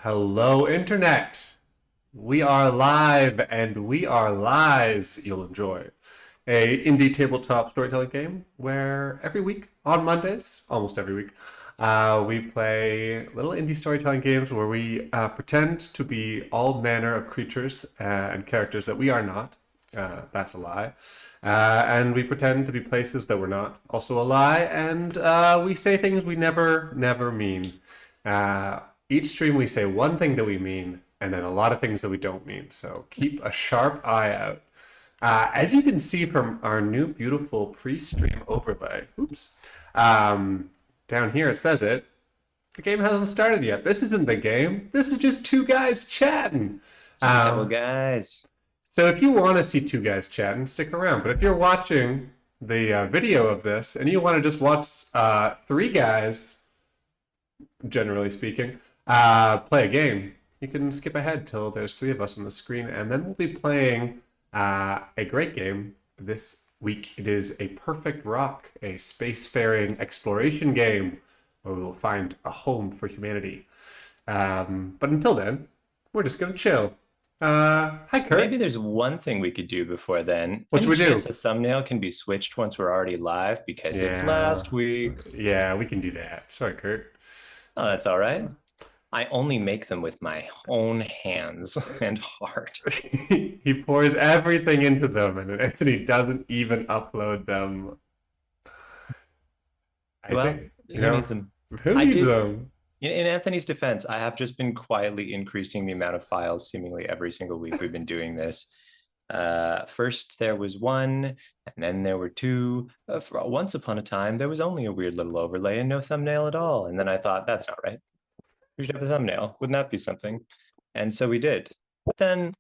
Hello, Internet! We are live and we are lies you'll enjoy. A indie tabletop storytelling game where every week on Mondays, almost every week, we play little indie storytelling games where we pretend to be all manner of creatures and characters that we are not. That's a lie. And we pretend to be places that we're not. Also a lie. And we say things we never mean. Uh, each stream we say one thing that we mean, and then a lot of things that we don't mean. So keep a sharp eye out. As you can see from our new beautiful pre-stream overlay, down here it says it. The game hasn't started yet. This isn't the game. This is just two guys chatting. Couple guys. So if you want to see two guys chatting, stick around. But if you're watching the video of this and you want to just watch three guys, generally speaking, play a game, you can skip ahead till there's three of us on the screen, and then we'll be playing a great game this week. It is a Perfect Rock, a spacefaring exploration game where we will find a home for humanity. But until then, we're just gonna chill. Hi, Kurt. Maybe there's one thing we could do before then. What should we do? A thumbnail can be switched once we're already live because it's last week's. Yeah, we can do that. Sorry, Kurt. Oh, that's all right. I only make them with my own hands and heart. He pours everything into them, and Anthony doesn't even upload them. Who needs them? Who needs them? In Anthony's defense, I have just been quietly increasing the amount of files seemingly every single week we've been doing this. First there was one, and then there were two. Once upon a time, there was only a weird little overlay and no thumbnail at all. And then I thought, that's not right. We should have a thumbnail. Wouldn't that be something? And so we did. But then,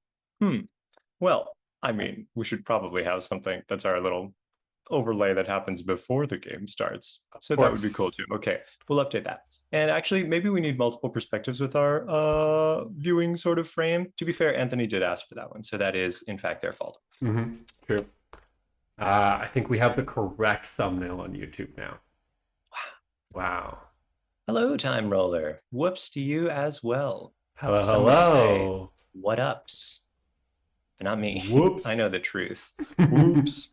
well, I mean, we should probably have something that's our little overlay that happens before the game starts. So that would be cool too. Okay, we'll update that. And actually, maybe we need multiple perspectives with our viewing sort of frame. To be fair, Anthony did ask for that one. So that is, in fact, their fault. True. I think we have the correct thumbnail on YouTube now. Wow. Hello, Time Roller. Whoops to you as well. Hello, hello. What ups? But not me. Whoops. I know the truth. Whoops.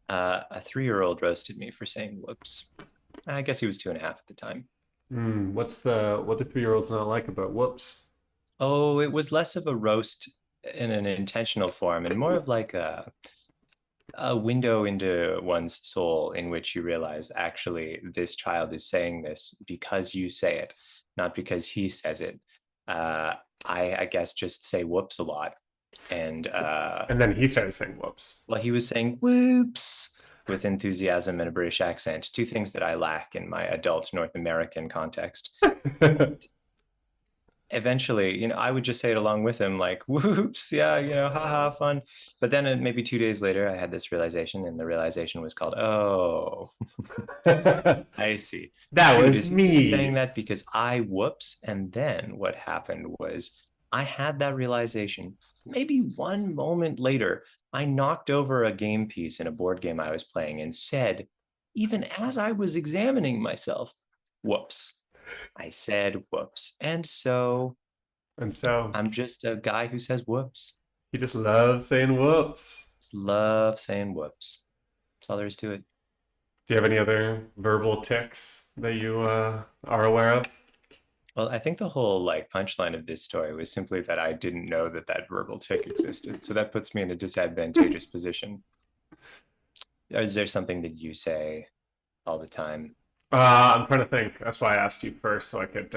A 3-year-old roasted me for saying whoops. I guess he was 2.5 at the time. What do 3-year-olds not like about whoops? Oh, it was less of a roast in an intentional form and more of like a window into one's soul in which you realize actually this child is saying this because you say it, not because he says it. I guess just say whoops a lot. And then he started saying whoops. Well, he was saying whoops with enthusiasm and a British accent, two things that I lack in my adult North American context. Eventually, I would just say it along with him, like, whoops, yeah, haha, fun. But then maybe 2 days later, I had this realization, and the realization was called, oh, I see. That was me. Saying that because I whoops, and then what happened was I had that realization. Maybe one moment later, I knocked over a game piece in a board game I was playing and said, even as I was examining myself, whoops. I said whoops. And so I'm just a guy who says whoops. He just loves saying whoops. Just love saying whoops. That's all there is to it. Do you have any other verbal tics that you are aware of? Well, I think the whole punchline of this story was simply that I didn't know that verbal tic existed. So that puts me in a disadvantageous position. Is there something that you say all the time? I'm trying to think. That's why I asked you first, so I could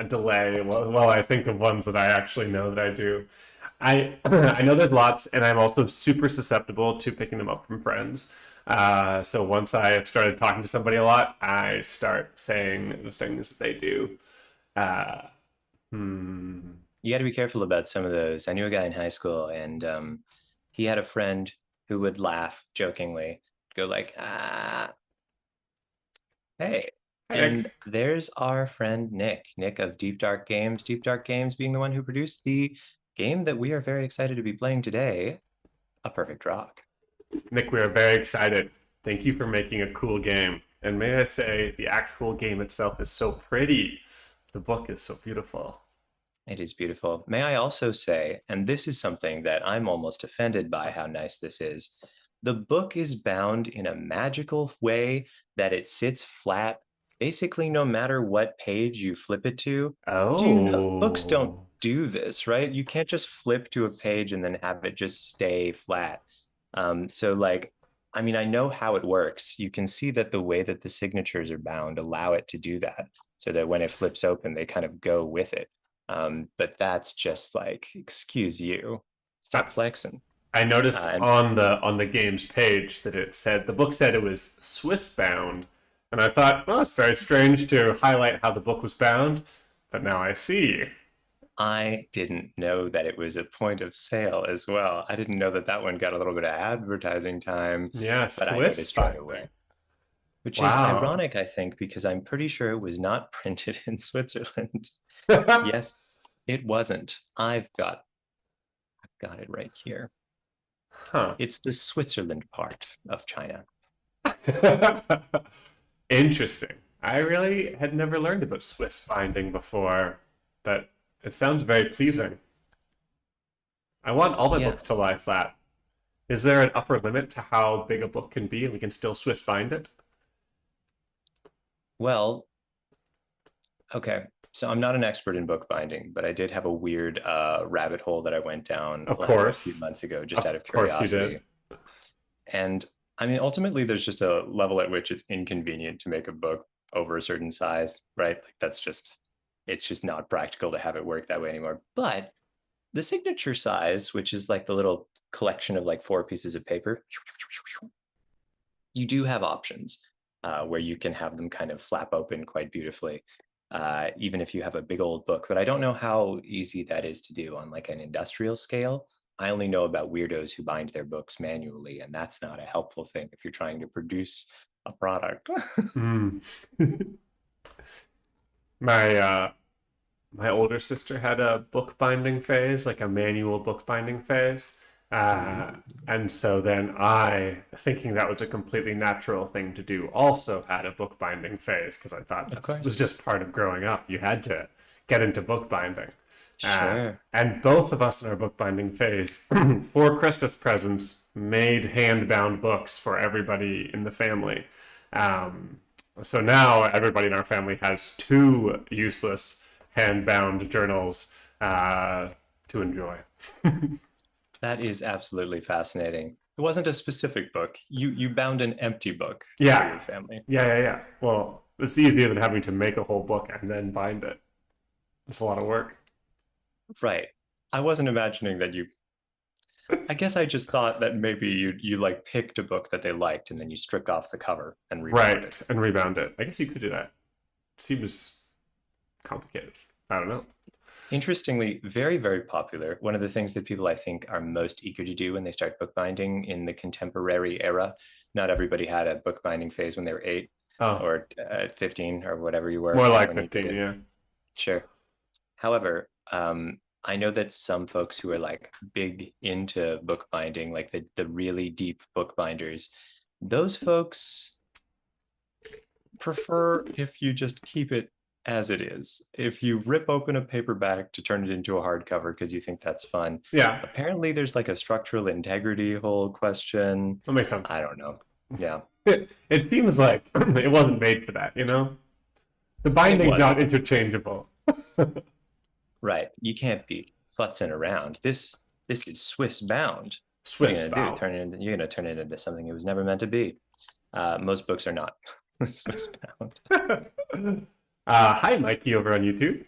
delay while I think of ones that I actually know that I do. I know there's lots, and I'm also super susceptible to picking them up from friends. So once I have started talking to somebody a lot, I start saying the things that they do. You got to be careful about some of those. I knew a guy in high school, and he had a friend who would laugh jokingly, go like, hey. And there's our friend Nick of Deep Dark Games. Deep Dark Games being the one who produced the game that we are very excited to be playing today, A Perfect Rock. Nick, we are very excited. Thank you for making a cool game. And may I say, the actual game itself is so pretty. The book is so beautiful. It is beautiful. May I also say, and this is something that I'm almost offended by how nice this is, the book is bound in a magical way that it sits flat, basically, no matter what page you flip it to. Do you know books don't Oh. do this, right? You can't just flip to a page and then have it just stay flat. So, like, I mean, I know how it works. You can see that the way that the signatures are bound allow it to do that, so that when it flips open, they kind of go with it. But that's just like, excuse you, I, stop flexing. I noticed And on the game's page that it said the book said it was Swiss bound, and I thought, well, it's very strange to highlight how the book was bound, but now I see. I didn't know that it was a point of sale as well. I didn't know that that one got a little bit of advertising time, Yeah, but I Swiss noticed right binding. away, which is Wow. ironic, I think, because I'm pretty sure it was not printed in Switzerland. Yes, it wasn't. I've got it right here. Huh. It's the Switzerland part of China. Interesting. I really had never learned about Swiss binding before, but it sounds very pleasing. I want all my Yeah. books to lie flat. Is there an upper limit to how big a book can be and we can still Swiss bind it? Well, okay. So I'm not an expert in bookbinding, but I did have a weird rabbit hole that I went down Of like a few course. months ago, just out Of of course you did. curiosity. And I mean, ultimately, there's just a level at which it's inconvenient to make a book over a certain size, right? Like that's just, it's just not practical to have it work that way anymore. But the signature size, which is like the little collection of like 4 pieces of paper, you do have options where you can have them kind of flap open quite beautifully, even if you have a big old book. But I don't know how easy that is to do on like an industrial scale. I only know about weirdos who bind their books manually, and that's not a helpful thing if you're trying to produce a product. Mm. My my older sister had a bookbinding phase, like a manual bookbinding phase. Uh, Ooh, and so then I, thinking that was a completely natural thing to do, also had a bookbinding phase because I thought of that was course. just part of growing up. You had to get into bookbinding. Sure. And both of us in our bookbinding phase, for Christmas presents, made hand-bound books for everybody in the family. Um, so now everybody in our family has two useless hand-bound journals to enjoy. That is absolutely fascinating. It wasn't a specific book. You bound an empty book for Yeah, your family. yeah. Well, it's easier than having to make a whole book and then bind it. It's a lot of work. Right. I wasn't imagining that you, I guess I just thought that maybe you like picked a book that they liked and then you stripped off the cover and rebound it. Right, and rebound it. I guess you could do that. Seems complicated. I don't know. Interestingly, very, very popular. One of the things that people I think are most eager to do when they start bookbinding in the contemporary era. Not everybody had a bookbinding phase when they were 8 Oh, or 15 or whatever you were more like when you did 15, it. yeah. Sure. However, I know that some folks who are like big into bookbinding, like the really deep bookbinders, those folks prefer if you just keep it as it is. If you rip open a paperback to turn it into a hardcover because you think that's fun, Yeah, apparently there's like a structural integrity whole question. that makes I sense. don't know. Yeah, It seems like it wasn't made for that, you know? The it binding's not wasn't. interchangeable. Right. You can't be futzing around. This is Swiss bound. What are you Swiss gonna do? bound. You're gonna turn it into something it was never meant to be. Most books are not Swiss bound. Hi, Mikey, over on YouTube.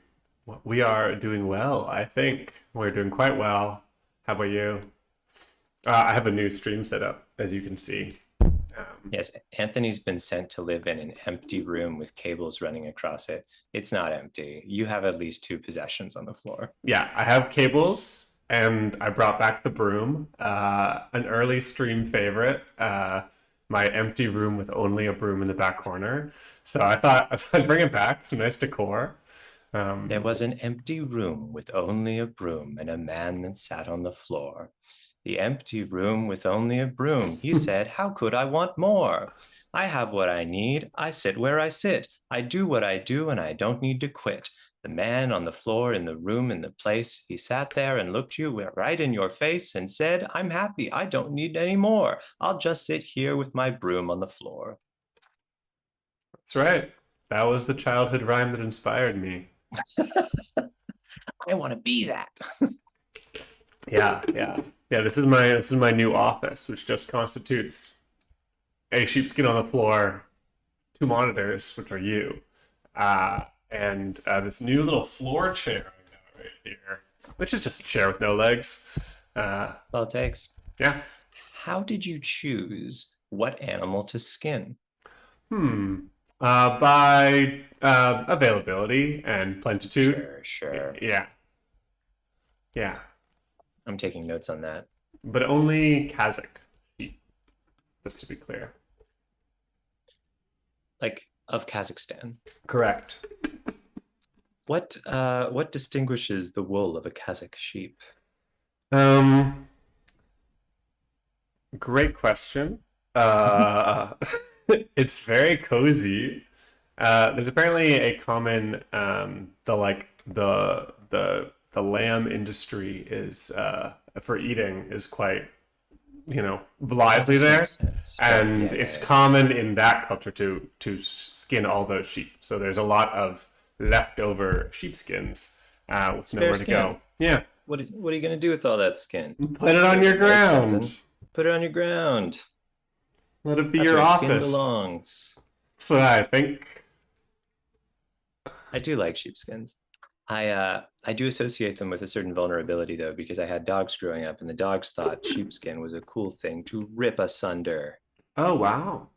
We are doing well, I think. We're doing quite well. How about you? I have a new stream set up, as you can see. Yes, Anthony's been sent to live in an empty room with cables running across it. It's not empty. You have at least 2 possessions on the floor. Yeah, I have cables, and I brought back the broom. An early stream favorite. My empty room with only a broom in the back corner. So I thought I'd bring it back. Some nice decor. There Um, was an empty room with only a broom and a man that sat on the floor. The empty room with only a broom. He said, how could I want more? I have what I need. I sit where I sit. I do what I do, and I don't need to quit. The man on the floor in the room in the place, he sat there and looked you right in your face and said, I'm happy. I don't need any more. I'll just sit here with my broom on the floor. That's right. That was the childhood rhyme that inspired me. I want to be that. Yeah, yeah, yeah. This is my new office, which just constitutes a sheepskin on the floor, two monitors, which are you, and this new little floor chair I got right here, which is just a chair with no legs. All it takes. Yeah. How did you choose what animal to skin? By availability and plentitude. Sure. Yeah, yeah. I'm taking notes on that. But only Kazakh sheep, just to be clear. Like of Kazakhstan. Correct. What distinguishes the wool of a Kazakh sheep? Um, Great question. Uh, it's very cozy. There's apparently a common the lamb industry is for eating is quite lively This there, makes sense. Right. and it's common in that culture to skin all those sheep. So there's a lot of leftover sheepskins with Spare nowhere to go. skin. Yeah, What are you gonna do with all that skin? put it on your Make ground. something. Put it on your ground. Let it be That's your where skin office. belongs. That's what I think. I do like sheepskins. I do associate them with a certain vulnerability though, because I had dogs growing up, and the dogs thought sheepskin was a cool thing to rip asunder. Oh wow,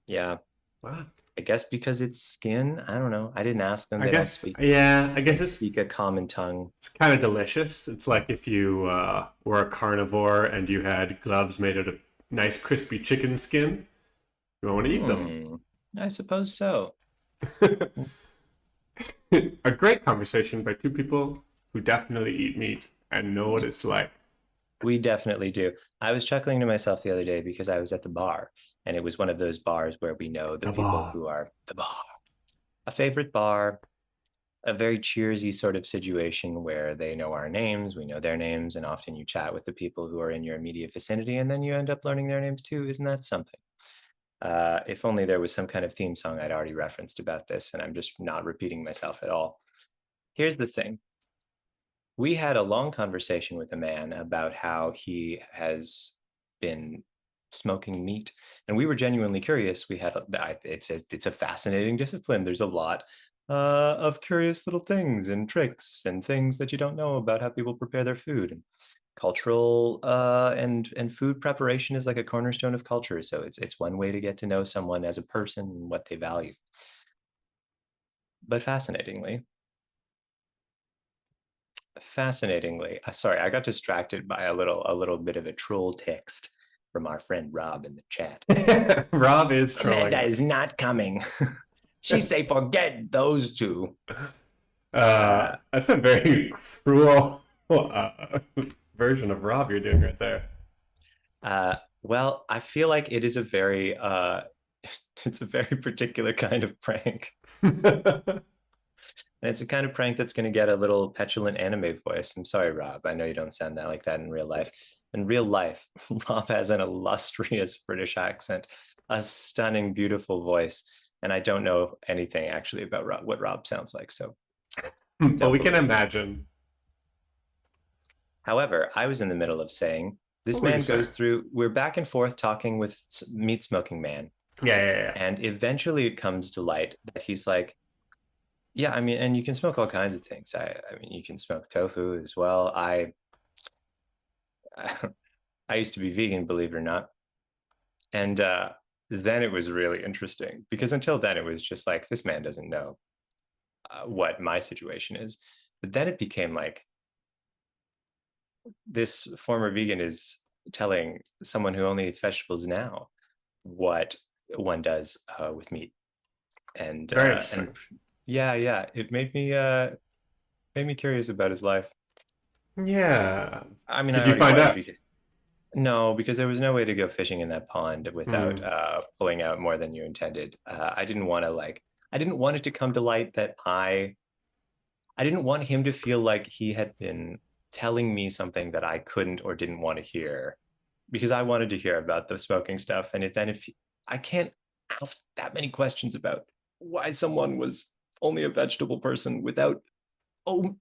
Yeah, wow. I guess because it's skin. I don't know. I didn't ask them. I They don't guess speak yeah. I guess speak a common tongue. it's kind of delicious. It's like if you were a carnivore and you had gloves made out of nice crispy chicken skin. You want to eat them. I suppose so. A great conversation by two people who definitely eat meat and know what it's like. We definitely do. I was chuckling to myself the other day because I was at the bar, and it was one of those bars where we know the The people bar. who are the bar. A favorite bar, a very cheersy sort of situation where they know our names, we know their names, and often you chat with the people who are in your immediate vicinity, and then you end up learning their names too. Isn't that something? If only there was some kind of theme song I'd already referenced about this, and I'm just not repeating myself at all. Here's the thing. We had a long conversation with a man about how he has been smoking meat, and we were genuinely curious. It's a fascinating discipline. There's a lot of curious little things and tricks and things that you don't know about how people prepare their food. And cultural and food preparation is like a cornerstone of culture. So it's one way to get to know someone as a person and what they value. But fascinatingly, sorry, I got distracted by a little bit of a troll text from our friend Rob in the chat. Rob is trolling Amanda us. is not coming. She say forget those two. That's a very cruel version of Rob you're doing right there. Well, I feel like it is a very it's a very particular kind of prank. And it's a kind of prank that's going to get a little petulant anime voice. I'm sorry, Rob. I know you don't sound that like that in real life. In real life, Rob has an illustrious British accent, a stunning, beautiful voice, and I don't know anything actually about what Rob sounds like. So, But we can imagine. however, I was in the middle of saying this What were you man goes saying? through. We're back and forth talking with meat smoking man, Yeah. and eventually it comes to light that he's like, yeah, I mean, and you can smoke all kinds of things. I mean, you can smoke tofu as well. I used to be vegan, believe it or not. And then it was really interesting because until then it was just like this man doesn't know what my situation is. But then it became like this former vegan is telling someone who only eats vegetables now what one does with meat. Very And interesting. yeah, it made me curious about his life. Yeah. I mean, I Did you already find was out? because no, because there was no way to go fishing in that pond without Hmm. pulling out more than you intended. I didn't want to I didn't want it to come to light that I I didn't want him to feel like he had been telling me something that I couldn't or didn't want to hear, because I wanted to hear about the smoking stuff. And if I can't ask that many questions about why someone was only a vegetable person without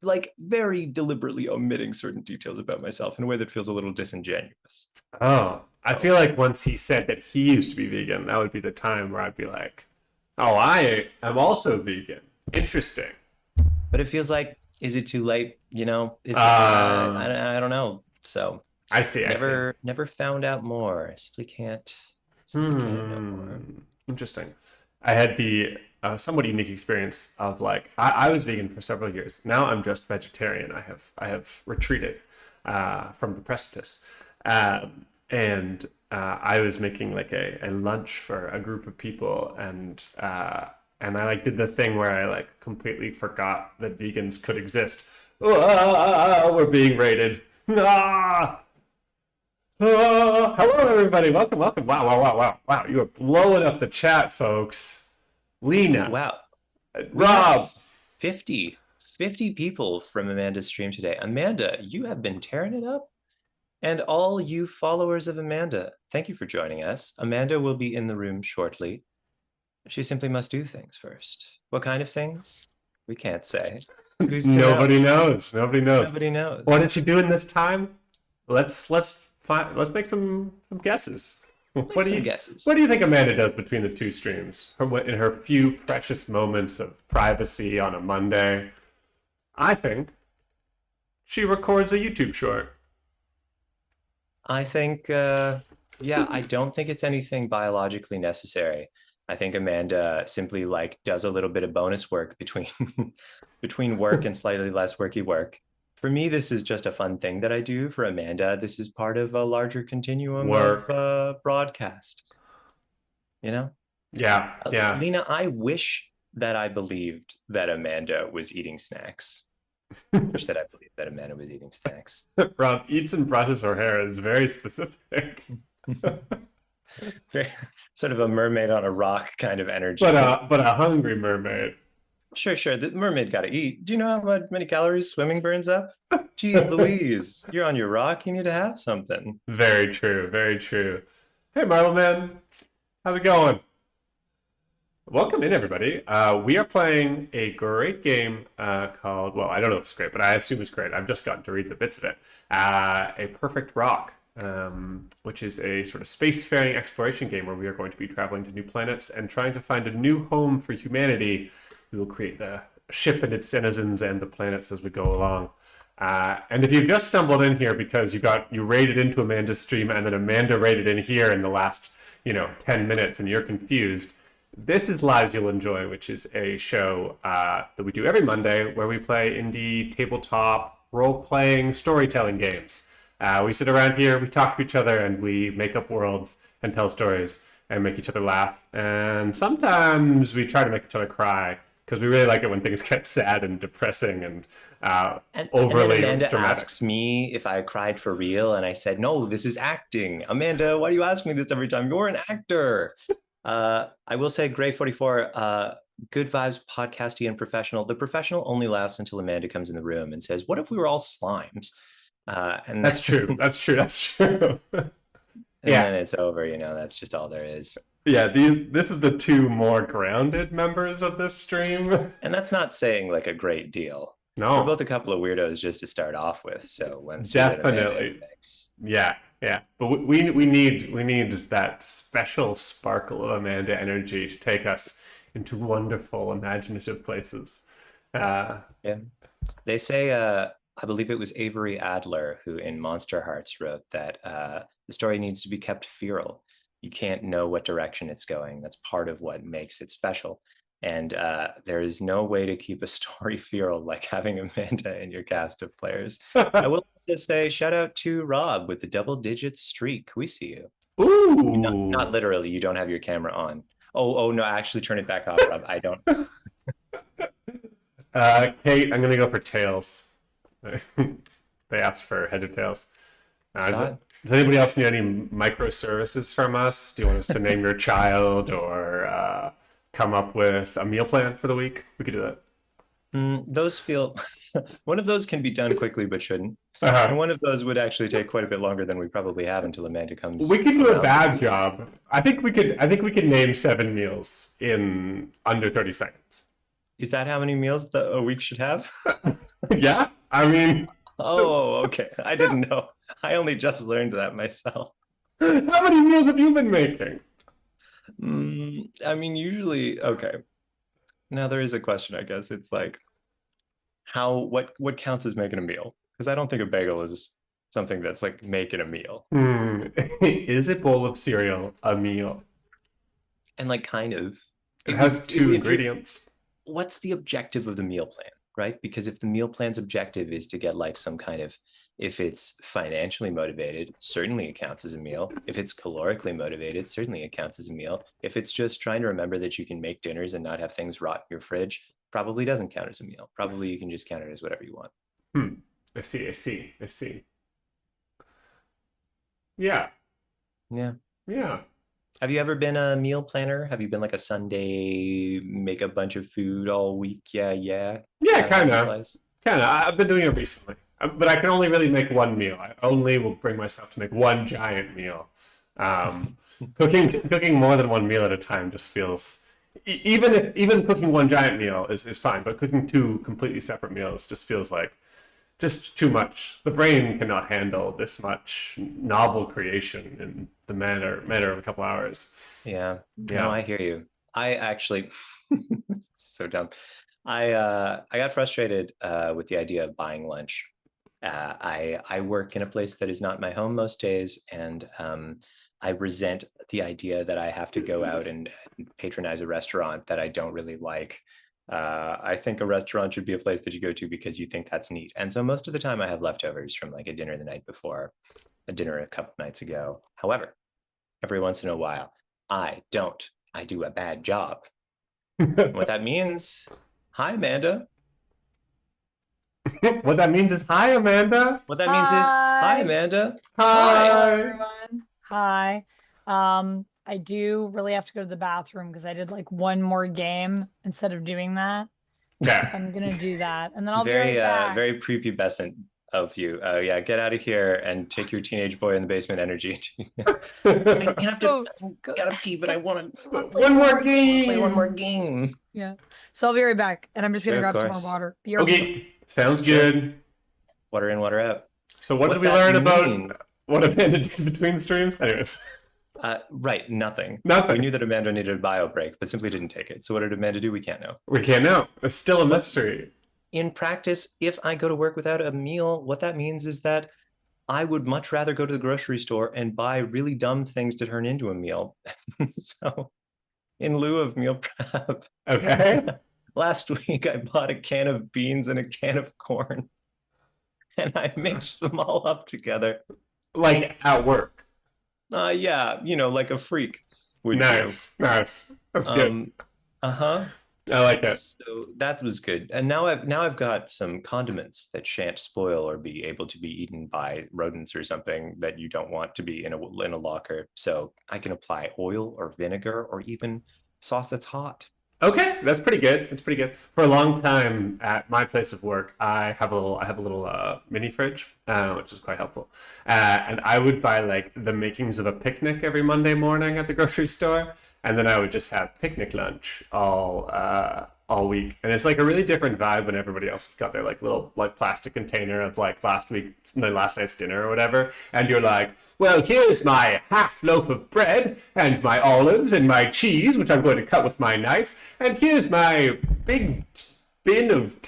like very deliberately omitting certain details about myself in a way that feels a little disingenuous. Oh, I So, feel like once he said that he used to be vegan, that would be the time where I'd be like, "Oh, I am also vegan. Interesting." but it feels like, is it too late? You know, is Um, I don't know. So I see. I see. never found out more. I simply can't know more. Interesting. I had the somewhat unique experience of like I was vegan for several years. Now I'm just vegetarian. I have retreated from the precipice, and I was making like a lunch for a group of people, and I like did the thing where I like completely forgot that vegans could exist. We're being raided. Ah! Hello, everybody. Welcome, welcome. Wow, wow, wow, wow, wow. You are blowing up the chat, folks. Lena, Wow. We have Rob. 50 people from Amanda's stream today. Amanda, you have been tearing it up. And all you followers of Amanda, thank you for joining us. Amanda will be in the room shortly. She simply must do things first. What kind of things? We can't say. Who's to know? Nobody knows. Nobody knows. Nobody What knows. did she do in this time? Let's make some guesses. Make some guesses. What do you think Amanda does between the two streams? In her few precious moments of privacy on a Monday, I think she records a YouTube short. I think, yeah, I don't think it's anything biologically necessary. I think Amanda simply like does a little bit of bonus work between between work and slightly less worky work. For me, this is just a fun thing that I do. For Amanda, this is part of a larger continuum Work. of broadcast. You know, Yeah, yeah. Lena, I wish that I believed that Amanda was eating snacks. Wish that I believed that Amanda was eating snacks. Rob eats and brushes her hair is very specific. Very, sort of a mermaid on a rock kind of energy. But a hungry mermaid. Sure, sure. The mermaid got to eat. Do you know how many calories swimming burns up? Jeez Louise, you're on your rock. You need to have something. Very true, very true. Hey Marvel Man, how's it going? Welcome in, everybody. We are playing a great game called, well, I don't know if it's great, but I assume it's great. I've just gotten to read the bits of it. A Perfect Rock, which is a sort of spacefaring exploration game where we are going to be traveling to new planets and trying to find a new home for humanity. We will create the ship and its denizens and the planets as we go along. And if you've just stumbled in here because you raided into Amanda's stream and then Amanda raided in here in the last 10 minutes and you're confused, this is Lives You'll Enjoy, which is a show that we do every Monday where we play indie tabletop role-playing storytelling games. We sit around here, we talk to each other, and we make up worlds and tell stories and make each other laugh. And sometimes we try to make each other cry because we really like it when things get sad and depressing and overly and then Amanda dramatic. asks me if I cried for real, and I said, "No, this is acting." Amanda, why do you ask me this every time? You're an actor. I will say, Gray 44, good vibes, podcasty and professional. The professional only lasts until Amanda comes in the room and says, "What if we were all slimes?" And That's true. That's true. That's true. and then it's over. That's just all there is. Yeah, this is the two more grounded members of this stream. And that's not saying like a great deal. No, We're both a couple of weirdos just to start off with. So once definitely, yeah. But we need that special sparkle of Amanda energy to take us into wonderful, imaginative places. Yeah, they say. I believe it was Avery Adler who, in Monster Hearts, wrote that the story needs to be kept feral. You can't know what direction it's going. That's part of what makes it special. And there is no way to keep a story feral like having Amanda in your cast of players. I will also say shout out to Rob with the double-digit streak. We see you. Ooh. Not literally. You don't have your camera on. Oh no! Actually, turn it back off, Rob. I don't. Kate, I'm gonna go for tails. They asked for heads or tails. Does anybody else need any microservices from us? Do you want us to name your child or come up with a meal plan for the week? We could do that. Those feel one of those can be done quickly but shouldn't. And Uh, one of those would actually take quite a bit longer than we probably have until Amanda we comes could do a around. bad job. I think we could name 7 meals in under 30 seconds. Is that how many meals that a week should have? Yeah, I mean, Oh, okay. I didn't know. I only just learned that myself. how many meals have you been making? I mean, usually, okay. Now there is a question, I guess. It's like what counts as making a meal? Because I don't think a bagel is something that's like making a meal. Is a bowl of cereal a meal? And like kind of It it would has two if you're ingredients. what's the objective of the meal plan, right? Because if the meal plan's objective is to get like some kind of, if it's financially motivated, certainly it counts as a meal. If it's calorically motivated, certainly it counts as a meal. If it's just trying to remember that you can make dinners and not have things rot in your fridge, probably doesn't count as a meal. Probably you can just count it as whatever you want. Hmm. I see, I see, I see. Yeah, Yeah. yeah. Have you ever been a meal planner? Have you been like a Sunday, make a bunch of food all week? Yeah, yeah. Yeah, Kind of kind of. exercise? Kind of. I've been doing it recently. But I can only really make one meal. I only will bring myself to make one giant meal. Um, cooking more than one meal at a time just feels even cooking one giant meal is fine, but cooking two completely separate meals just feels like just too much. The brain cannot handle this much novel creation in the matter of a couple hours. Yeah. No, Yeah. I hear you. I actually so dumb. I got frustrated with the idea of buying lunch. I work in a place that is not my home most days, and I resent the idea that I have to go out and patronize a restaurant that I don't really like. I think a restaurant should be a place that you go to because you think that's neat. And so most of the time I have leftovers from like a dinner the night before, a dinner a couple nights ago. However, every once in a while, I don't. I do a bad job. What that means, hi, Amanda. What that means is hi, Amanda. What that means is, hi, Hi. Amanda. Hi. Hello, Hi. everyone. Hi. I do really have to go to the bathroom because I did like one more game instead of doing that. So Yeah. I'm gonna do that, and then I'll be right Very, back. very prepubescent of you. Yeah, get out of here and take your teenage boy in the basement energy. I have to, gotta pee, but I want to One more game. play one more game. Yeah. So I'll be right back, and I'm just gonna Sure, of grab some more course. water. Be right back. Okay, sounds Sure. good. Water in, water out. So what did we that learn about means- what Amanda did between streams? Anyways, Right, nothing. We nothing. knew that Amanda needed a bio break, but simply didn't take it. So what did Amanda do? We can't know. We can't know. It's still a mystery. In practice, if I go to work without a meal, what that means is that I would much rather go to the grocery store and buy really dumb things to turn into a meal. So in lieu of meal prep, Okay. last week I bought a can of beans and a can of corn and I mixed them all up together. Like at work. Yeah, like a freak would Nice. Nice. That's do. good. Uh-huh. I like it. So that was good. And now I've got some condiments that shan't spoil or be able to be eaten by rodents or something that you don't want to be in a locker. So I can apply oil or vinegar or even sauce that's hot. Okay, that's pretty good. It's pretty good. For a long time at my place of work, I have a little mini fridge, which is quite helpful. And I would buy like the makings of a picnic every Monday morning at the grocery store, and then I would just have picnic lunch all week. And it's like a really different vibe when everybody else has got their like little like plastic container of like last night's dinner or whatever, and you're like, well, here's my half loaf of bread and my olives and my cheese, which I'm going to cut with my knife, and here's my big bin of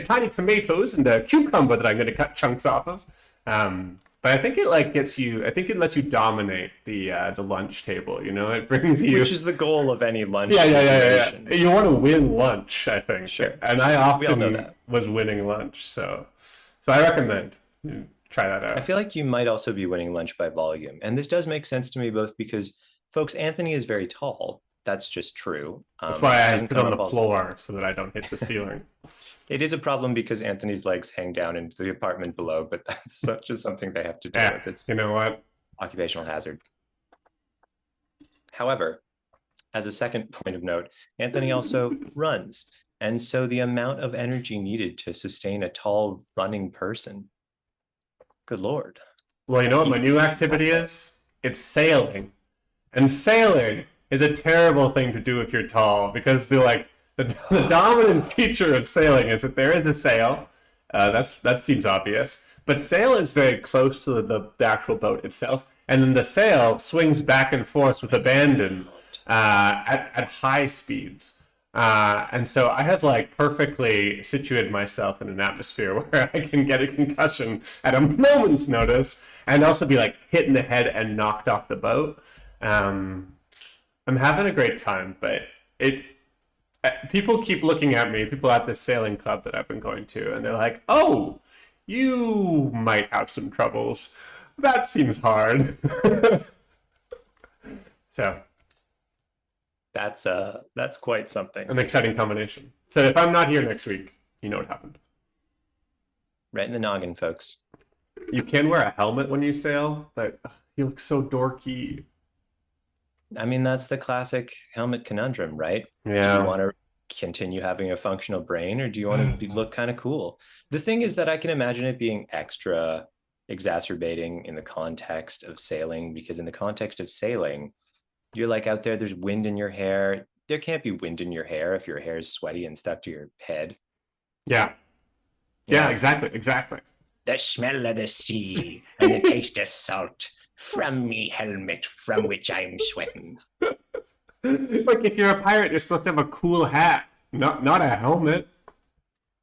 tiny tomatoes and a cucumber that I'm going to cut chunks off of. But I think it like gets you. I think it lets you dominate the lunch table. It brings you. Which is the goal of any lunch Yeah. situation. You want to win lunch, I think. Sure. And I We all know often that. was winning lunch, so I recommend you try that out. I feel like you might also be winning lunch by volume. And this does make sense to me both because, folks, Anthony is very tall. That's just true. That's why I doesn't sit come on up the all- floor so that I don't hit the ceiling. It is a problem because Anthony's legs hang down into the apartment below, but that's just something they have to deal Yeah, with. It's you know what? occupational hazard. However, as a second point of note, Anthony also runs. And so the amount of energy needed to sustain a tall running person, good Lord. Well, you know what my new activity is? It's sailing. And sailing is a terrible thing to do if you're tall because the dominant feature of sailing is that there is a sail. That seems obvious, but sail is very close to the actual boat itself, and then the sail swings back and forth with abandon at high speeds. And so I have like perfectly situated myself in an atmosphere where I can get a concussion at a moment's notice and also be like hit in the head and knocked off the boat. I'm having a great time, but people keep looking at me, people at this sailing club that I've been going to, and they're like, "Oh, you might have some troubles. That seems hard." So that's quite something. an exciting combination. So if I'm not here next week, you know what happened. Right in the noggin, folks. You can wear a helmet when you sail, but you look so dorky. I mean, that's the classic helmet conundrum, right? Yeah. Do you want to continue having a functional brain, or do you want to look kind of cool? The thing is that I can imagine it being extra exacerbating in the context of sailing, because in the context of sailing, you're like out there, there's wind in your hair. There can't be wind in your hair if your hair is sweaty and stuck to your head. Yeah, exactly. The smell of the sea and the taste of salt from me helmet from which I'm sweating. Like if you're a pirate, you're supposed to have a cool hat, not a helmet.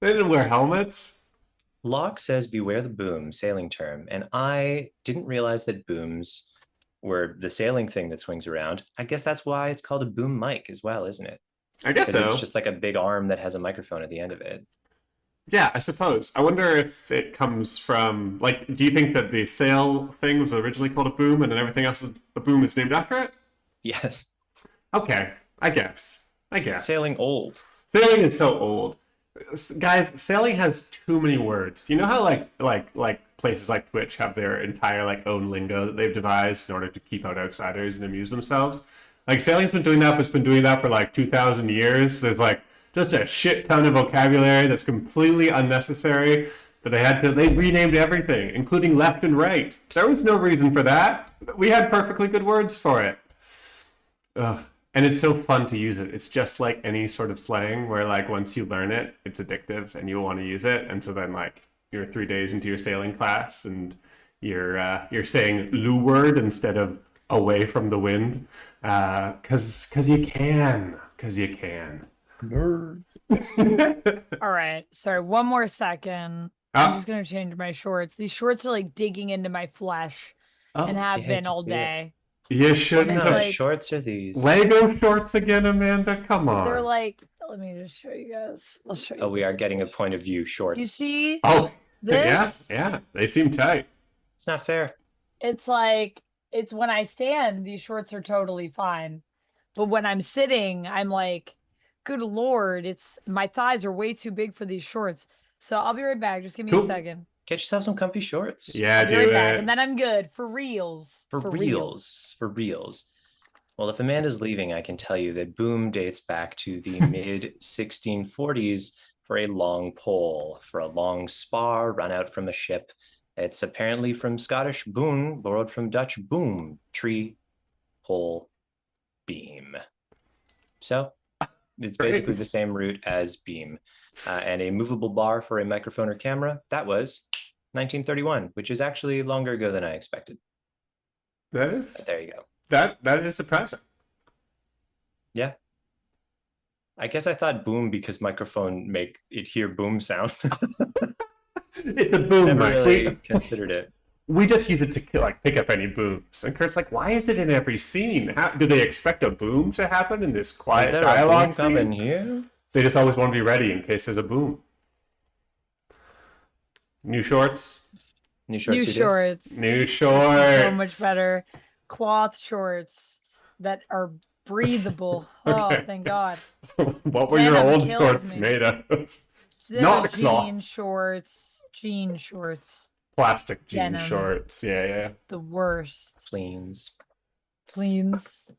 They didn't wear helmets. Locke says, beware the boom, sailing term. And I didn't realize that booms were the sailing thing that swings around. I guess that's why it's called a boom mic as well, isn't it? I guess so. It's just like a big arm that has a microphone at the end of it. Yeah, I suppose. I wonder if it comes from, like, do you think that the sail thing was originally called a boom and then everything else, a boom is named after it? Yes. Okay, I guess. Sailing old. Sailing is so old. Guys, sailing has too many words. You know how like places like Twitch have their entire like own lingo that they've devised in order to keep out outsiders and amuse themselves? Like sailing's been doing that, but it's been doing that for like 2,000 years. There's like just a shit ton of vocabulary that's completely unnecessary. But they renamed everything, including left and right. There was no reason for that. We had perfectly good words for it. Ugh. And it's so fun to use it. It's just like any sort of slang where like once you learn it, it's addictive and you want to use it. And so then like you're 3 days into your sailing class and you're saying leeward instead of away from the wind, cause you can. Nerd. All right. Sorry, one more second. I'm just gonna change my shorts. These shorts are like digging into my flesh and have been all day. You shouldn't What have. kind of shorts are these? Lego shorts again, Amanda? Come on. They're like, let me just show you guys. I'll show you. Oh, we are getting a situation. point of view shorts. You see? Oh, this? Yeah. They seem tight. It's not fair. It's like, it's when I stand, these shorts are totally fine. But when I'm sitting, I'm like, good Lord, my thighs are way too big for these shorts. So I'll be right back. Just give me a second. Get yourself some comfy shorts. Yeah, do right it. back, and then I'm good for reals. For reals. Well, if Amanda's leaving, I can tell you that boom dates back to the mid 1640s for a long pole, for a long spar run out from a ship. It's apparently from Scottish boon, borrowed from Dutch boom, tree, pole, beam. So it's basically the same root as beam. And a movable bar for a microphone or camera. That was 1931, which is actually longer ago than I expected. That is. But there you go. That is surprising. Yeah. I guess I thought boom because microphone make it hear boom sound. It's a boom Never mic. really considered it. We just use it to like pick up any booms. And Kurt's like, why is it in every scene? Do they expect a boom to happen in this quiet dialogue scene? Coming here? They just always want to be ready in case there's a boom. New shorts. New shorts. New shorts. So much better. Cloth shorts that are breathable. Oh, Okay. thank God. What were your Denim old kills shorts me. made of? They Not were the cloth. jean shorts. Plastic jean Denim. shorts. Yeah. The worst. Cleans. Cleans.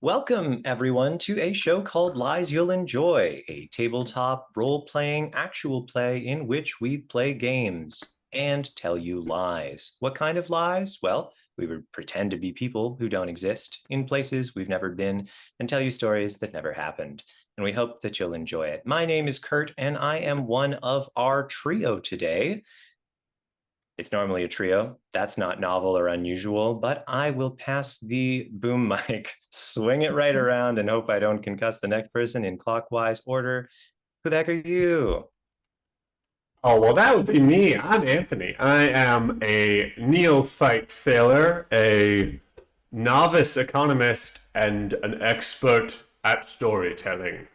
Welcome, everyone, to a show called Lies You'll Enjoy, a tabletop role-playing actual play in which we play games and tell you lies. What kind of lies? Well, we would pretend to be people who don't exist in places we've never been and tell you stories that never happened. And we hope that you'll enjoy it. My name is Kurt, and I am one of our trio today. It's normally a trio. That's not novel or unusual, but I will pass the boom mic, swing it right around, and hope I don't concuss the next person in clockwise order. Who the heck are you? Oh, well, that would be me. I'm Anthony. I am a neophyte sailor, a novice economist, and an expert at storytelling.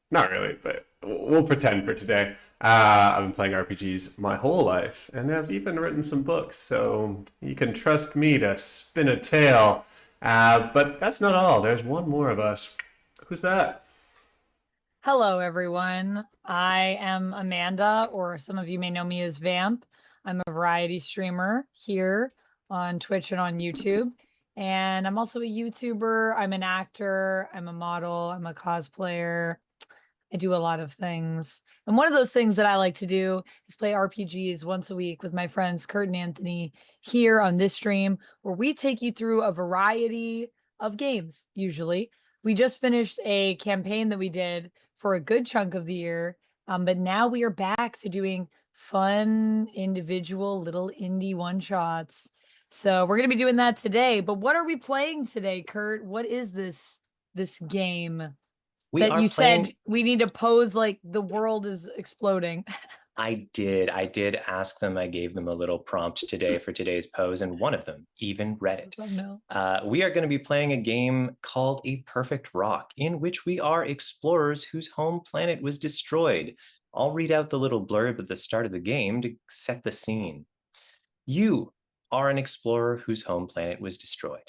Not really, but we'll pretend for today. I've been playing RPGs my whole life, and I've even written some books, so you can trust me to spin a tale. But that's not all. There's one more of us. Who's that? Hello, everyone. I am Amanda, or some of you may know me as Vamp. I'm a variety streamer here on Twitch and on YouTube. And I'm also a YouTuber. I'm an actor. I'm a model. I'm a cosplayer. I do a lot of things. And one of those things that I like to do is play RPGs once a week with my friends Kurt and Anthony here on this stream, where we take you through a variety of games, usually. We just finished a campaign that we did for a good chunk of the year, but now we are back to doing fun, individual, little indie one-shots. So we're going to be doing that today. But what are we playing today, Kurt? What is this game? We That are you playing... said we need to pose like the world is exploding. I did ask them. I gave them a little prompt today for today's pose, and one of them even read it. Oh, no. We are going to be playing a game called A Perfect Rock, in which we are explorers whose home planet was destroyed. I'll read out the little blurb at the start of the game to set the scene. You are an explorer whose home planet was destroyed.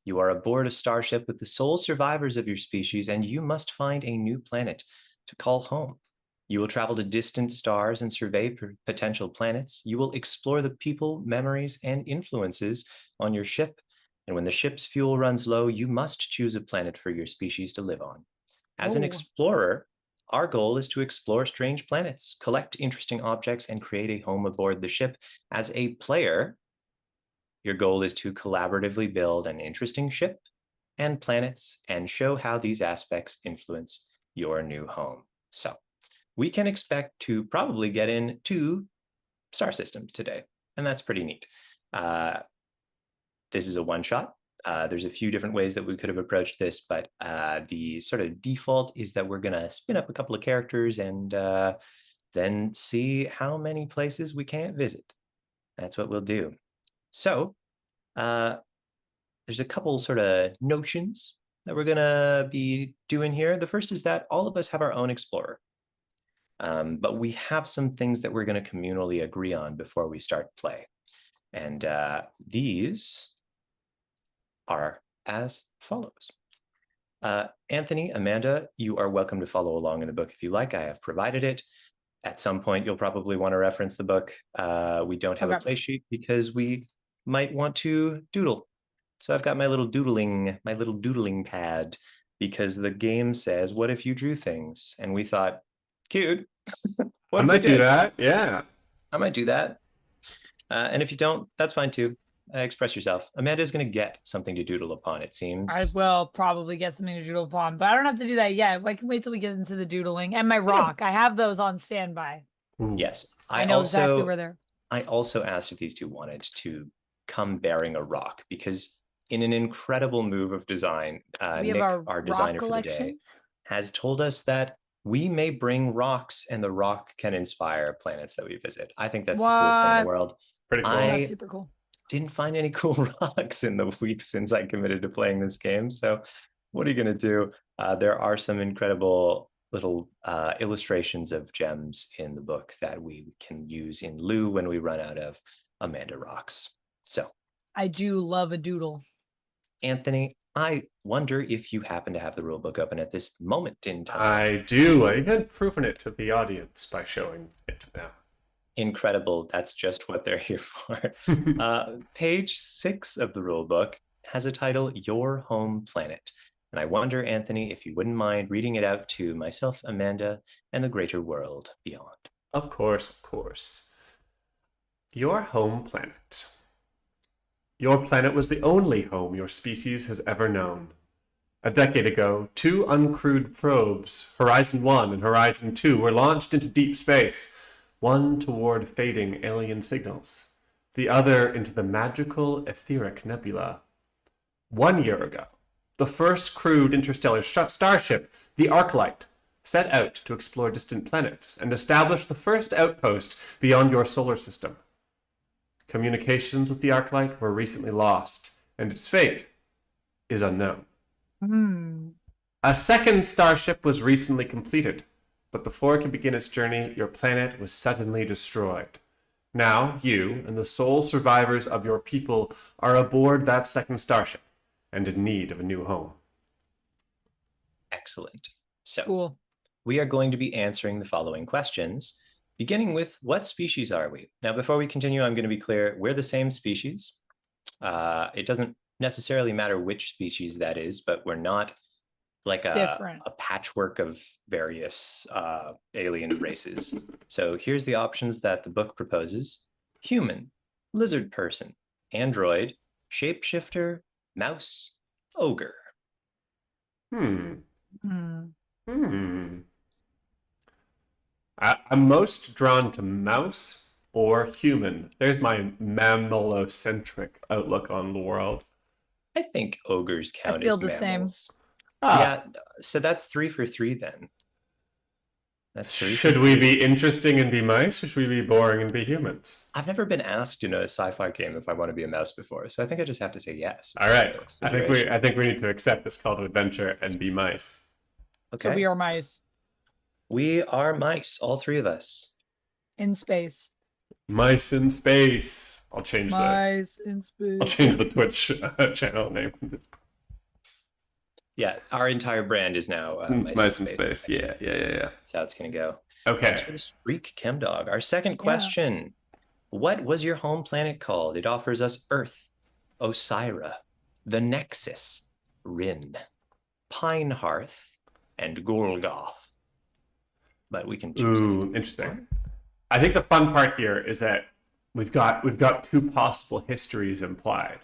You are aboard a starship with the sole survivors of your species, and you must find a new planet to call home. You will travel to distant stars and survey potential planets. You will explore the people, memories, and influences on your ship. And when the ship's fuel runs low, you must choose a planet for your species to live on. As an explorer, our goal is to explore strange planets, collect interesting objects, and create a home aboard the ship. As a player, your goal is to collaboratively build an interesting ship and planets and show how these aspects influence your new home. So we can expect to probably get into star systems today, and that's pretty neat. This is a one-shot. There's a few different ways that we could have approached this, but the sort of default is that we're gonna spin up a couple of characters and then see how many places we can't visit. That's what we'll do. So there's a couple sort of notions that we're gonna be doing here. The first is that all of us have our own explorer. But we have some things that we're going to communally agree on before we start play. And these are as follows. Anthony, Amanda, you are welcome to follow along in the book if you like. I have provided it. At some point, you'll probably want to reference the book. We don't have a play sheet because we might want to doodle. So I've got my little doodling pad, because the game says, what if you drew things? And we thought, cute. I might do that. Yeah. I might do that. And if you don't, that's fine too. Express yourself. Amanda's going to get something to doodle upon, it seems. I will probably get something to doodle upon, but I don't have to do that yet. I can wait till we get into the doodling and my rock. I have those on standby. Ooh. Yes. I know exactly where they're. I also asked if these two wanted to come bearing a rock, because in an incredible move of design, Nick, our designer for the day, has told us that we may bring rocks and the rock can inspire planets that we visit. I think that's the coolest thing in the world. Pretty cool. That's super cool. Didn't find any cool rocks in the week since I committed to playing this game. So what are you going to do? There are some incredible little illustrations of gems in the book that we can use in lieu when we run out of Amanda rocks. So I do love a doodle. Anthony, I wonder if you happen to have the rulebook open at this moment in time. I do. I even proven it to the audience by showing it to them. Incredible. That's just what they're here for. Page 6 of the rulebook has a title, Your Home Planet. And I wonder, Anthony, if you wouldn't mind reading it out to myself, Amanda, and the greater world beyond. Of course, of course. Your home planet. Your planet was the only home your species has ever known. A decade ago, two uncrewed probes, Horizon 1 and Horizon 2, were launched into deep space, one toward fading alien signals, the other into the magical etheric nebula. 1 year ago, the first crewed interstellar starship, the Arclight, set out to explore distant planets and establish the first outpost beyond your solar system. Communications with the Arclight were recently lost, and its fate is unknown. A second starship was recently completed, but before it could begin its journey, your planet was suddenly destroyed. Now, you and the sole survivors of your people are aboard that second starship and in need of a new home. Excellent. So, Cool. we are going to be answering the following questions, beginning with what species are we? Now, before we continue, I'm going to be clear, we're the same species. It doesn't necessarily matter which species that is, but we're not like Different. a patchwork of various alien races. So here's the options that the book proposes: human, lizard person, android, shapeshifter, mouse, ogre. Hmm. I'm most drawn to mouse or human. There's my mammalocentric outlook on the world. I think ogres count feel as the same. mammals. Ah, Yeah, so that's 3 for 3 then. That's 3 for should we 3. be interesting and be mice, or should we be boring and be humans? I've never been asked in a sci-fi game if I want to be a mouse before, so I think I just have to say yes. All right. It's I think we need to accept this call to adventure and be mice. Okay. So we are mice We are mice, all 3 of us. in space. Mice in space. I'll change Mice in I'll space. change the Twitch channel name. Yeah, our entire brand is now Mice in space. Yeah. That's how it's going to go. Okay. Thanks for the streak, Chemdog. Our second question. What was your home planet called? It offers us Earth, Osira, the Nexus, Rin, Pine Hearth, and Golgoth. But we can choose. Ooh, interesting. I think the fun part here is that we've got two possible histories implied.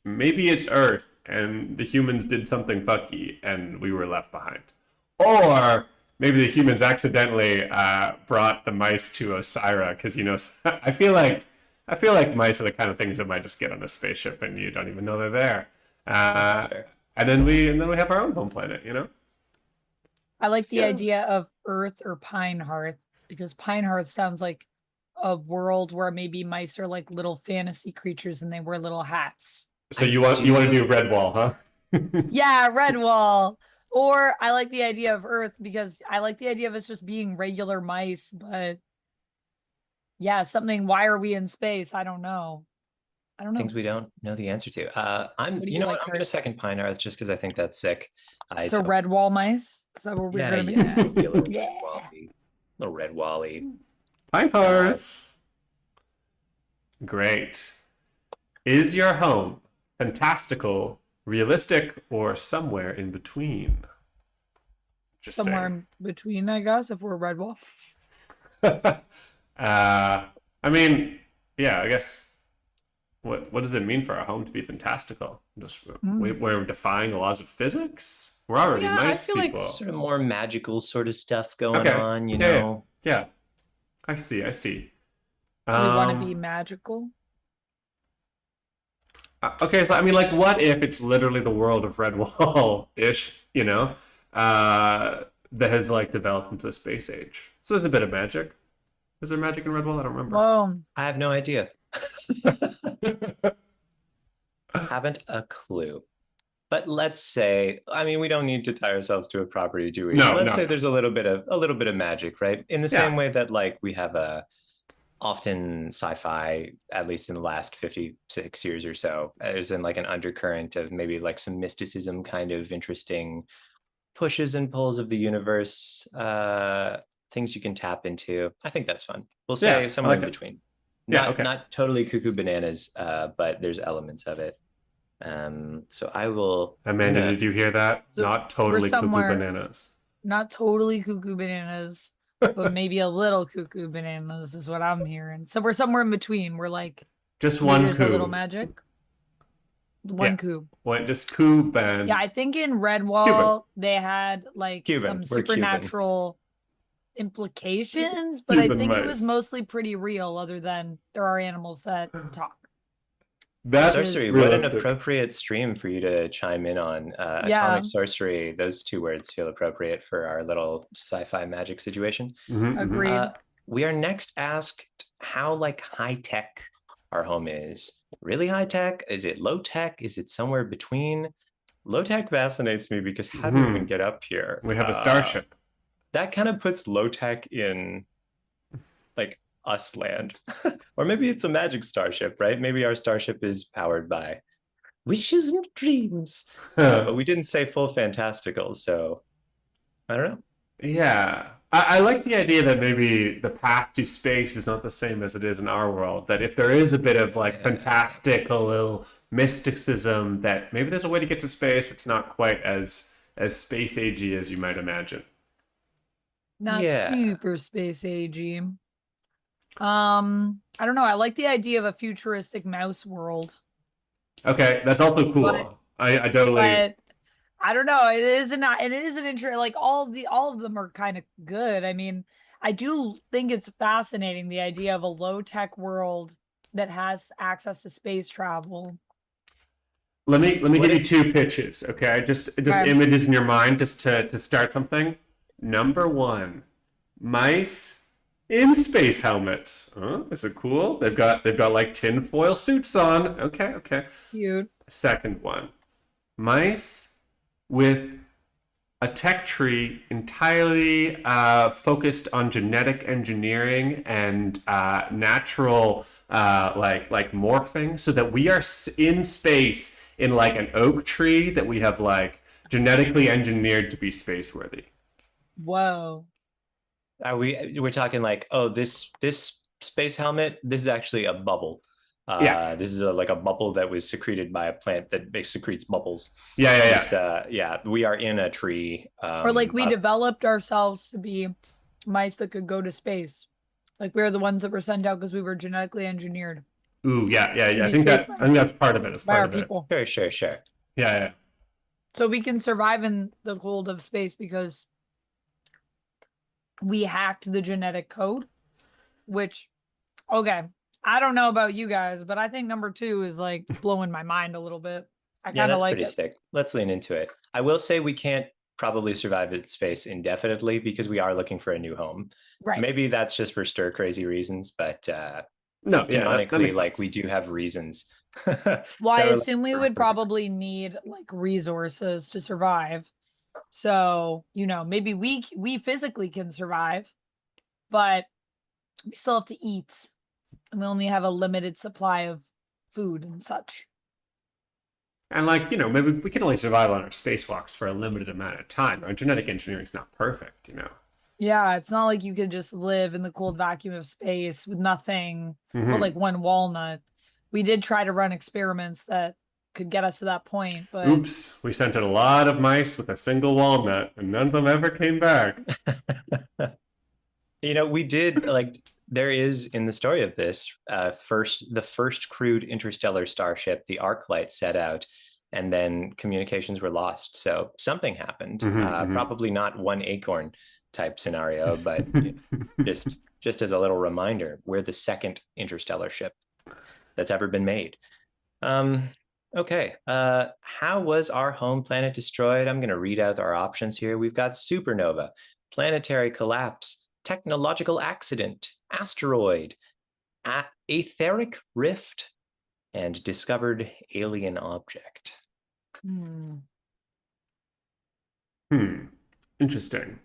Maybe it's Earth and the humans did something fucky and we were left behind. Or maybe the humans accidentally brought the mice to Osira because, you know, I feel like mice are the kind of things that might just get on a spaceship and you don't even know they're there. That's fair. And then we have our own home planet, you know? I like the Yeah. idea of Earth or Pine Hearth because Pine Hearth sounds like a world where maybe mice are like little fantasy creatures and they wear little hats. So you want to do Redwall, huh? Yeah, Redwall. Or I like the idea of Earth because I like the idea of us just being regular mice, but yeah, something. Why are we in space? I don't know. Things we don't know the answer to. What do you you know like, what? I'm going to Kurt? second Pine Hearth just because I think that's sick. So Redwall mice? Is that what we're gonna be? Yeah, be a little Yeah. red wally. Little red wally. Pine Hearth. Great. Is your home fantastical, realistic, or somewhere in between? Interesting. Somewhere in between, I guess, if we're Redwall. I mean, yeah, I guess. What does it mean for our home to be fantastical? Just we're defying the laws of physics. We're already nice I feel people. like sort of more magical sort of stuff going Okay. on, you Yeah, know. Yeah. I see. We want to be magical. Okay, so I mean, like, what if it's literally the world of Redwall-ish, you know, that has like developed into the space age? So there's a bit of magic. Is there magic in Redwall? I don't remember. Well, I have no idea. Haven't a clue. But let's say, I mean, we don't need to tie ourselves to a property, do we? No, Let's no, say no. there's a little bit of magic, right? In the Yeah. same way that like we have a often sci-fi, at least in the last 56 years or so, there's in like an undercurrent of maybe like some mysticism, kind of interesting pushes and pulls of the universe, things you can tap into. I think that's fun. We'll say Yeah, somewhere I like in it. between. Yeah, okay. Not totally cuckoo bananas, but there's elements of it. So I will. Amanda, I'm gonna- did you hear that? So Not totally cuckoo somewhere- bananas. Not totally cuckoo bananas, but maybe a little cuckoo bananas is what I'm hearing. So we're somewhere in between. We're like, Just maybe one there's a little coup. magic. One Yeah. coup. What? Just coup ban. Yeah, I think in Redwall they had like Cuban. some We're Cuban. supernatural implications, but I Cuban think it was mice. mostly pretty real, other than there are animals that talk. That's Sorcery, realistic. what an appropriate stream for you to chime in on. Yeah. Atomic sorcery, those two words feel appropriate for our little sci-fi magic situation. Mhm, mhm. Agreed. We are next asked how like high tech our home is. Really high tech? Is it low tech? Is it somewhere between? Low tech fascinates me because how do we even get up here? We have a starship. That kind of puts low tech in like us land. Or maybe it's a magic starship, right? Maybe our starship is powered by wishes and dreams. But we didn't say full fantastical, so I don't know. Yeah. I like the idea that maybe the path to space is not the same as it is in our world. That if there is a bit of like fantastical little mysticism, that maybe there's a way to get to space that's not quite as space agey as you might imagine. Not Yeah. super space agey. I don't know. I like the idea of a futuristic mouse world, Okay, that's also cool. But- I totally. but I don't know. It is an interest. Like all of them are kind of good. I mean, I do think it's fascinating, the idea of a low tech world that has access to space travel. Let me What give you if- two pitches, okay? Just Okay. images in your mind, just to start something. Number one, mice in space helmets. Oh, this is cool. They've got like tinfoil suits on. Okay, okay. Cute. Second one, mice with a tech tree entirely focused on genetic engineering and natural like morphing, so that we are in space in like an oak tree that we have like genetically engineered to be space worthy. Whoa. We're talking like, oh, this space helmet, this is actually a bubble. Yeah. This is like a bubble that was secreted by a plant that secretes bubbles. Yeah. Yeah, we are in a tree. Or like we up- developed ourselves to be mice that could go to space. Like we were the ones that were sent out because we were genetically engineered Ooh, yeah. be I think space mice. that's part of it. It's by part our of it. people. Sure. Yeah. So we can survive in the cold of space because we hacked the genetic code, which, okay, I don't know about you guys, but I think number 2 is like blowing my mind a little bit. I Yeah, kind of that's like pretty it. sick. Let's lean into it. I will say we can't probably survive in space indefinitely because we are looking for a new home. Right. Maybe that's just for stir crazy reasons, but No, yeah, that canonically, makes like we sense. do have reasons. Well, I They're assume we would probably need like resources to survive. So, maybe we physically can survive, but we still have to eat. And we only have a limited supply of food and such. And like, maybe we can only survive on our spacewalks for a limited amount of time. Our genetic engineering is not perfect, Yeah, it's not like you could just live in the cold vacuum of space with nothing Mhm. but like one walnut. We did try to run experiments that could get us to that point, but Oops, we sent in a lot of mice with a single walnut, and none of them ever came back. We did like there is in the story of this the first crewed interstellar starship, the Arclight, set out, and then communications were lost. So something happened. Mhm. Probably not one acorn type scenario, but just as a little reminder, we're the second interstellar ship that's ever been made. Okay. How was our home planet destroyed? I'm going to read out our options here. We've got supernova, planetary collapse, technological accident, asteroid, etheric rift, and discovered alien object. Interesting.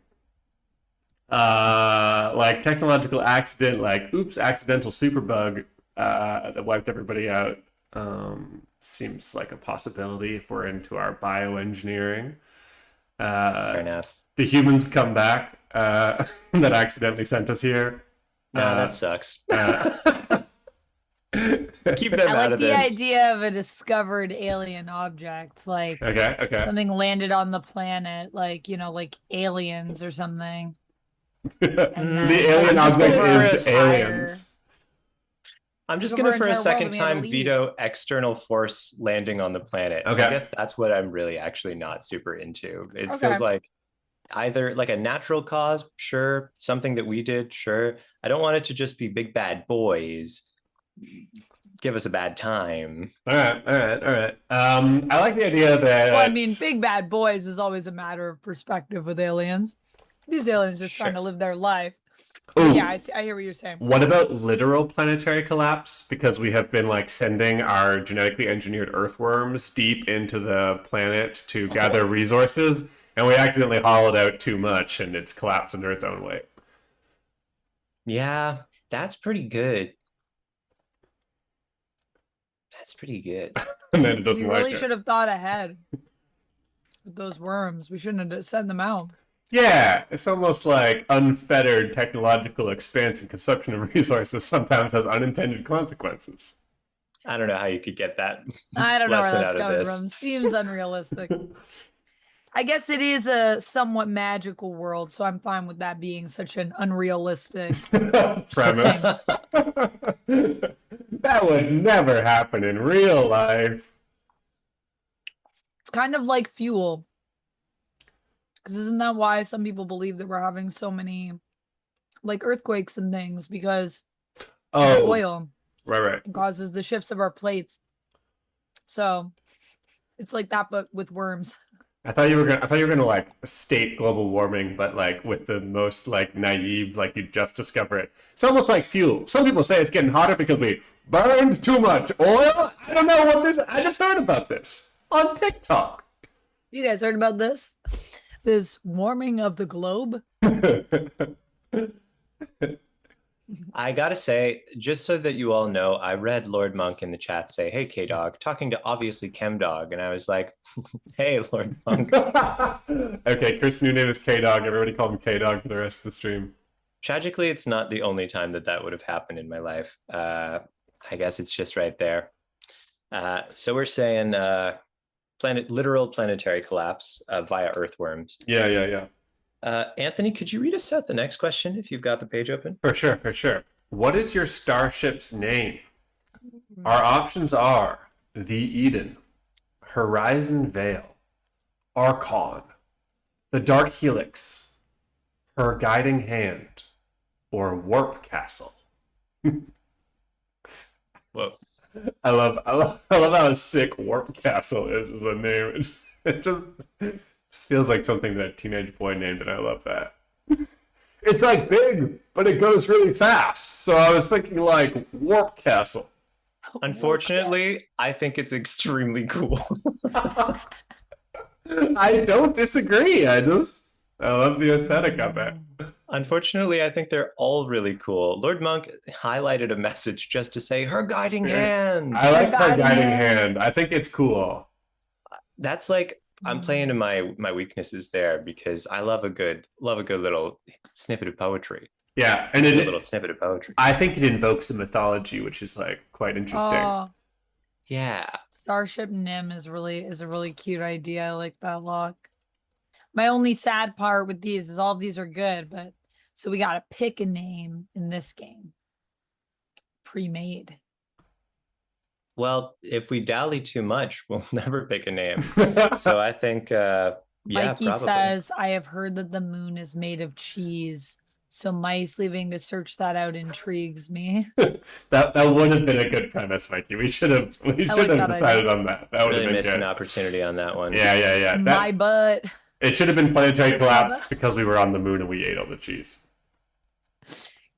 Like technological accident, like oops, accidental superbug that wiped everybody out. Seems like a possibility if we're into our bioengineering. Fair enough. The humans come back that accidentally sent us here. No, that sucks. Keep them I out like of the this. idea of a discovered alien object, like Okay. something landed on the planet, like, like aliens or something. The And alien like, just took object gonna over our is entire- aliens. I'm just took over gonna our for a entire world second and we had to time leave. veto external force landing on the planet. Okay. I guess that's what I'm really actually not super into. It Okay. feels like either like a natural cause, sure, something that we did, sure. I don't want it to just be big bad boys give us a bad time. All right. I like the idea that. Well, I mean, big bad boys is always a matter of perspective with aliens. These aliens just trying to live their life. Ooh. Yeah, I hear what you're saying. What about literal planetary collapse? Because we have been like sending our genetically engineered earthworms deep into the planet to gather resources, and we accidentally hollowed out too much, and it's collapsed under its own weight. Yeah, that's pretty good. That's pretty good. And then it doesn't We like really it. should have thought ahead with those worms. We shouldn't have sent them out. Yeah, it's almost like unfettered technological expanse and consumption of resources sometimes has unintended consequences. I don't know how you could get that I don't know where lesson that's out of coming this. from. Seems unrealistic. I guess it is a somewhat magical world, so I'm fine with that being such an unrealistic Premise. That would never happen in real life. It's kind of like fuel. Because isn't that why some people believe that we're having so many like earthquakes and things? Because Oh, oil right. causes the shifts of our plates. So it's like that, but with worms. I thought you were gonna like state global warming, but like with the most like naive, like you just discover it. It's almost like fuel. Some people say it's getting hotter because we burned too much oil. I don't know what this. I just heard about this on TikTok. You guys heard about this? This warming of the globe? I gotta say, just so that you all know, I read Lord Monk in the chat say, "Hey, K Dog," talking to obviously Chem Dog, and I was like, "Hey, Lord Monk." Okay, Chris' new name is K Dog. Everybody call him K Dog for the rest of the stream. Tragically, it's not the only time that would have happened in my life. I guess it's just right there. So we're saying literal planetary collapse via earthworms. Yeah. Anthony, could you read us out the next question if you've got the page open? For sure. What is your starship's name? Our options are the Eden, Horizon Veil, Archon, the Dark Helix, Her Guiding Hand, or Warp Castle. Whoa. I love how sick Warp Castle is as a name. It just feels like something that a teenage boy named, and I love that. It's like big, but it goes really fast. So I was thinking like Warp Castle. Unfortunately, I think it's extremely cool. I don't disagree. I love the aesthetic of it. Unfortunately, I think they're all really cool. Lord Monk highlighted a message just to say her guiding hand. I like her Guiding guiding hand. hand. I think it's cool. That's like I'm playing to my weaknesses there because I love a good little snippet of poetry. Yeah, and A little snippet of poetry. I think it invokes the mythology, which is like quite interesting. Oh, Yeah. Starship Nim is a really cute idea. I like that look. My only sad part with these is all of these are good, but so we gotta pick a name in this game. Pre-made. Well, if we dally too much, we'll never pick a name. So I think yeah, Mikey probably. says, I have heard that the moon is made of cheese. So mice leaving to search that out intrigues me. that would have been a good premise, Mikey. We should have that decided on that. That would Really have been missed good. an opportunity on that one. Yeah. My butt. It should have been planetary Yes, collapse Bubba. because we were on the moon and we ate all the cheese.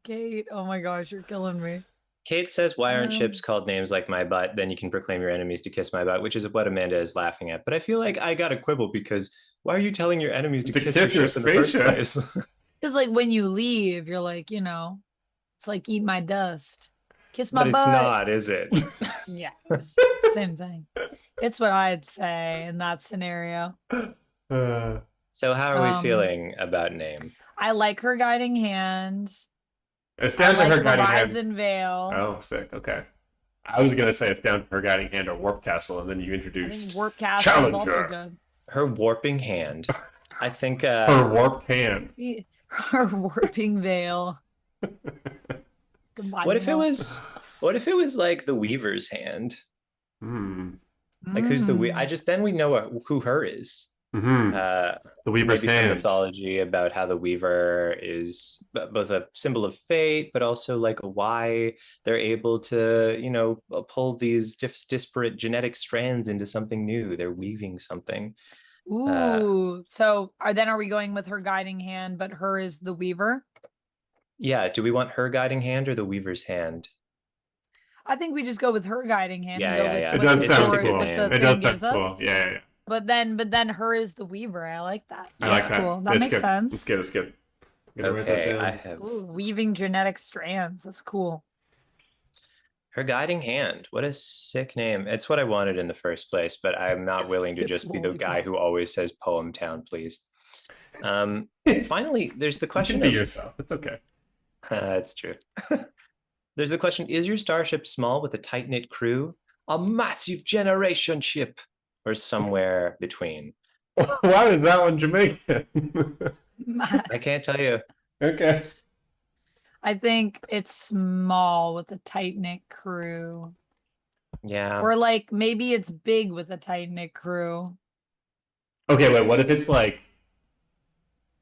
Kate, oh my gosh, you're killing me. Kate says, "Why aren't ships called names like my butt? Then you can proclaim your enemies to kiss my butt," which is what Amanda is laughing at. But I feel like I got to quibble because why are you telling your enemies to kiss your ship in the first spaceship. place? Because like when you leave, you're like, it's like eat my dust. Kiss my But butt. it's not, is it? Yeah, it's same thing. It's what I'd say in that scenario. So how are we Um, feeling about name? I like her guiding hand. It's I down to like her guiding hand. Horizon Veil. Oh, sick. Okay. I was gonna say it's down to her guiding hand or warp castle, and then you I think introduced warp castle is also Challenger. good. Her warping hand. I think Her warped hand. Her warping veil. Combine what if them it all. was like the Weaver's hand? Hmm. Like who's the I Mm. just then we know who her is. Hmm. Uh The Weaver's Maybe some hand. mythology about how the Weaver is both a symbol of fate, but also like why they're able to, pull these disparate genetic strands into something new. They're weaving something. Ooh. So are we going with her guiding hand, but her is the weaver? Yeah, do we want her guiding hand or the Weaver's hand? I think we just go with her guiding hand and Yeah, go yeah, with yeah. It what does the It's sound just a sword, good cool. what the name. It does thing gives sound us. cool. Yeah, yeah, yeah. But then her is the weaver. I like that. I like That's that. cool. That It's makes good. sense. It's good. It's good. I'm gonna write that Okay, I down. have Ooh, weaving genetic strands. That's cool. her guiding hand. What a sick name. It's what I wanted in the first place, but I'm not willing to just be the guy who always says Poem Town, please. Finally, there's the You can question be of yourself. It's okay. That's true. There's the question, is your starship small with a tight-knit crew, a massive generation ship, or somewhere between? Why is that one Jamaican? I can't tell you. Okay. I think it's small with a tight knit crew. Yeah. Or like maybe it's big with a tight knit crew. Okay, wait, what if it's like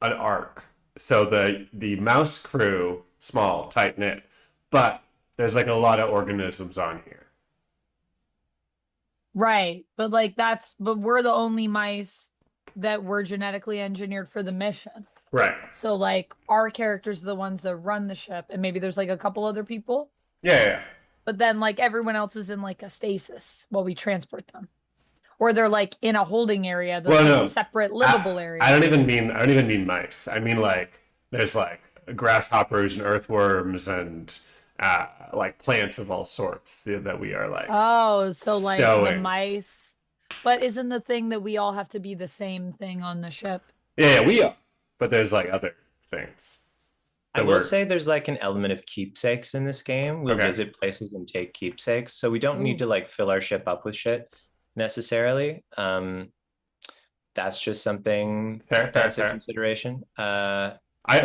an arc? So the mouse crew, small, tight knit, but there's like a lot of organisms on here. Right. But but we're the only mice that were genetically engineered for the mission. Right. So like our characters are the ones that run the ship, and maybe there's like a couple other people. Yeah, yeah. But then like everyone else is in like a stasis while we transport them. Or they're like in a holding area that's Well, like no. a separate livable area. I don't even mean mice. I mean like there's like grasshoppers and earthworms and like plants of all sorts that we are like Oh, so like the stowing. mice. But isn't the thing that we all have to be the same thing on the ship? Yeah, we are. But there's like other things. I that will we're- say there's like an element of keepsakes in this game. We'll Okay. visit places and take keepsakes, so we don't need Ooh. to like fill our ship up with shit necessarily. That's just something Fair. that's a consideration. But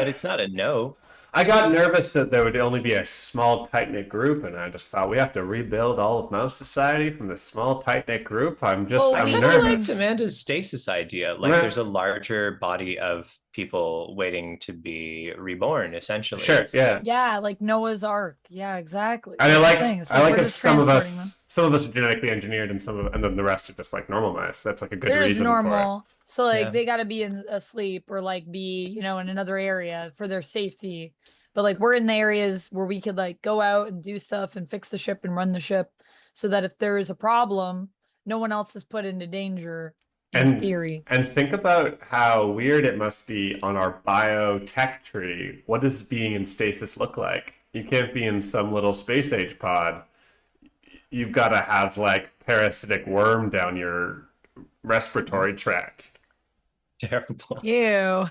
it's not a no. I got nervous that there would only be a small, tight-knit group, and I just thought we have to rebuild all of Mouse Society from this small, tight-knit group. I'm Well, I'm we I liked nervous. Amanda's stasis idea. Like Right. there's a larger body of people waiting to be reborn, essentially. Sure, yeah. Yeah, like Noah's Ark. Yeah, exactly. And That's the I thing. It's like we're if just some of transporting us are genetically engineered, and and then the rest are just like normal mice. That's like a good They're just reason for it. normal. So like Yeah. they got to be asleep or like be, in another area for their safety. But like we're in the areas where we could like go out and do stuff and fix the ship and run the ship so that if there is a problem, no one else is put into danger in theory. And think about how weird it must be on our biotech tree. What does being in stasis look like? You can't be in some little space age pod. You've got to have like parasitic worm down your respiratory tract. Terrible. Ew.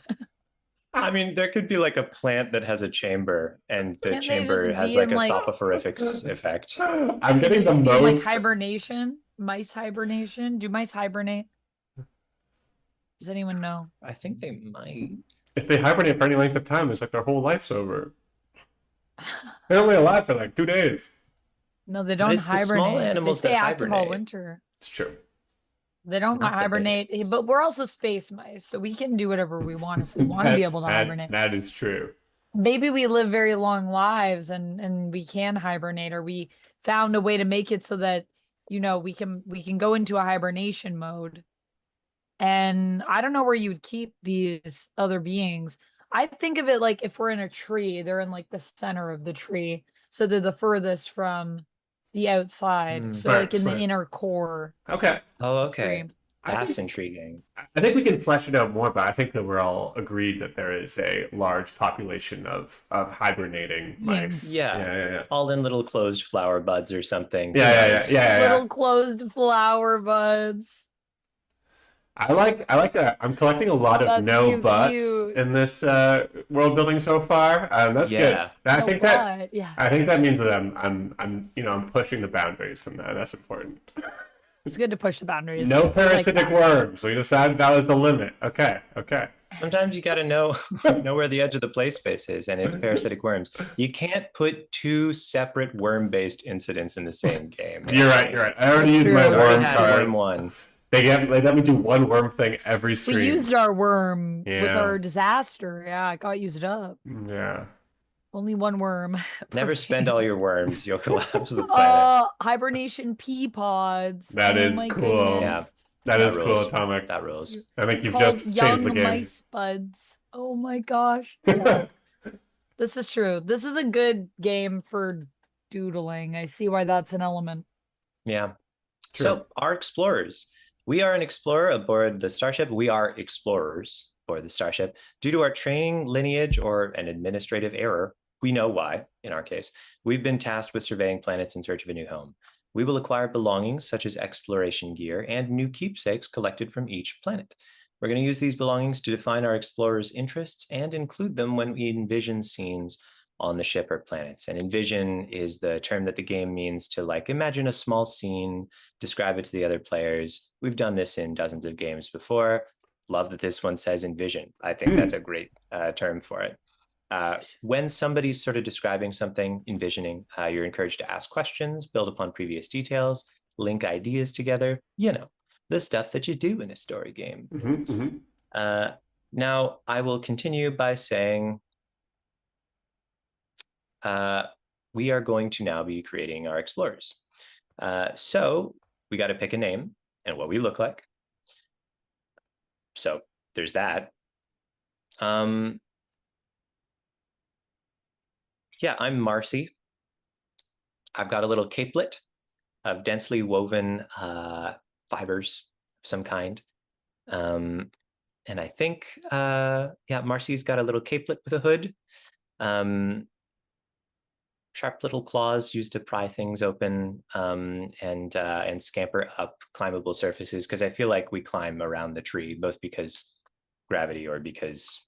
I mean, there could be like a plant that has a chamber, and the Can't they chamber just has be like in, a like- soporifics effect. I'm getting the It's being, most. like hibernation, mice hibernation. Do mice hibernate? Does anyone know? I think they might. If they hibernate for any length of time, it's like their whole life's over. They're only alive for like 2 days. No, they don't it's the small hibernate. animals they stay that active all hibernate. winter. It's true. They don't Not the hibernate, babies. but we're also space mice, so we can do whatever we want if we want to be able to hibernate. That is true. Maybe we live very long lives and we can hibernate, or we found a way to make it so that we can go into a hibernation mode. And I don't know where you would keep these other beings. I think of it like if we're in a tree, they're in like the center of the tree, so they're the furthest from the outside. So Smart, like in smart. the inner core. Okay. Oh, okay. Tree. That's intriguing. I think we can flesh it out more, but I think that we're all agreed that there is a large population of hibernating mice. Yeah. Yeah. All in little closed flower buds or something. Yeah. Little closed flower buds. I like that. I'm collecting a lot of That's no too buts cute. in this world building so far. That's good. Yeah. I No think what? Yeah. that means that I'm pushing the boundaries from that. That's important. It's good to push the boundaries. No We like parasitic that. worms. We decided that was the limit. Okay, okay. Sometimes you got to know where the edge of the play space is, and it's parasitic worms. You can't put two separate worm-based incidents in the same game. You're right. You're right. I already That's used my true. We already worm had card. worm one. They let me do one worm thing every We stream. used our worm with Yeah. our disaster. Yeah, it got used up. Yeah. Only one worm. Never per spend game. all your worms. You'll collapse the planet. Hibernation pea pods. That Oh is my cool. Yeah. goodness. That is cool, rules. Atomic. That rules. I think you've Called just changed the young game. mice buds. Oh my gosh. Yeah. This is true. This is a good game for doodling. I see why that's an element. Yeah. True. So our explorers. We are an explorer aboard the starship. We are explorers aboard the starship. Due to our training, lineage, or an administrative error, we know why, in our case, we've been tasked with surveying planets in search of a new home. We will acquire belongings such as exploration gear and new keepsakes collected from each planet. We're going to use these belongings to define our explorers' interests and include them when we envision scenes on the ship or planets. And envision is the term that the game means to like imagine a small scene, describe it to the other players. We've done this in dozens of games before. Love that this one says envision. I think that's a great term for it. When somebody's sort of describing something, envisioning, you're encouraged to ask questions, build upon previous details, link ideas together, the stuff that you do in a story game. Now, I will continue by saying we are going to now be creating our explorers. So we got to pick a name and what we look like. So there's that. Yeah, I'm Marcy. I've got a little capelet of densely woven fibers of some kind. And I think, yeah, Marcy's got a little capelet with a hood. Sharp little claws used to pry things open and scamper up climbable surfaces, because I feel like we climb around the tree, both because gravity or because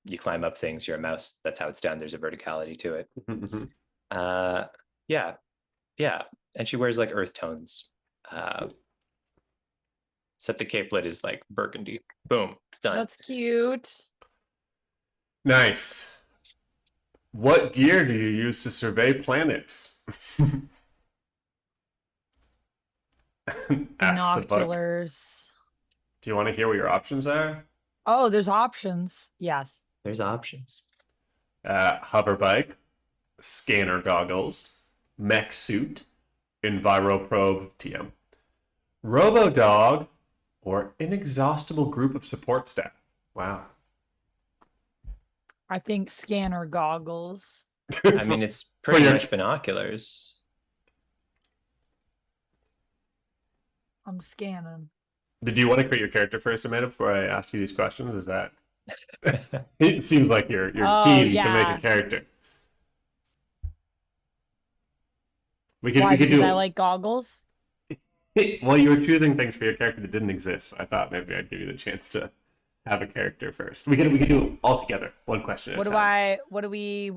you climb up things. You're a mouse. That's how it's done. There's a verticality to it. Yeah. And she wears like earth tones. Except the capelet is like burgundy. Boom. Done. That's cute. Nice. What gear do you use to survey planets? Ask the book. Binoculars. Do you want to hear what your options are? Oh, there's options. Yes. There's options. Hover bike, scanner goggles, mech suit, enviroprobe TM, robo dog, or inexhaustible group of support staff. Wow. I think scanner goggles. I mean, it's pretty your- much binoculars. I'm scanning. Did you want to create your character first, Amanda, before I ask you these questions? Is that it seems like you're Oh, keen to yeah. make a character. We could Why? we could Because do I like goggles. While you were choosing things for your character that didn't exist, I thought maybe I'd give you the chance to have a character first. We could do it all together, one question at a time. What do we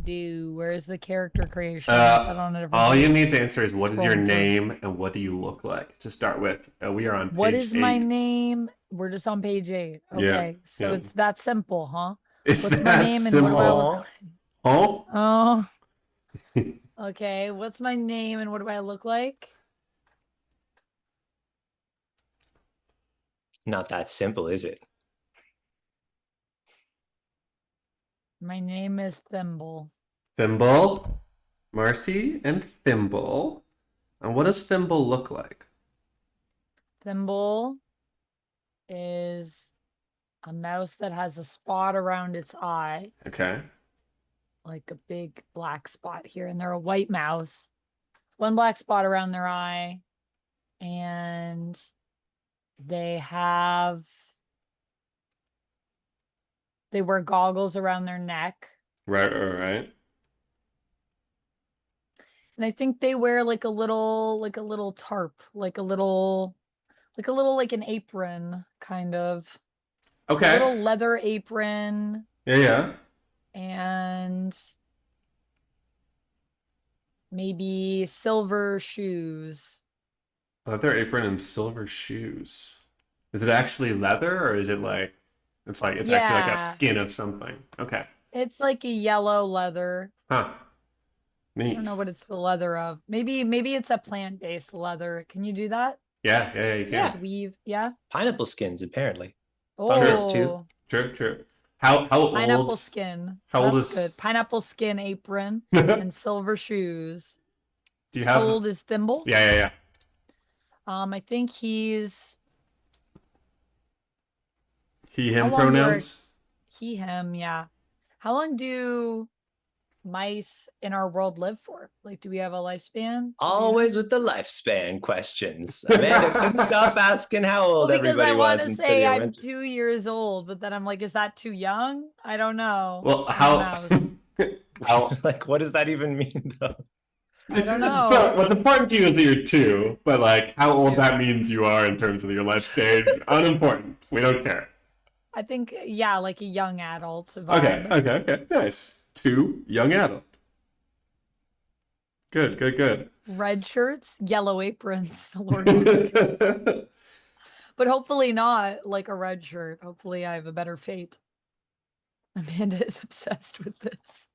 do? Where's the character creation? Is that on a different All page? you need to answer is what is your Scrolling through. name and what do you look like? To start with, we are on page What is my 8. name? We're just on page 8. Yeah, Okay, so yeah. it's that simple, huh? Is What's that my name and what do I look simple? like? Oh, Okay, what's my name and what do I look like? Not that simple, is it? My name is Thimble. Thimble, Marcy, and Thimble. And what does Thimble look like? Thimble is a mouse that has a spot around its eye, Okay. like a big black spot here, and they're a white mouse. One black spot around their eye, and they wear goggles around their neck. Right. And I think they wear like a little tarp, like a little Like a little like an apron, kind of. A Okay. little leather apron Yeah, yeah. and maybe silver shoes. Leather apron and silver shoes. Is it actually leather or is it like it's actually like a Yeah, skin of something? Okay. it's like a yellow leather. Huh. I don't Neat. know what it's the leather of. Maybe it's a plant-based leather. Can you do that? Yeah, yeah, yeah, you Yeah. can. Weave, yeah. Pineapple skins, apparently. True. Fungus too. Oh, True, true. How pineapple old skin. how old That's good. is Pineapple skin apron do and silver shoes. you How have old is Thimble? yeah, yeah, yeah. I think he's He, how him long do our pronouns? he, him, yeah. How long do mice in our world live for? Like, do we have a lifespan? Do you know? Always with the lifespan questions. Amanda couldn't stop asking how Well, old because everybody I want was to in say City of I'm Winter. 2 years old, but then I'm like, is that too young? I don't know. Well, I'm a how mouse. how Like, what does that even mean, though? I don't know. So what's important to you is that you're 2, but like how old 2. that means you are in terms of your life stage, unimportant. We don't care. I think, yeah, like a young adult Okay, vibe. okay, okay. Nice. 2, young adult. Good, good, good. Red shirts, yellow aprons, Lord Nick. But hopefully not like a red shirt. Hopefully I have a better fate. Amanda is obsessed with this.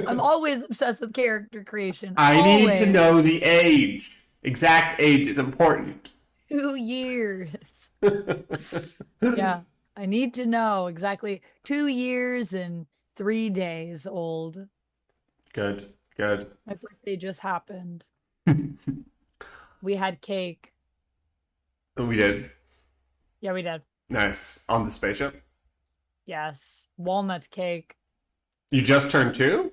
I'm always obsessed with character creation. I need to Always. know the age. Exact age is important. 2 years. Yeah, I need to know exactly 2 years and 3 days old. Good, good. My birthday just happened. We had cake. We did. Yeah, we did. Nice. On the spaceship. Yes, walnut cake. You just turned 2?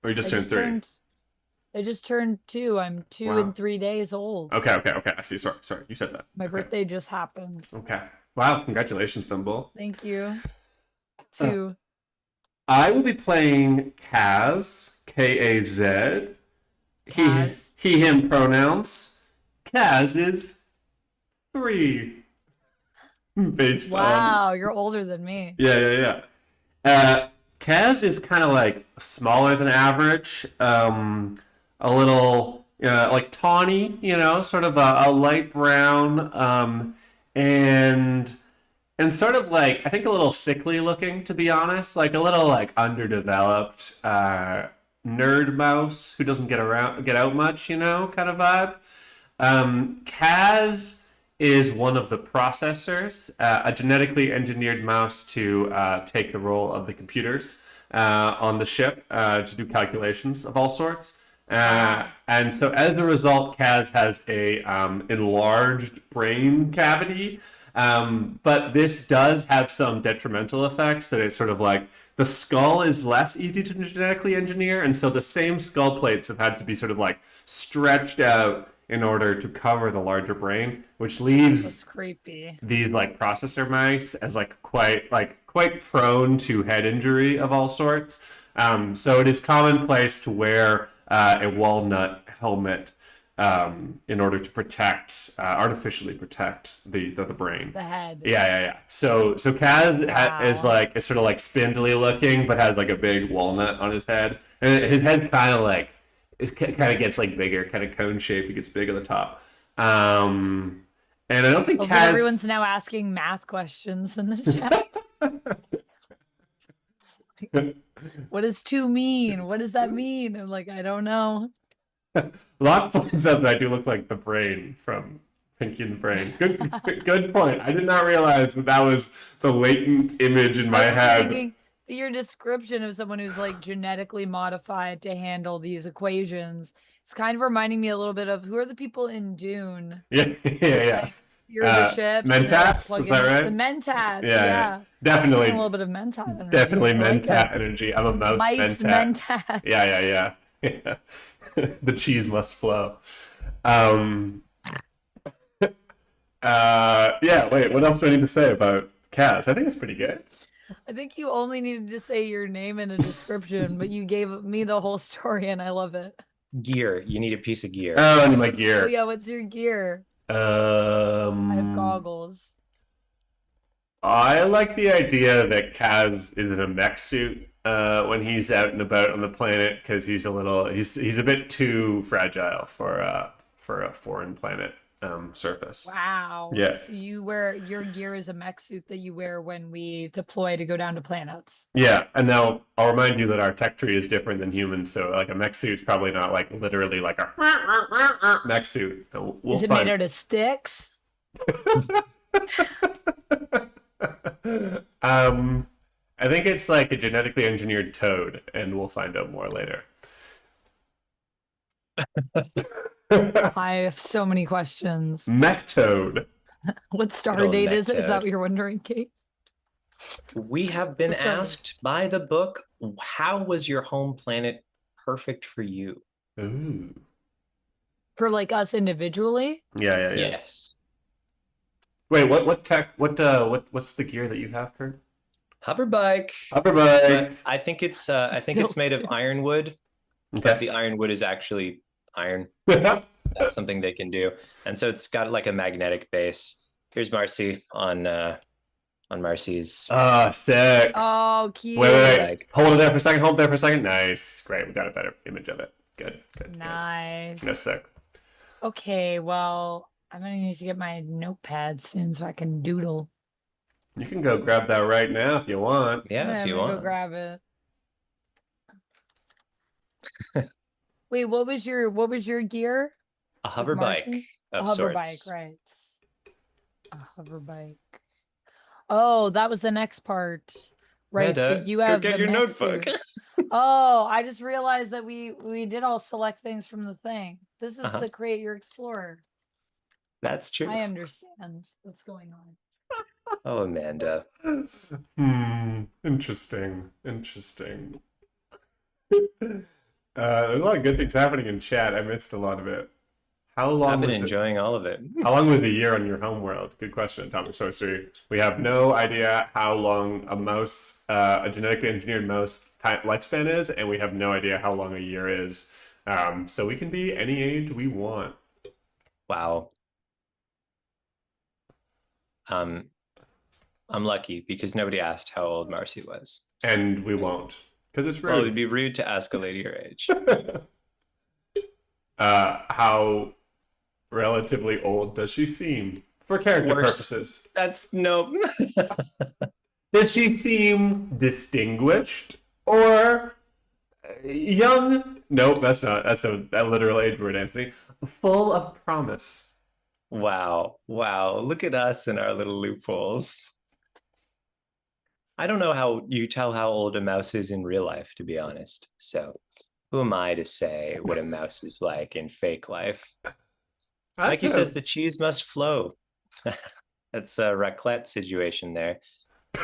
Or you just I turned 3? I just turned 2. I'm 2 Wow. and 3 days old. Okay, okay, okay. I see. Sorry, sorry. You said that. My Okay. birthday just happened. Okay. Wow, congratulations, Thimble. Thank you. 2. I will be playing Kaz, K-A-Z. Kaz. He, him pronouns. Kaz is 3. Based on. Wow, you're older than me. Yeah, yeah, yeah. Kaz is kind of like smaller than average. A little like tawny, sort of a light brown. And sort of like I think a little sickly looking, to be honest, like a little like underdeveloped nerd mouse who doesn't get out much, kind of vibe. Kaz is one of the processors, a genetically engineered mouse to take the role of the computers on the ship to do calculations of all sorts. And so as a result, Kaz has a enlarged brain cavity. But this does have some detrimental effects that it's sort of like the skull is less easy to genetically engineer. And so the same skull plates have had to be sort of like stretched out in order to cover the larger brain, which leaves That's creepy. these like processor mice as like quite prone to head injury of all sorts. So it is commonplace to wear a walnut helmet in order to artificially protect the brain. The head. Yeah. So Kaz Wow. is sort of like spindly looking, but has like a big walnut on his head, and his head kind of gets like bigger, kind of cone shape. It gets big at the top. And I don't think Well, Kaz. everyone's now asking math questions in the chat. What does 2 mean? What does that mean? I'm like, I don't know. Locke points out that I do look like the brain from Pinky and the Brain. Good point. I did not realize that was the latent image in my I was head. thinking that your description of someone who's like genetically modified to handle these equations, it's kind of reminding me a little bit of who are the people in Dune? Yeah. Like steer the ships. And they're, like, Mentats, is that right? The Mentats, Yeah. yeah. Definitely. A little bit of Mentat energy. Definitely I like Mentat it. energy. I'm a mouse Mice Mentat. Mentats. Yeah. The cheese must flow. Yeah, wait, what else do I need to say about Kaz? I think it's pretty good. I think you only needed to say your name and a description, but you gave me the whole story and I love it. Gear. You need a piece of gear. Oh, and my Oh gear. yeah, what's your gear? I have goggles. I like the idea that Kaz is in a mech suit when he's out and about on the planet because he's a bit too fragile for a foreign planet surface. Wow. Yeah. So your gear is a mech suit that you wear when we deploy to go down to planets. Yeah, and now I'll remind you that our tech tree is different than humans, so like a mech suit's probably not like literally like a mech suit. We'll Is it find. made out of sticks? I think it's like a genetically engineered toad, and we'll find out more later. I have so many questions. Mech toad. What star Good old date mech is it? Is that toad. what you're wondering, Kate? We have been It's a starter. asked by the book, how was your home planet perfect for you? Ooh. For like us individually? Yeah. Yes. Wait, what tech? What's the gear that you have, Kurt? Hover bike. Hoverbike. But I think it's made of Still- ironwood, but the ironwood is actually iron. That's something they can do. And so it's got like a magnetic base. Here's Marcy on Marcy's Ah, sick. Oh, cute. Wait. bike. Hold it there for a second. Hold it there for a second. Nice. Great. We got a better image of it. Good. Nice. That's sick. Okay, well, I'm gonna need to get my notepad soon so I can doodle. You can go grab that right now if you want. Yeah, I'm if you gonna go want. grab it. Wait, what was your gear? A hover bike Marcy? of A hover sorts. bike, right? A hover bike. Oh, that was the next part. Right, so Amanda, you go have get the your mech notebook. suit. Oh, I just realized that we did all select things from the thing. This is Uh-huh. the Create Your Explorer. That's true. I understand what's going on. Oh, Amanda. Interesting. There's a lot of good things happening in chat. I missed a lot of it. How long I've been was it? enjoying all of it. How long was a year on your home world? Good question, Atomic Sorcery. We have no idea how long a genetically engineered mouse lifespan is, and we have no idea how long a year is. So we can be any age we want. Wow. I'm lucky because nobody asked how old Marcy was. And we won't, because it's Well, it would rude. be rude to ask a lady her age. How relatively old does she seem? For character Worse. purposes. That's no. Does she seem distinguished or young? Nope, that's not. That's a literal age word, Anthony. Full of promise. Wow. Look at us and our little loopholes. I don't know how you tell how old a mouse is in real life, to be honest. So who am I to say what a mouse is like in fake life? Like he says, the cheese must flow. That's a raclette situation there.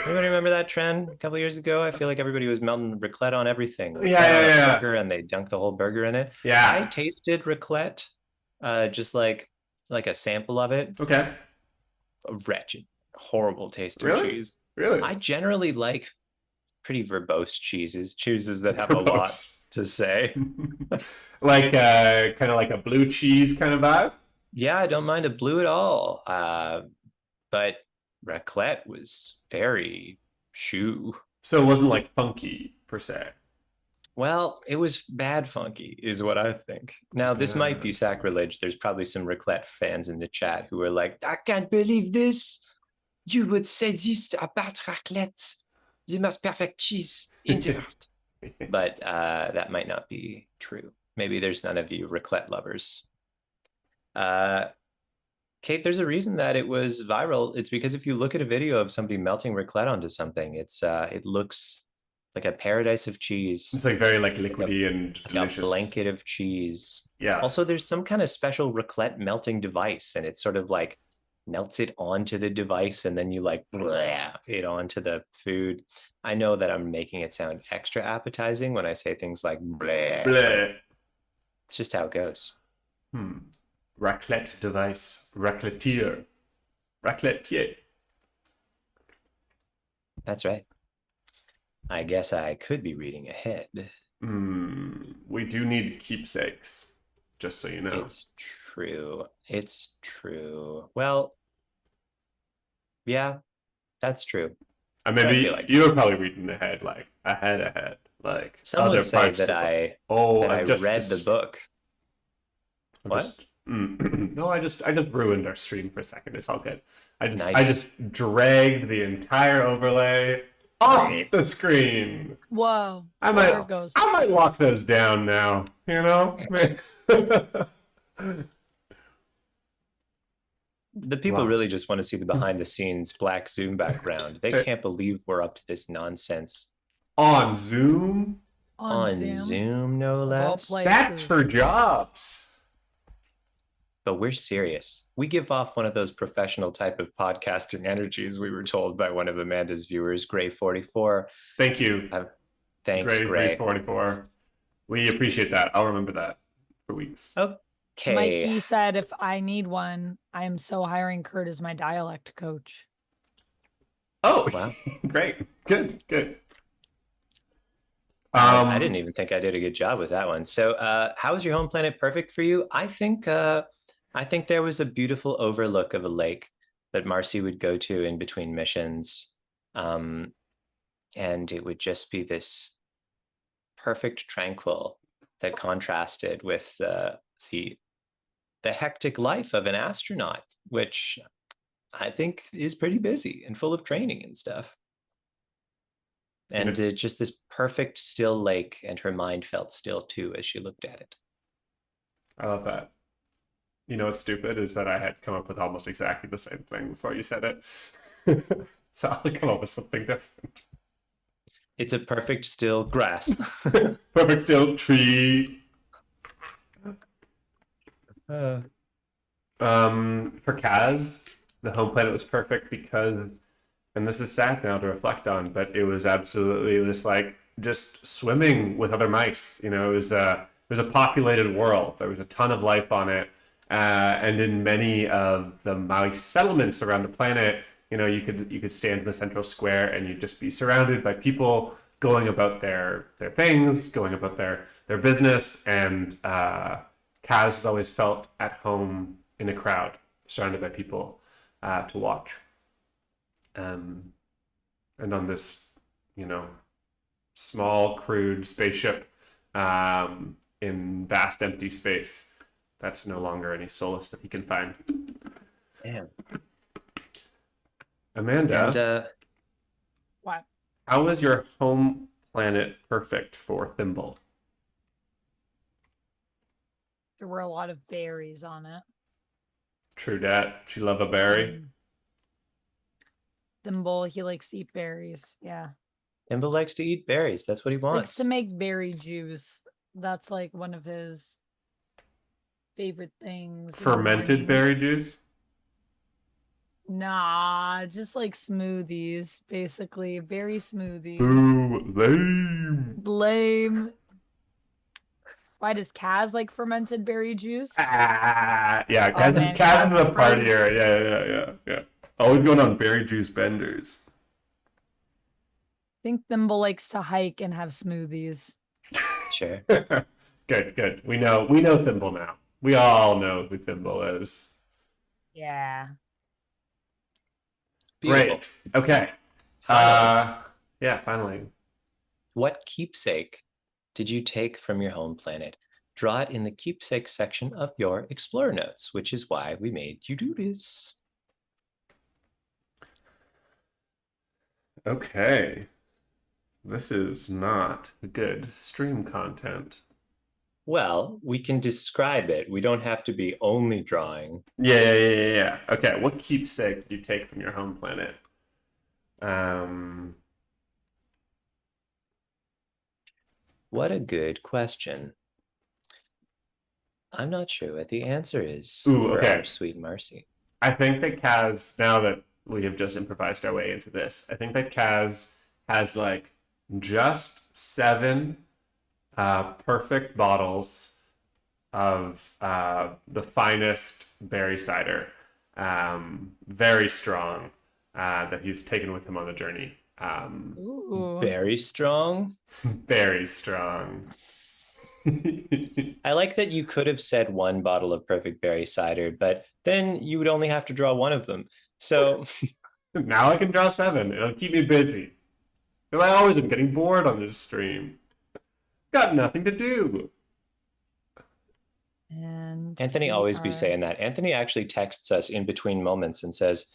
Anybody remember that trend a couple years ago? I feel like everybody was melting raclette on everything. Yeah. Burger, and they dunk the whole burger in it. Yeah. I tasted raclette, just like a sample of it. Okay. A wretched, horrible taste of Really? cheese. Really? I generally like pretty verbose cheeses that have a lot to say. Like kind of like a blue cheese kind of vibe. Yeah, I don't mind a blue at all. But raclette was very shoo. So it wasn't like funky per se. Well, it was bad funky, is what I think. Now, this might be Bad sacrilege. There's probably some raclette fans in the chat who are like, I can't believe this. You would say this about raclette, the most perfect cheese in the world. But that might not be true. Maybe there's none of you raclette lovers. Kate, there's a reason that it was viral. It's because if you look at a video of somebody melting raclette onto something, it looks like a paradise of cheese. It's like very like liquidy and Like delicious. a blanket of cheese. Yeah. Also, there's some kind of special raclette melting device, and it sort of like melts it onto the device, and then you like bleh it onto the food. I know that I'm making it sound extra appetizing when I say things like bleh. Bleh. It's just how it goes. Raclette device. Racletier. Racletier. That's right. I guess I could be reading ahead. We do need keepsakes, just so you know. It's true. Well, yeah. That's true. I But I mean, feel like you were probably reading ahead, like like some other would say parts of that the book. I Oh, that I I've just, read the book. I'm What? just, no, I just ruined our stream for a second. It's all good. I Nice. just dragged the entire overlay off Great. the screen. Whoa. I There might, it goes. I might lock those down now. You know. The people Wow. really just want to see the behind the scenes black Zoom background. They can't believe we're up to this nonsense. On Zoom, On On Zoom. Zoom, no Of all less. places. that's for jobs. But we're serious. We give off one of those professional type of podcasting energies, we were told by one of Amanda's viewers, Gray44. Thank you, Thanks, Gray Gray. 344. We appreciate that. I'll remember that for weeks. Okay. Mikey said, if I need one, I am so hiring Kurt as my dialect coach. Oh, Wow. great, good. I didn't even think I did a good job with that one. So how was your home planet perfect for you? I think there was a beautiful overlook of a lake that Marcy would go to in between missions. And it would just be this perfect tranquil that contrasted with the hectic life of an astronaut, which I think is pretty busy and full of training and stuff. And just this perfect still lake, and her mind felt still too as she looked at it. I love that. You know what's stupid is that I had come up with almost exactly the same thing before you said it. So I'll come up with something different. It's a perfect still grass. Perfect still tree. For Kaz, the home planet was perfect because, and this is sad now to reflect on, but it was absolutely this like just swimming with other mice. You know, it was a populated world. There was a ton of life on it, and in many of the mice settlements around the planet, you know, you could stand in the central square and you'd just be surrounded by people going about their things, going about their business, and Kaz has always felt at home in a crowd, surrounded by people to watch. And on this, you know, small, crude spaceship in vast empty space, that's no longer any solace that he can find. Damn. Amanda, And What? how was your home planet perfect for Thimble? There were a lot of berries on it. True dat. She love a berry. Thimble, he likes to eat berries. Yeah. Thimble likes to eat berries. That's what he Likes wants. to make berry juice. That's like one of his favorite things. in the Fermented morning. berry juice. Nah, just like smoothies, basically. Berry smoothies. Ooh, lame. Lame. Why does Kaz like fermented berry juice? Yeah, Oh, Kaz, man, Kaz is a Kaz, partier. Yeah. Always going on berry juice benders. I think Thimble likes to hike and have smoothies. Sure. Good. We know Thimble now. We all know who Thimble is. Yeah. Beautiful. Great. Okay. Finally. Yeah, finally. What keepsake did you take from your home planet? Draw it in the keepsake section of your Explorer notes, which is why we made you do this. Okay. This is not good stream content. Well, we can describe it. We don't have to be only drawing. Yeah. Okay, what keepsake did you take from your home planet? What a good question. I'm not sure what the answer is Ooh, for okay. our sweet Marcy. I think that Kaz, now that we have just improvised our way into this, I think that Kaz has like just 7 perfect bottles of the finest berry cider, very strong, that he's taken with him on the journey. Ooh. Very strong. Very strong. I like that you could have said 1 bottle of perfect berry cider, but then you would only have to draw 1 of them. So Now I can draw 7. It'll keep me busy. Because I always am getting bored on this stream. Got nothing to do. And Anthony we always be are- saying that. Anthony actually texts us in between moments and says,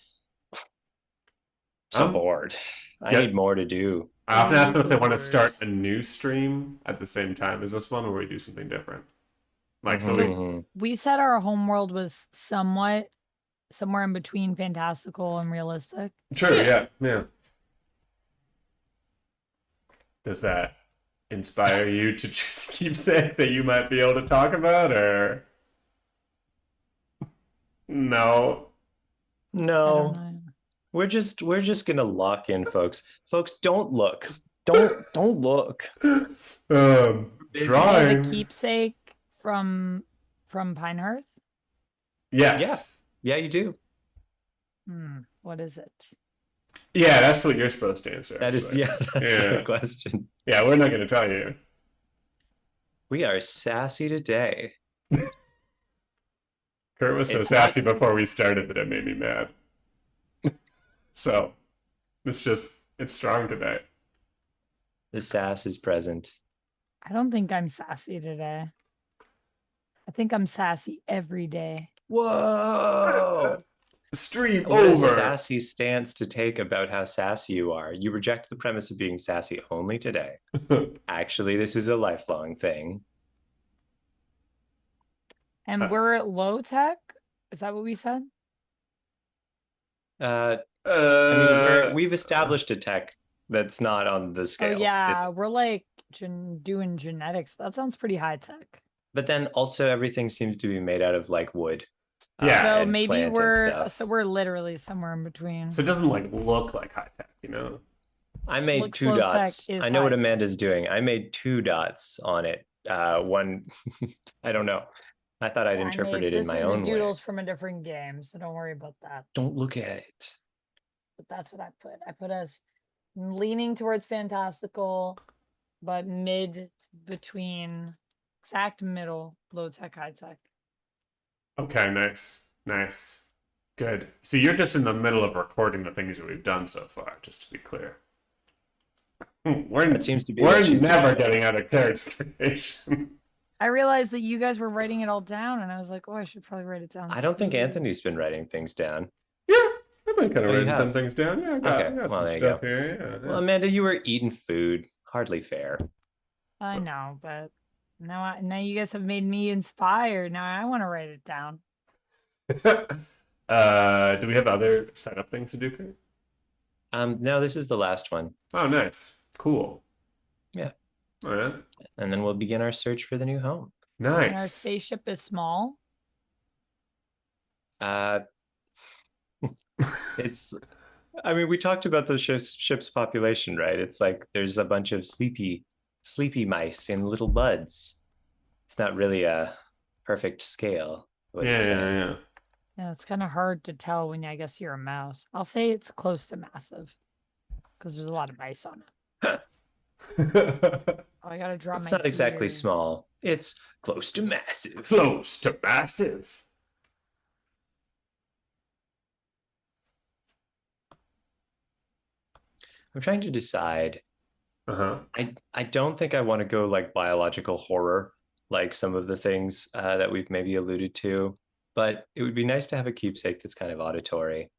"So I'm- bored. I Get- need more to do." I often ask them if they want to Bored. start a new stream at the same time as this one, or we do something different. Like, so Mhm. we said our homeworld was somewhat somewhere in between fantastical and realistic. True, yeah. Does that inspire you to choose a keepsake that you might be able to talk about, or no? I don't No, know. we're just gonna lock in, folks. Folks, don't look. Don't look. Um, Do you have drawing. a keepsake from Pinehearth? Yes. Yeah, you do. What is it? Yeah, that's what you're supposed to answer. That is, actually. yeah, that's Yeah. the question. Yeah, we're not going to tell you. We are sassy today. Kurt was so It's sassy not- before we started that it made me mad. So, it's strong today. The sass is present. I don't think I'm sassy today. I think I'm sassy every day. Whoa! Stream What a over. sassy stance to take about how sassy you are. You reject the premise of being sassy only today. Actually, this is a lifelong thing. And we're low tech? Is that what we said? I mean, we've established a tech that's not on the scale. Oh yeah, we're like doing genetics. That sounds pretty high tech. But then also everything seems to be made out of like wood. Yeah. So and maybe plant and we're stuff. we're literally somewhere in between. So it doesn't like look like high tech, you know? I made Looks 2 low tech dots. is I know what high tech. Amanda's doing. I made 2 dots on it. One, I don't know. I thought I'd I interpret made- it in my own This is way. doodles from a different game, so don't worry about that. Don't look at it. But that's what I put. I put us leaning towards fantastical, but mid between exact middle, low tech, high tech. Okay, nice. Good. So you're just in the middle of recording the things that we've done so far, just to be clear. That seems to be We're what she's never doing. getting out of character creation. I realized that you guys were writing it all down, and I was like, oh, I should probably write it down. I don't think too. Anthony's been writing things down. Yeah, I've been kind of Oh, you writing some have? things down. Yeah, I got Okay, well, some there you stuff go. here. Yeah, Well, Amanda, you were eating food. Hardly fair. I know, but now you guys have made me inspired. Now I want to write it down. Do we have other setup things to do, Kurt? No, this is the last one. Oh, nice. Cool. Yeah. All right. And then we'll begin our search for the new home. And our Nice. spaceship is small. It's, I mean, we talked about the ship's population, right? It's like there's a bunch of sleepy mice in little buds. It's not really a perfect scale. I would say. Yeah. Yeah, it's kind of hard to tell when I guess you're a mouse. I'll say it's close to massive because there's a lot of mice on it. Oh, I gotta draw It's my not exactly gear. small. It's close to massive. Close to massive. I'm trying to decide. Uh-huh. I don't think I want to go like biological horror, like some of the things that we've maybe alluded to, but it would be nice to have a keepsake that's kind of auditory.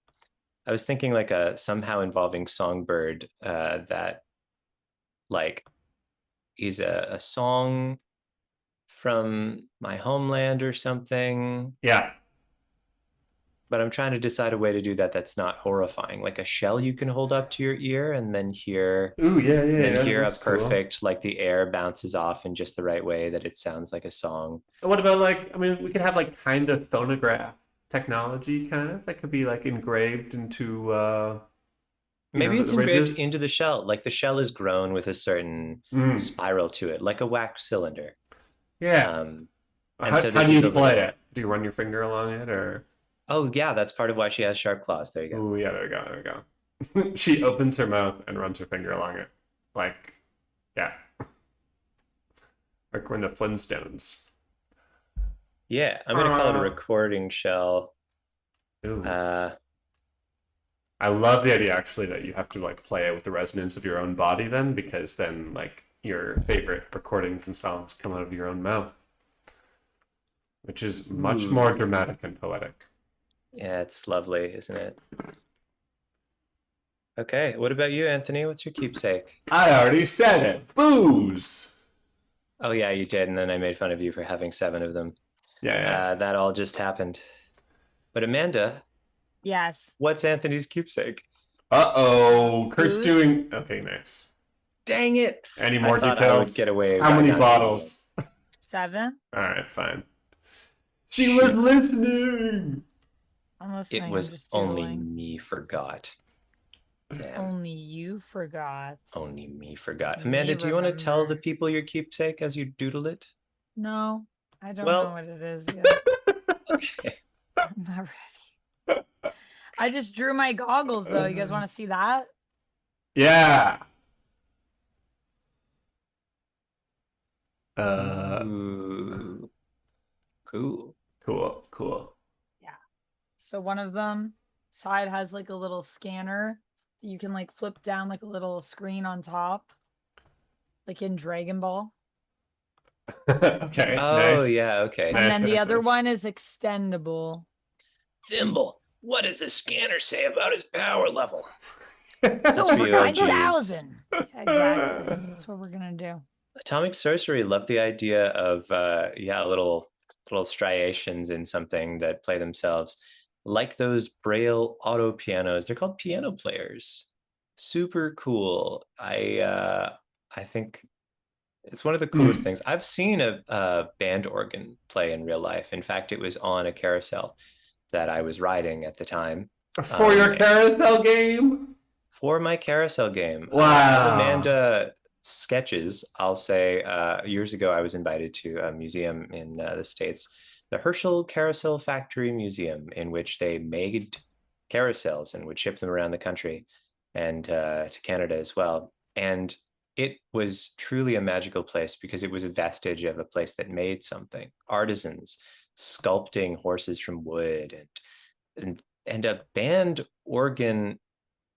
I was thinking like a somehow involving songbird that like is a song from my homeland or something. Yeah. But I'm trying to decide a way to do that that's not horrifying, like a shell you can hold up to your ear and then hear. Ooh, yeah. Then hear a that's cool. perfect, like the air bounces off in just the right way that it sounds like a song. What about like, I mean, we could have like kind of phonograph technology, kind of that could be like engraved into Maybe the it's engraved ridges. into the shell, like the shell is grown with a certain Mm, spiral to it, like a wax cylinder. yeah. And How, so how this do is you a play little- it? Do you run your finger along it, or? Oh yeah, that's part of why she has sharp claws. There you go. Ooh, yeah, there we go. She opens her mouth and runs her finger along it. Like, yeah. Like we're in the Flintstones. Yeah, I'm gonna call it a Uh, recording shell. Ooh. I love the idea actually that you have to like play it with the resonance of your own body then, because then like your favorite recordings and songs come out of your own mouth, which is much more Ooh. dramatic and poetic. Yeah, it's lovely, isn't it? Okay, what about you, Anthony? What's your keepsake? I already said it. Booze. Oh yeah, you did, and then I made fun of you for having 7 of them. Yeah, That all just happened. But Amanda, Yes. what's Anthony's keepsake? Uh-oh. Kurt's Booze? doing... Okay, nice. Dang it! Any I more thought details? I would get away How by many not bottles? 7. All right, fine. She was listening. I'm It listening. I'm was just only doodling. me forgot. Damn. Only you forgot. Only me forgot. Me Amanda, do you want to tell the remember. people your keepsake as you doodle it? No, I don't Well- know what it is yet. Okay. I'm not ready. I just drew my goggles though. You guys want to see that? Yeah. Ooh. Cool. Cool. So one of them side has like a little scanner that you can like flip down like a little screen on top, like in Dragon Ball. Okay, Oh, nice. yeah, okay. And Nice, then the nice, other nice. one is extendable. Thimble, what does the scanner say about his power level? It's That's for over you OGs. 9,000. Yeah, exactly. That's what we're gonna do. Atomic Sorcery love the idea of little striations in something that play themselves, like those Braille auto pianos. They're called piano players. Super cool. I think it's one of the coolest things. I've seen a band organ play in real life. In fact, it was on a carousel that I was riding at the time. For your carousel game? For my carousel game. Wow. As Amanda sketches, I'll say years ago I was invited to a museum in the States, the Herschel Carousel Factory Museum, in which they made carousels and would ship them around the country and to Canada as well. And it was truly a magical place because it was a vestige of a place that made something. Artisans sculpting horses from wood and a band organ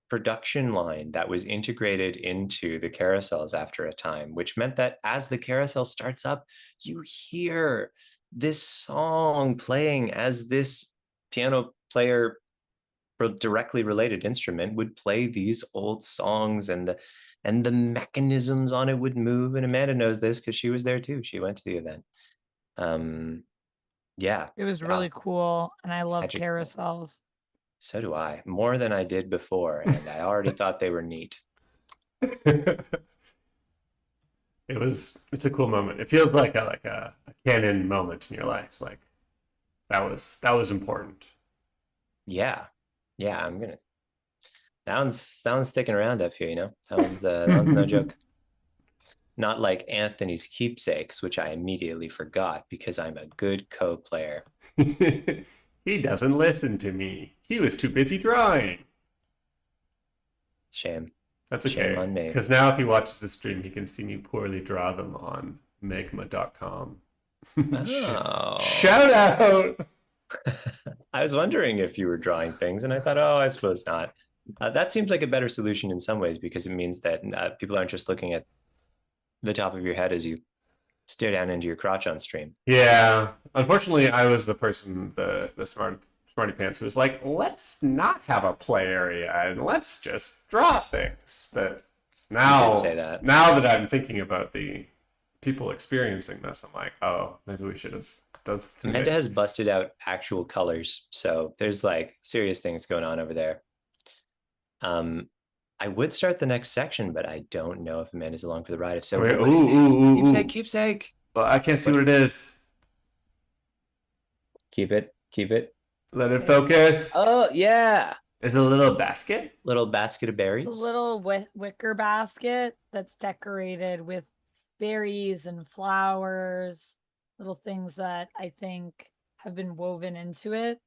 production line that was integrated into the carousels after a time, which meant that as the carousel starts up, you hear this song playing as this piano player directly related instrument would play these old songs, and the mechanisms on it would move. And Amanda knows this because she was there too. She went to the event. Yeah, It was really cool, and I love magical. carousels. So do I, more than I did before, and I already thought they were neat. It's a cool moment. It feels like a canon moment in your life. Like that was important. Yeah, I'm gonna. That one's sticking around up here, you know. That one's no joke. Not like Anthony's keepsakes, which I immediately forgot because I'm a good co-player. He doesn't listen to me. He was too busy drawing. Shame. That's Shame okay. on me. Because now if he watches the stream, he can see me poorly draw them on Magma.com. Oh. Shout out! I was wondering if you were drawing things, and I thought, oh, I suppose not. That seems like a better solution in some ways because it means that people aren't just looking at the top of your head as you stare down into your crotch on stream. Yeah. Unfortunately, I was the person, the smarty pants, who was like, let's not have a play area and let's just draw things. But now, You did say that. Now that I'm thinking about the people experiencing this, I'm like, oh, maybe we should have done something. Amanda has busted out actual colors, so there's like serious things going on over there. I would start the next section, but I don't know if Amanda's along for the ride. If so, Wait, what is this? ooh. Keepsake. Well, I can't see what it is. Keep it. Let it focus. Oh, yeah. Is it a little basket? Little basket of berries. It's a little wicker basket that's decorated with berries and flowers, little things that I think have been woven into it.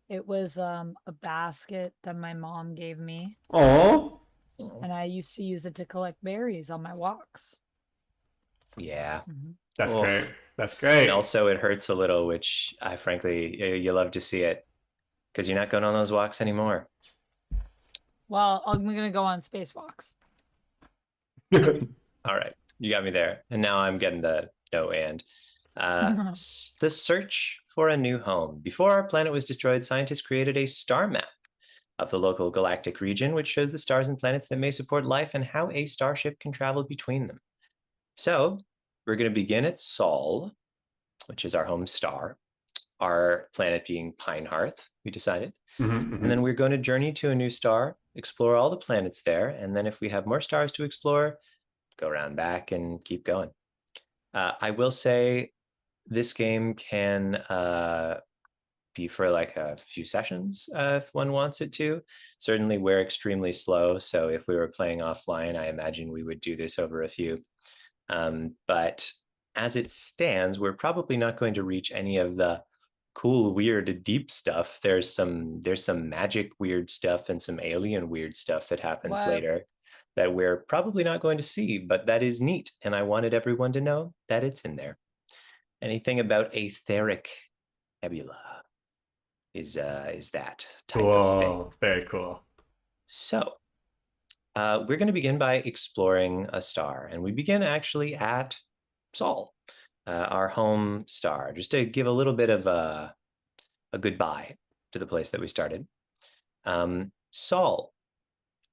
It was a basket that my mom gave me, Oh, and I used to use it to collect berries on my walks. Yeah. that's Oof. great. That's great. And also it hurts a little, which I frankly, you love to see it because you're not going on those walks anymore. Well, I'm gonna go on spacewalks. All right, you got me there. And now I'm getting the no and. The search for a new home. Before our planet was destroyed, scientists created a star map of the local galactic region, which shows the stars and planets that may support life and how a starship can travel between them. So we're going to begin at Sol, which is our home star, our planet being Pine Hearth, we decided. And then we're going to journey to a new star, explore all the planets there, and then if we have more stars to explore, go around back and keep going. I will say this game can be for like a few sessions if one wants it to. Certainly we're extremely slow, so if we were playing offline, I imagine we would do this over a few. But as it stands, we're probably not going to reach any of the cool, weird, deep stuff. There's some magic weird stuff and some alien weird stuff that happens later that we're probably not going to see, but that is neat. And I wanted everyone to know that it's in there. Anything about etheric nebula is that type of thing. Very cool. So we're going to begin by exploring a star, and we begin actually at Sol, our home star, just to give a little bit of a goodbye to the place that we started. Sol,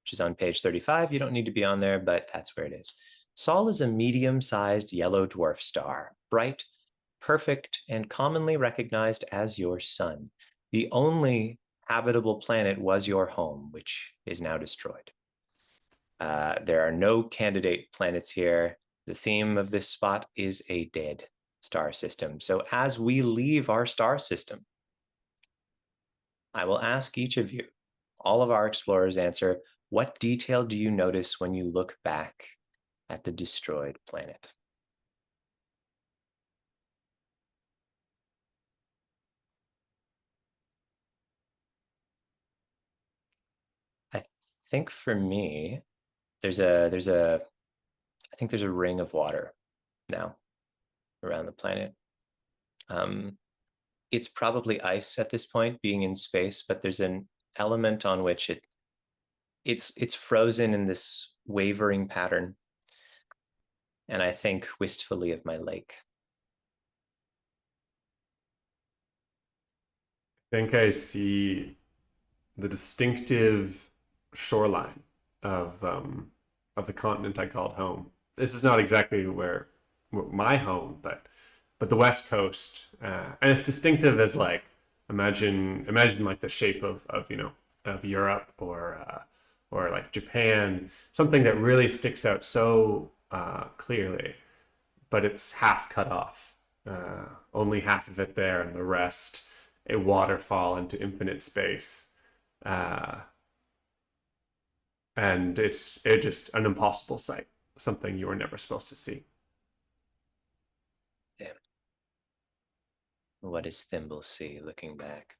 which is on page 35. You don't need to be on there, but that's where it is. Sol is a medium-sized yellow dwarf star, bright, perfect, and commonly recognized as your sun. The only habitable planet was your home, which is now destroyed. There are no candidate planets here. The theme of this spot is a dead star system. So as we leave our star system, I will ask each of you, all of our explorers answer, what detail do you notice when you look back at the destroyed planet? I think for me, I think there's a ring of water now around the planet. It's probably ice at this point, being in space, but there's an element on which it's frozen in this wavering pattern. And I think wistfully of my lake. I think I see the distinctive shoreline of the continent I called home. This is not exactly where my home, but the West Coast, and it's distinctive as like imagine like the shape of Europe or like Japan, something that really sticks out so clearly, but it's half cut off, only half of it there, and the rest a waterfall into infinite space. And it's just an impossible sight, something you were never supposed to see. Damn. What does Thimble see looking back?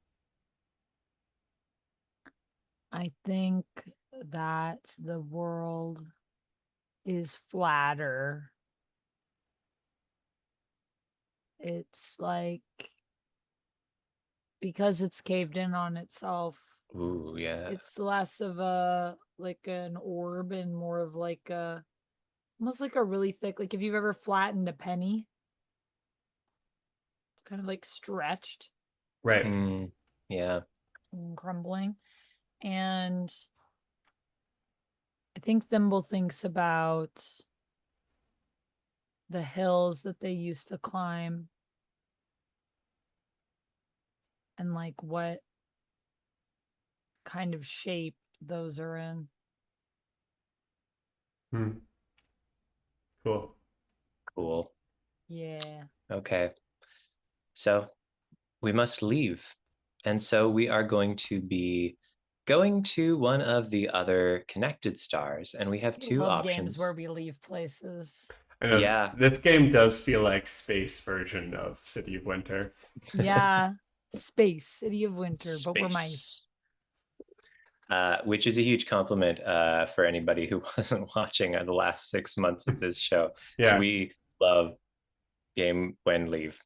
I think that the world is flatter. It's like because it's caved in on itself. Ooh, yeah. It's less of a like an orb and more of like a almost like a really thick, like if you've ever flattened a penny. It's kind of like stretched. Right. Yeah. And crumbling. And I think Thimble thinks about the hills that they used to climb and like what kind of shape those are in. Cool. Cool. Yeah. Okay. So we must leave. And so we are going to be going to one of the other connected stars, and we have two options. Games where we leave places. I know, yeah. This game does feel like space version of City of Winter. Yeah. Space, City of Winter, Space. but we're mice. Which is a huge compliment for anybody who wasn't watching the last 6 months of this show. Yeah. We love Game When Leave.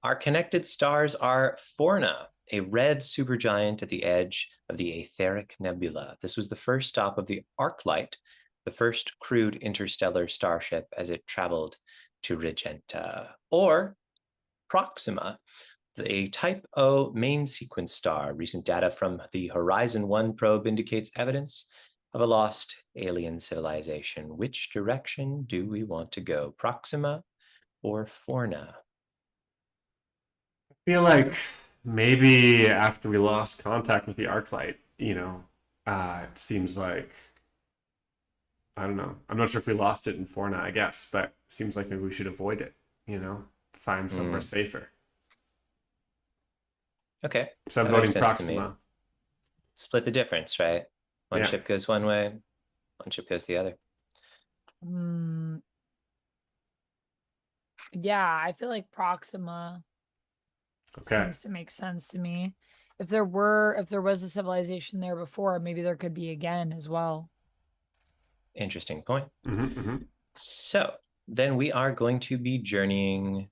Our connected stars are Forna, a red supergiant at the edge of the Etheric Nebula. This was the first stop of the Arclight, the first crewed interstellar starship as it traveled to Regenta, or Proxima, a Type O main sequence star. Recent data from the Horizon 1 probe indicates evidence of a lost alien civilization. Which direction do we want to go, Proxima or Forna? I feel like maybe after we lost contact with the Arclight, it seems like, I don't know. I'm not sure if we lost it in Forna, I guess, but it seems like maybe we should avoid it, find somewhere safer. Okay. So I'm that voting makes sense to me. Proxima. Split the difference, right? One Yeah. ship goes one way, one ship goes the other. Yeah, I feel like Proxima Okay. seems to make sense to me. If there was a civilization there before, maybe there could be again as well. Interesting point. Mm-hmm. So then we are going to be journeying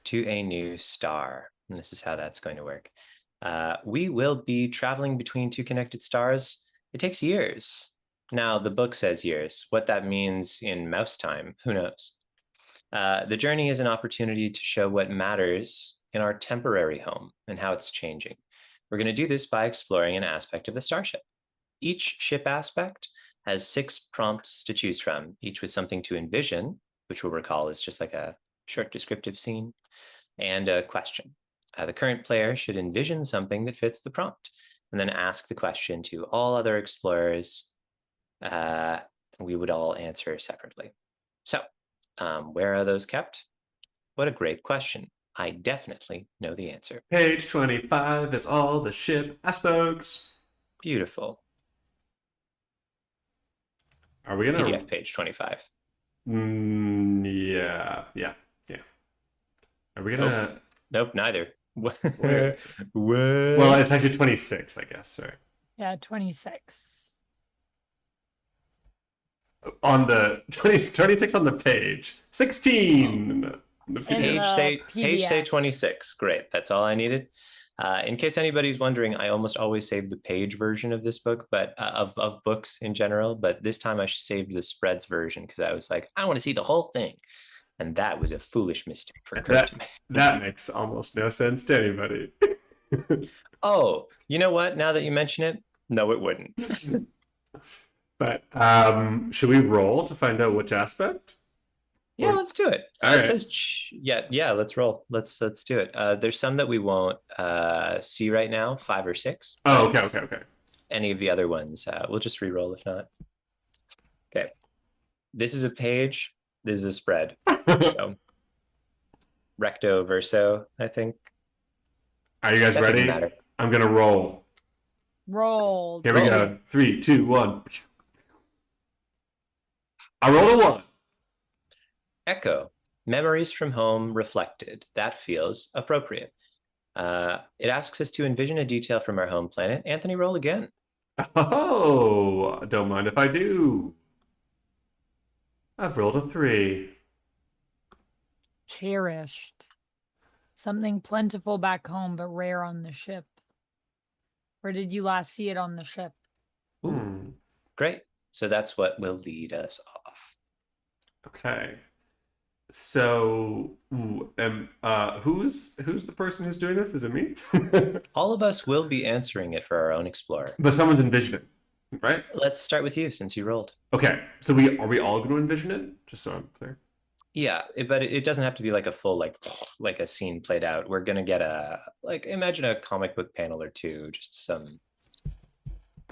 to a new star. And this is how that's going to work. We will be traveling between two connected stars. It takes years. Now, the book says years. What that means in mouse time, who knows? The journey is an opportunity to show what matters in our temporary home and how it's changing. We're going to do this by exploring an aspect of the starship. Each ship aspect has 6 prompts to choose from, each with something to envision, which we'll recall is just like a short descriptive scene, and a question. The current player should envision something that fits the prompt and then ask the question to all other explorers. We would all answer separately. So, where are those kept? What a great question. I definitely know the answer. Page 25 is all the ship aspects. Beautiful. Are we gonna PDF page 25. Yeah. Are we gonna? Nope, neither. Wait. What? Well, it's actually 26, I guess. Sorry. Yeah, 26. On the 26 on the page. 16. The And Page say PDF. 26. Great. That's all I needed. In case anybody's wondering, I almost always save the page version of this book, but of books in general. But this time I saved the spreads version because I was like, I want to see the whole thing. And that was a foolish mistake for Kurt to make. That makes almost no sense to anybody. Oh, you know what? Now that you mention it, no, it wouldn't. But should we roll to find out which aspect? Yeah, let's do it. All It right. says, yeah, let's roll. Let's do it. There's some that we won't see right now, 5 or 6. Oh, okay. Any of the other ones, we'll just re-roll if not. Okay. This is a page. This is a spread. So recto verso, I think. Are you guys That ready? doesn't matter. I'm gonna roll. Roll. Here we go. 3, 2, 1. I rolled a 1. Echo. Memories from home reflected. That feels appropriate. It asks us to envision a detail from our home planet. Anthony, roll again. Oh, don't mind if I do. I've rolled a 3. Cherished. Something plentiful back home, but rare on the ship. Where did you last see it on the ship? Great. So that's what will lead us off. Okay. So, who's the person who's doing this? Is it me? All of us will be answering it for our own explorer. But someone's envisioning, right? Let's start with you since you rolled. Okay. So are we all going to envision it? Just so I'm clear. Yeah, but it doesn't have to be like a full like a scene played out. We're gonna get imagine a comic book panel or two, just some,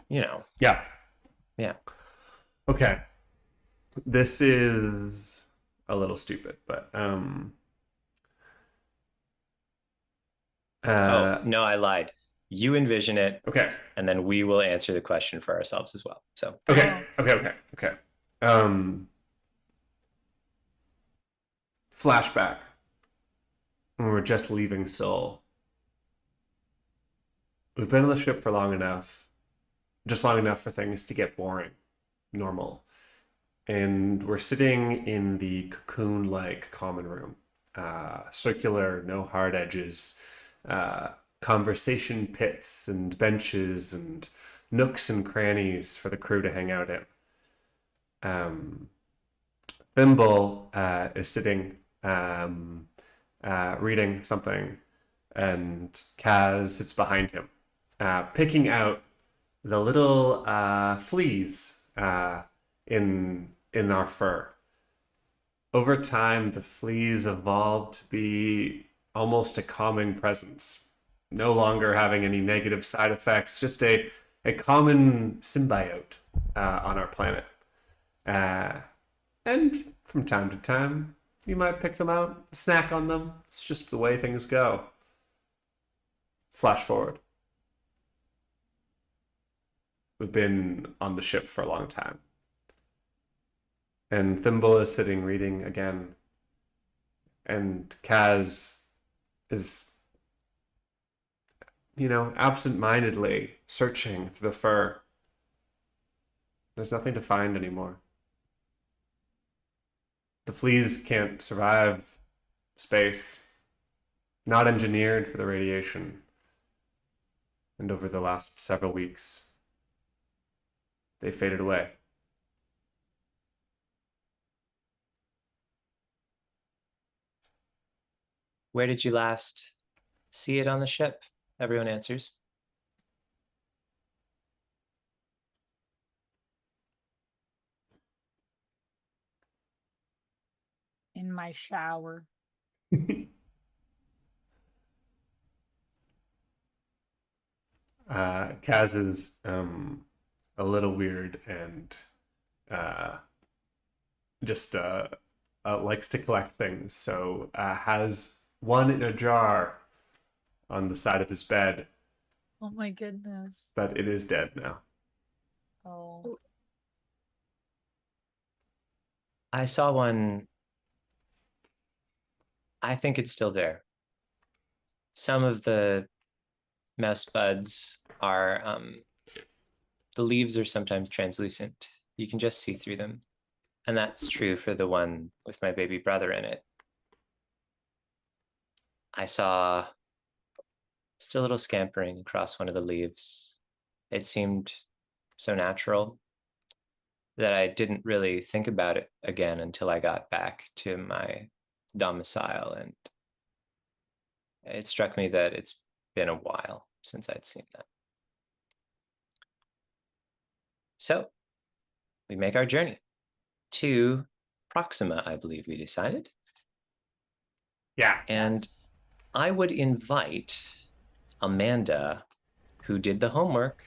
Yeah. Yeah. Okay. This is a little stupid, but Oh no, I lied. You envision it, okay. and then we will answer the question for ourselves as well. So Okay. Flashback. When we're just leaving Seoul. We've been on the ship for long enough, just long enough for things to get boring, normal. And we're sitting in the cocoon-like common room. Circular, no hard edges, conversation pits and benches and nooks and crannies for the crew to hang out in. Thimble is sitting reading something, and Kaz sits behind him, picking out the little fleas in our fur. Over time, the fleas evolved to be almost a calming presence, no longer having any negative side effects, just a common symbiote on our planet. And from time to time, you might pick them out, snack on them. It's just the way things go. Flash forward. We've been on the ship for a long time. And Thimble is sitting reading again. And Kaz is, absent-mindedly searching through the fur. There's nothing to find anymore. The fleas can't survive space, not engineered for the radiation. And over the last several weeks, they faded away. Where did you last see it on the ship? Everyone answers. In my shower. Kaz is a little weird and just likes to collect things. So has one in a jar on the side of his bed, Oh my goodness. but it is dead now. Oh. I saw one. I think it's still there. Some of the mouse buds are, the leaves are sometimes translucent. You can just see through them. And that's true for the one with my baby brother in it. I saw just a little scampering across one of the leaves. It seemed so natural that I didn't really think about it again until I got back to my domicile, and it struck me that it's been a while since I'd seen that. So we make our journey to Proxima, I believe we decided. Yeah. And Yes. I would invite Amanda, who did the homework,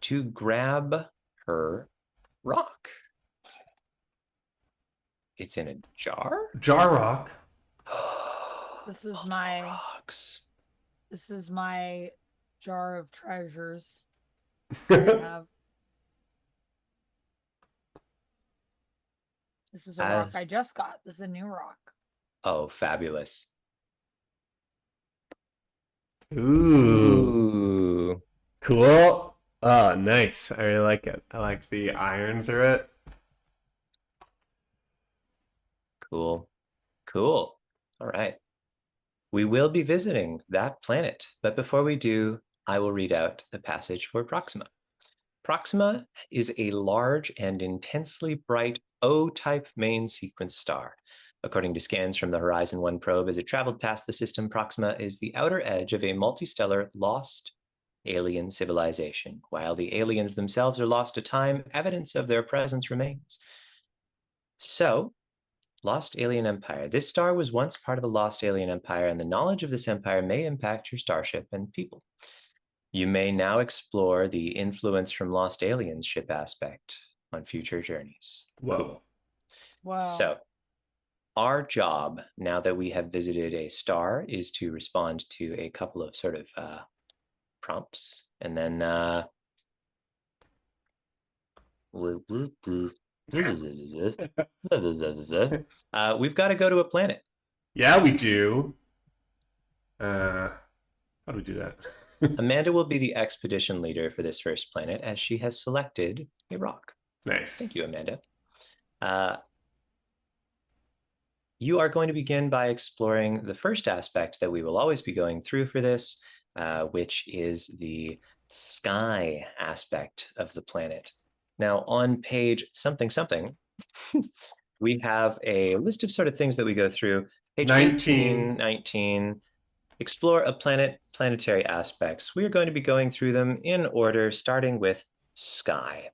to grab her rock. It's in a jar? Jar rock. This is Multiple rocks. This is my jar of treasures. I have. This is a rock I just got. This is a new rock. Oh, fabulous. Ooh. Cool. Oh, nice. I really like it. I like the iron through it. Cool. Cool. All right. We will be visiting that planet, but before we do, I will read out the passage for Proxima. Proxima is a large and intensely bright O-type main sequence star. According to scans from the Horizon 1 probe, as it traveled past the system, Proxima is the outer edge of a multistellar lost alien civilization. While the aliens themselves are lost to time, evidence of their presence remains. So, Lost Alien Empire. This star was once part of a lost alien empire, and the knowledge of this empire may impact your starship and people. You may now explore the influence from Lost Aliens ship aspect on future journeys. Whoa. Cool. Wow. So, our job, now that we have visited a star, is to respond to a couple of sort of prompts, and then we've got to go to a planet. Yeah, we do. How do we do that? Amanda will be the expedition leader for this first planet, as she has selected a rock. Nice. Thank you, Amanda. You are going to begin by exploring the first aspect that we will always be going through for this, which is the sky aspect of the planet. Now, on page something something, we have a list of sort of things that we go through. Page 18, 19, explore a planet, planetary aspects. We are going to be going through them in order, starting with sky.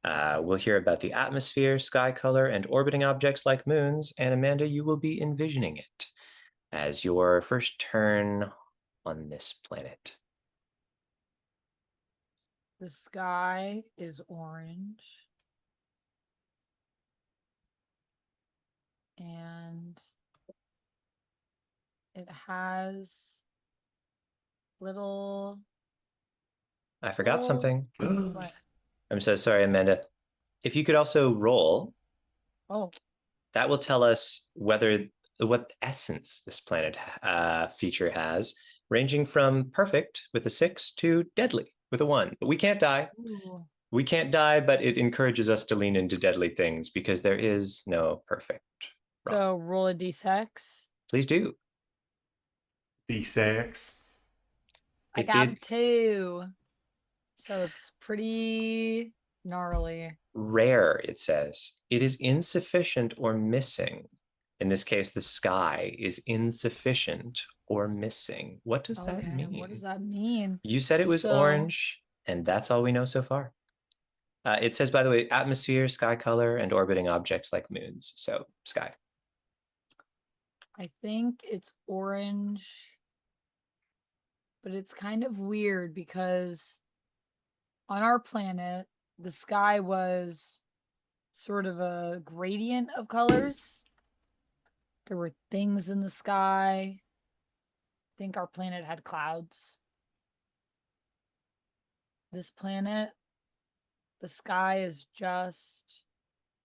We'll hear about the atmosphere, sky color, and orbiting objects like moons. And Amanda, you will be envisioning it as your first turn on this planet. The sky is orange. And it has little. I forgot something. What? I'm so sorry, Amanda. If you could also roll, Oh, that will tell us what essence this planet feature has, ranging from perfect with a 6 to deadly with a 1. But we can't die. ooh. We can't die, but it encourages us to lean into deadly things because there is no perfect. So roll a d6. Please do. D6. I It got did 2. So it's pretty gnarly. rare, it says. It is insufficient or missing. In this case, the sky is insufficient or missing. What does that mean? What does that mean? You said it was orange, and that's all we know so far. It says, by the way, atmosphere, sky color, and orbiting objects like moons. So, sky. I think it's orange. But it's kind of weird because on our planet, the sky was sort of a gradient of colors. There were things in the sky. I think our planet had clouds. This planet, the sky is just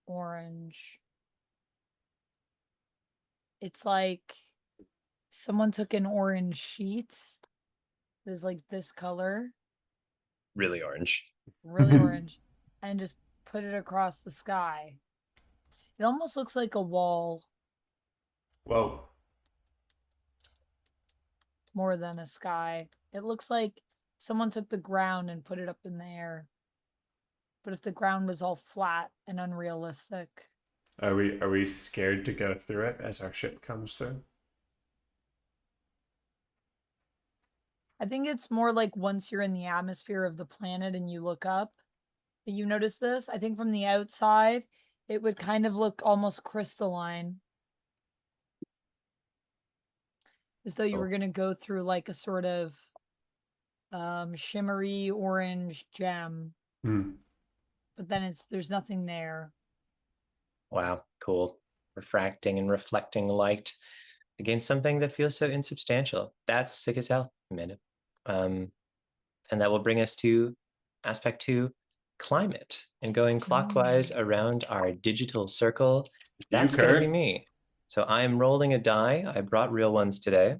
orange. It's like someone took an orange sheet. It's like this color, Really orange. really orange, and just put it across the sky. It almost looks like a wall Whoa. more than a sky. It looks like someone took the ground and put it up in the air. But if the ground was all flat and unrealistic. Are we scared to go through it as our ship comes through? I think it's more like once you're in the atmosphere of the planet and you look up, that you notice this. I think from the outside, it would kind of look almost crystalline. As though you were going to go through like a sort of shimmery orange gem. But then there's nothing there. Wow, cool. Refracting and reflecting light against something that feels so insubstantial. That's sick as hell, Amanda. And that will bring us to aspect 2, climate, and going clockwise around our digital circle. That's going to be me. So I am rolling a die. I brought real ones today.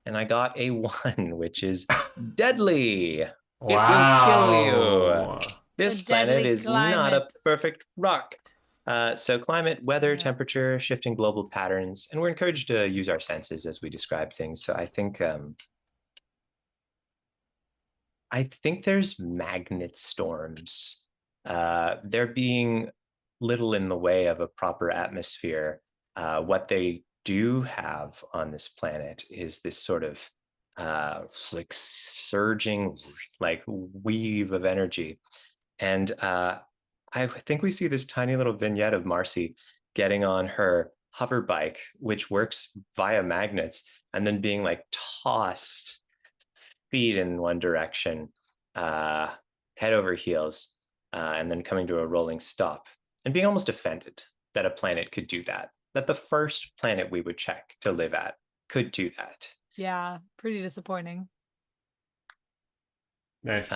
And I got a 1, which is deadly. Wow. It will kill you. This planet is not a perfect rock. So climate, weather, temperature, shifting global patterns, and we're encouraged to use our senses as we describe things. So I think there's magnet storms. There being little in the way of a proper atmosphere. What they do have on this planet is this sort of like surging like weave of energy. And I think we see this tiny little vignette of Marcy getting on her hover bike, which works via magnets, and then being like tossed feet in one direction, head over heels, and then coming to a rolling stop, and being almost offended that a planet could do that, that the first planet we would check to live at could do that. Yeah, pretty disappointing. Nice.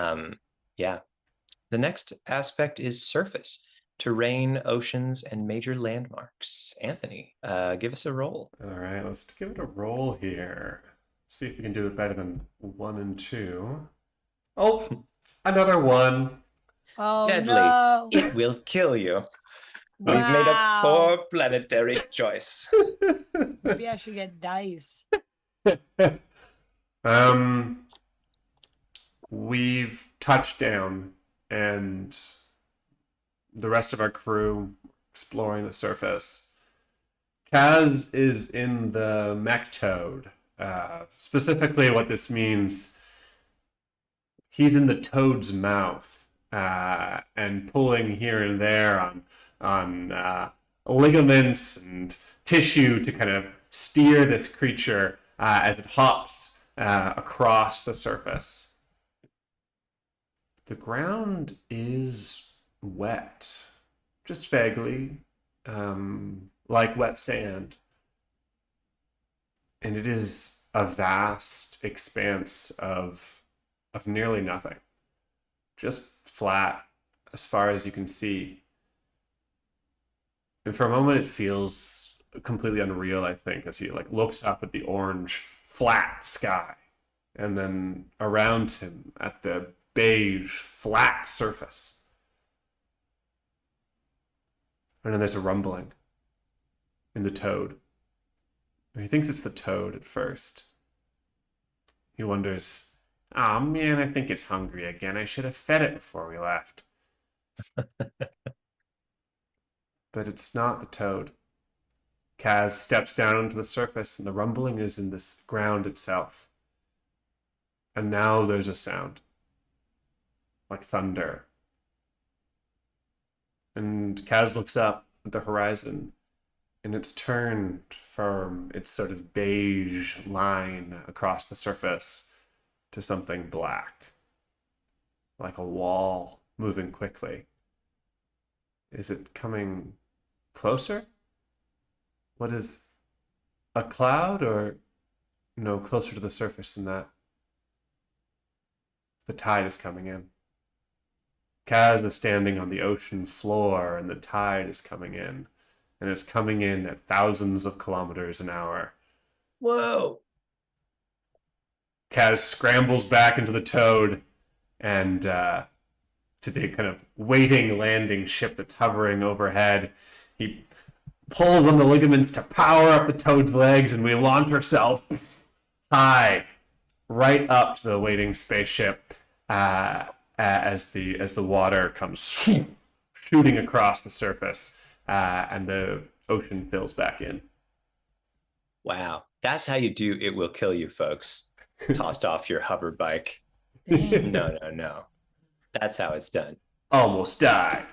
Yeah. The next aspect is surface, terrain, oceans, and major landmarks. Anthony, give us a roll. All right, let's give it a roll here. See if we can do it better than 1 and 2. Oh, another 1. Oh, Deadly. no. It will kill you. Wow. We've made a poor planetary choice. Maybe I should get dice. All We've touched down, and the rest of our crew exploring the surface. Kaz is in the mech toad. Specifically, what this means, he's in the toad's mouth and pulling here and there on ligaments and tissue to kind of steer this creature as it hops across the surface. The ground is wet, just vaguely, like wet sand. And it is a vast expanse of nearly nothing. Just flat as far as you can see. And for a moment it feels completely unreal, I think, as he looks up at the orange flat sky. And then around him at the beige flat surface. And then there's a rumbling in the toad. He thinks it's the toad at first. He wonders, oh man, I think it's hungry again. I should have fed it before we left. But it's not the toad. Kaz steps down onto the surface, and the rumbling is in this ground itself. And now there's a sound. Like thunder. And Kaz looks up at the horizon, and it's turned from its sort of beige line across the surface to something black. Like a wall moving quickly. Is it coming closer? What is a cloud, or no, closer to the surface than that? The tide is coming in. Kaz is standing on the ocean floor, and the tide is coming in. And it's coming in at thousands of kilometers an hour. Whoa! Kaz scrambles back into the toad and to the kind of waiting landing ship that's hovering overhead. He pulls on the ligaments to power up the toad's legs, and we launch ourselves high right up to the waiting spaceship as the water comes shooting across the surface and the ocean fills back in. Wow. That's how you do It Will Kill You, folks. Tossed off your hover bike. Dang. No. That's how it's done. Almost died.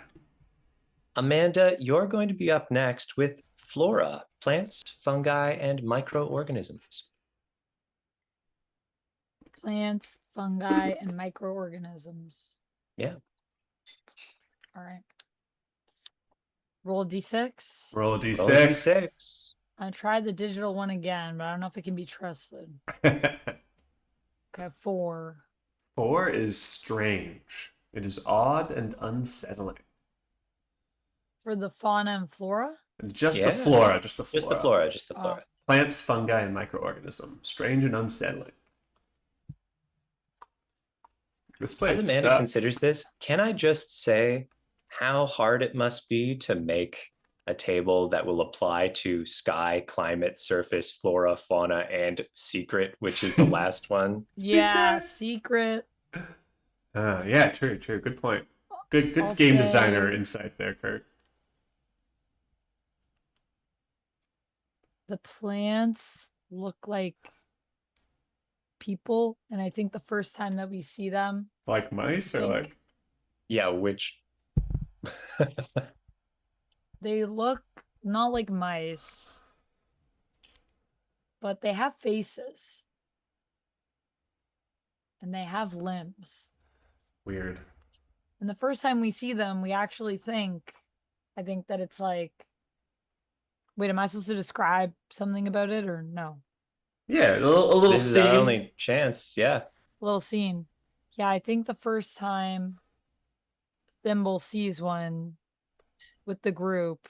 Amanda, you're going to be up next with flora, plants, fungi, and microorganisms. Plants, fungi, and microorganisms. Yeah. All right. Roll a d6. Roll a Roll d6. a d6. I tried the digital one again, but I don't know if it can be trusted. Okay, 4. 4 is strange. It is odd and unsettling. For the fauna and flora? Just Yeah. the flora, just the flora. Just the flora, just the flora. Plants, fungi, and microorganisms. Strange and unsettling. This place As Amanda sucks. considers this, can I just say how hard it must be to make a table that will apply to sky, climate, surface, flora, fauna, and secret, which is the last one? Yeah, secret. Yeah, true. Good point. Good I'll game say- designer insight there, Kurt. The plants look like people, and I think the first time that we see them, Like mice, or think- like Yeah, which they look not like mice, but they have faces. And they have limbs. weird. And the first time we see them, we actually think, I think that it's like, wait, am I supposed to describe something about it or no? Yeah, a little this is scene. our only chance. Yeah. A little scene. Yeah, I think the first time Thimble sees one with the group,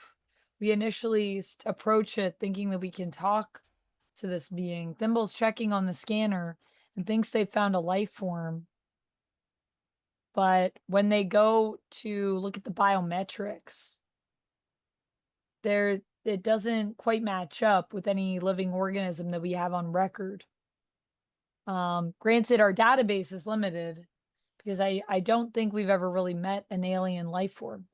we initially approach it thinking that we can talk to this being. Thimble's checking on the scanner and thinks they found a life form. But when they go to look at the biometrics, it doesn't quite match up with any living organism that we have on record. Granted, our database is limited because I don't think we've ever really met an alien life form.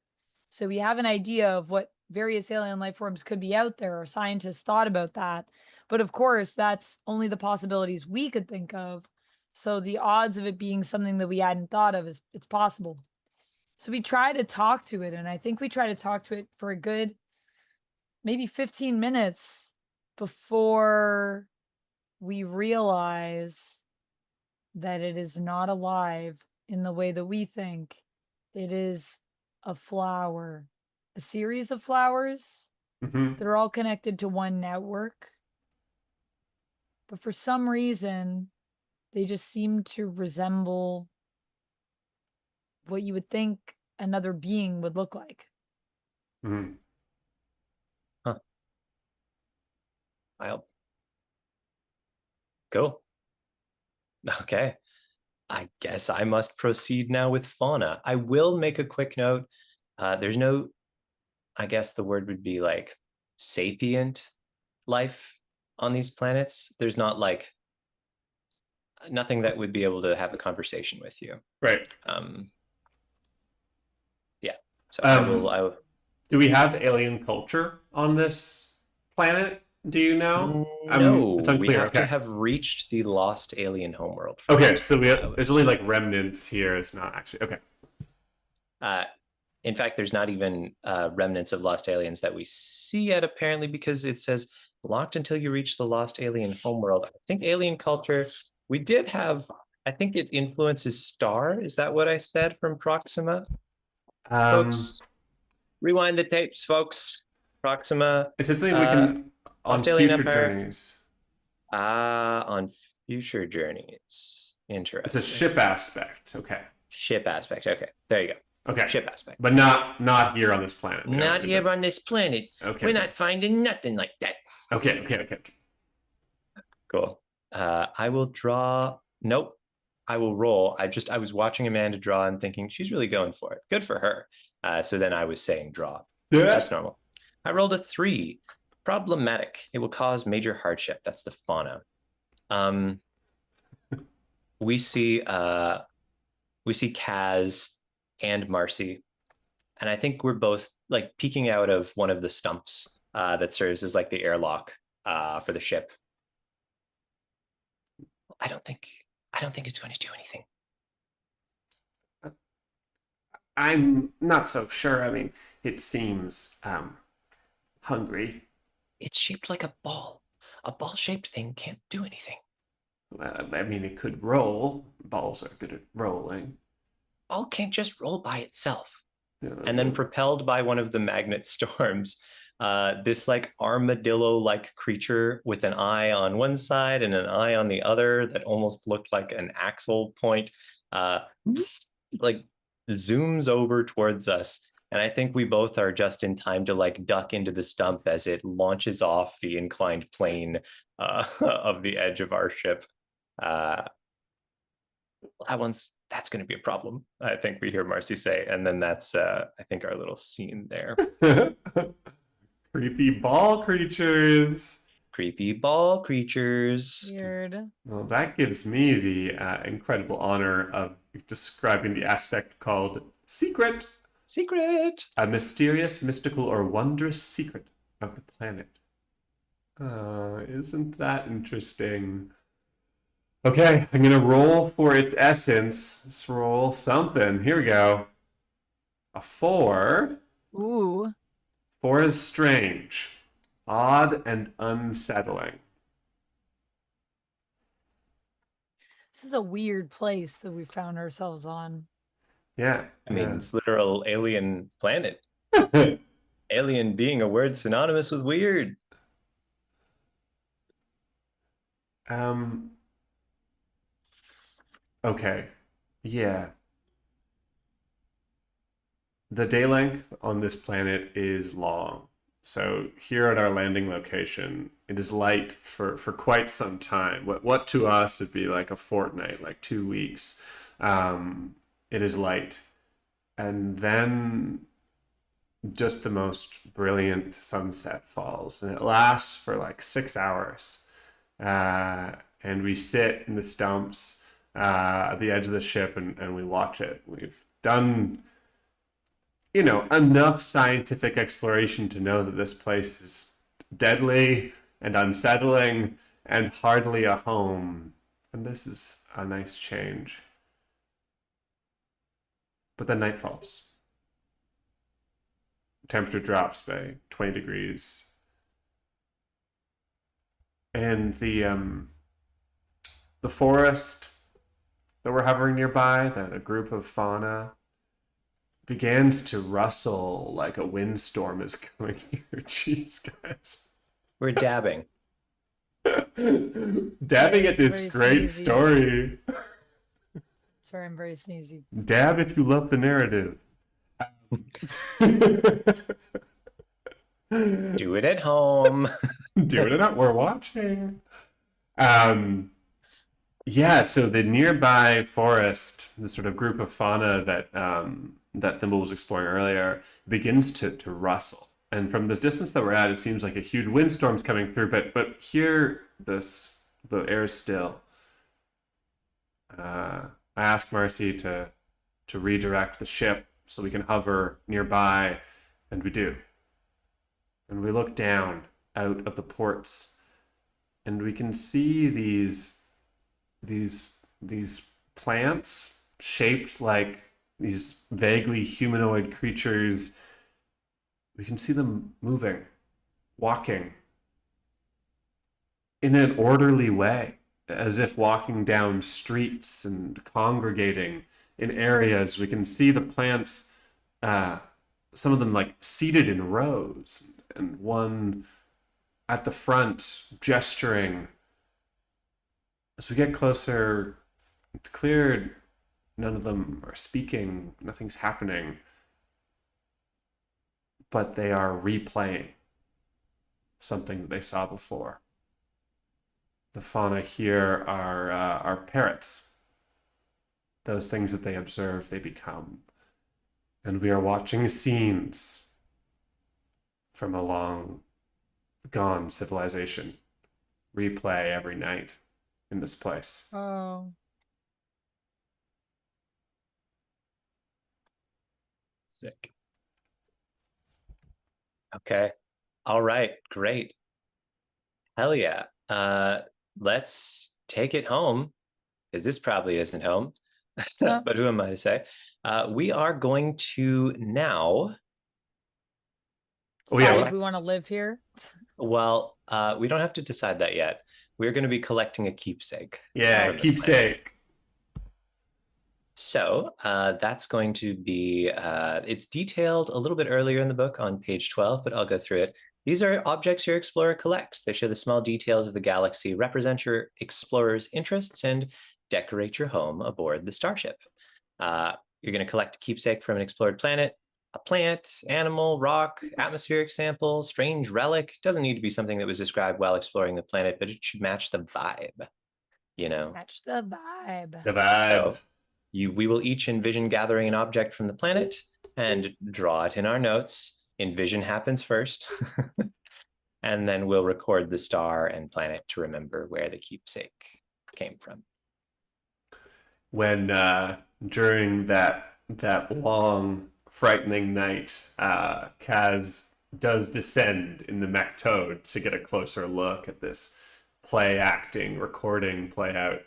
So we have an idea of what various alien life forms could be out there. Our scientists thought about that. But of course, that's only the possibilities we could think of. So the odds of it being something that we hadn't thought of is it's possible. So we try to talk to it, and I think we try to talk to it for a good maybe 15 minutes before we realize that it is not alive in the way that we think. It is a flower, a series of flowers Hmm. that are all connected to one network. But for some reason, they just seem to resemble what you would think another being would look like. Hmm. Huh. I'll go. Okay. I guess I must proceed now with fauna. I will make a quick note. There's no, I guess the word would be like sapient life on these planets. There's not like nothing that would be able to have a conversation with you. Right. Yeah. So I Um, will. Do we have alien culture on this planet? Do you know? No, It's we unclear. have to Okay. have reached the lost alien homeworld Okay, first. so there's only like remnants here. It's not actually okay. In fact, there's not even remnants of lost aliens that we see yet, apparently, because it says locked until you reach the lost alien homeworld. I think alien culture, we did have, I think it influences star. Is that what I said from Proxima? Um, Folks, rewind the tapes, folks. Proxima, it's just something we can on lost alien future empire. journeys. On future journeys. It's Interesting. a ship aspect. Okay. Ship aspect. Okay, there you go. Okay. Ship aspect. But not here on this planet. Not here on this planet. Okay. We're not finding nothing like that. Okay. Cool. I will draw. Nope. I will roll. I was watching Amanda draw and thinking she's really going for it. Good for her. So then I was saying draw. Yeah. That's normal. I rolled a 3. Problematic. It will cause major hardship. That's the fauna. We see Kaz and Marcy, and I think we're both like peeking out of one of the stumps that serves as like the airlock for the ship. I don't think it's going to do anything. I'm not so sure. I mean, it seems hungry. It's shaped like a ball. A ball-shaped thing can't do anything. I mean, it could roll. Balls are good at rolling. Ball can't just roll by itself. You know, And then propelled by one of the magnet storms, this like armadillo-like creature with an eye on one side and an eye on the other that almost looked like an axle point, like zooms over towards us. And I think we both are just in time to like duck into the stump as it launches off the inclined plane of the edge of our ship. That's going to be a problem, I think we hear Marcy say. And then that's, I think, our little scene there. Creepy ball creatures. Creepy ball creatures. Weird. Well, that gives me the incredible honor of describing the aspect called secret. Secret. A mysterious, mystical, or wondrous secret of the planet. Isn't that interesting? Okay, I'm gonna roll for its essence. Let's roll something. Here we go. A 4. Ooh. 4 is strange, odd, and unsettling. This is a weird place that we found ourselves on. Yeah. I mean, it's literal alien planet. Alien being a word synonymous with weird. Okay. Yeah. The day length on this planet is long. So here at our landing location, it is light for quite some time. What to us would be like a fortnight, like 2 weeks. It is light. And then just the most brilliant sunset falls. And it lasts for like 6 hours. and we sit in the stumps at the edge of the ship and we watch it. We've done, enough scientific exploration to know that this place is deadly and unsettling and hardly a home. And this is a nice change. But then night falls. Temperature drops by 20 degrees. And the forest that we're hovering nearby, the group of fauna, begins to rustle like a windstorm is coming here. Jeez, guys. We're dabbing. Dabbing at this Very great sneezy. story. Sorry, I'm very sneezy. Dab if you love the narrative. Do it at home. Do it or not, we're watching. Yeah, so the nearby forest, the sort of group of fauna that Thimble was exploring earlier, begins to rustle. And from this distance that we're at, it seems like a huge windstorm's coming through, but here the air is still. I ask Marcy to redirect the ship so we can hover nearby, and we do. And we look down out of the ports, and we can see these plants shaped like these vaguely humanoid creatures. We can see them moving, walking in an orderly way, as if walking down streets and congregating in areas. We can see the plants, some of them like seated in rows, and one at the front gesturing. As we get closer, it's clear none of them are speaking, nothing's happening, but they are replaying something that they saw before. The fauna here are parrots. Those things that they observe, they become. And we are watching scenes from a long gone civilization replay every night in this place. Oh. Sick. Okay. All right. Great. Hell yeah. Let's take it home, because this probably isn't home. But who am I to say? We are going to now. Decide if we want to live here. Well, we don't have to decide that yet. We're going to be collecting a keepsake. Yeah, keepsake. So that's going to be, it's detailed a little bit earlier in the book on page 12, but I'll go through it. These are objects your explorer collects. They show the small details of the galaxy, represent your explorer's interests, and decorate your home aboard the starship. You're going to collect a keepsake from an explored planet, a plant, animal, rock, atmospheric sample, strange relic. Doesn't need to be something that was described while exploring the planet, but it should match the vibe, Match the vibe. The vibe. So we will each envision gathering an object from the planet and draw it in our notes. Envision happens first. And then we'll record the star and planet to remember where the keepsake came from. When during that long, frightening night, Kaz does descend in the mech toad to get a closer look at this recording play out,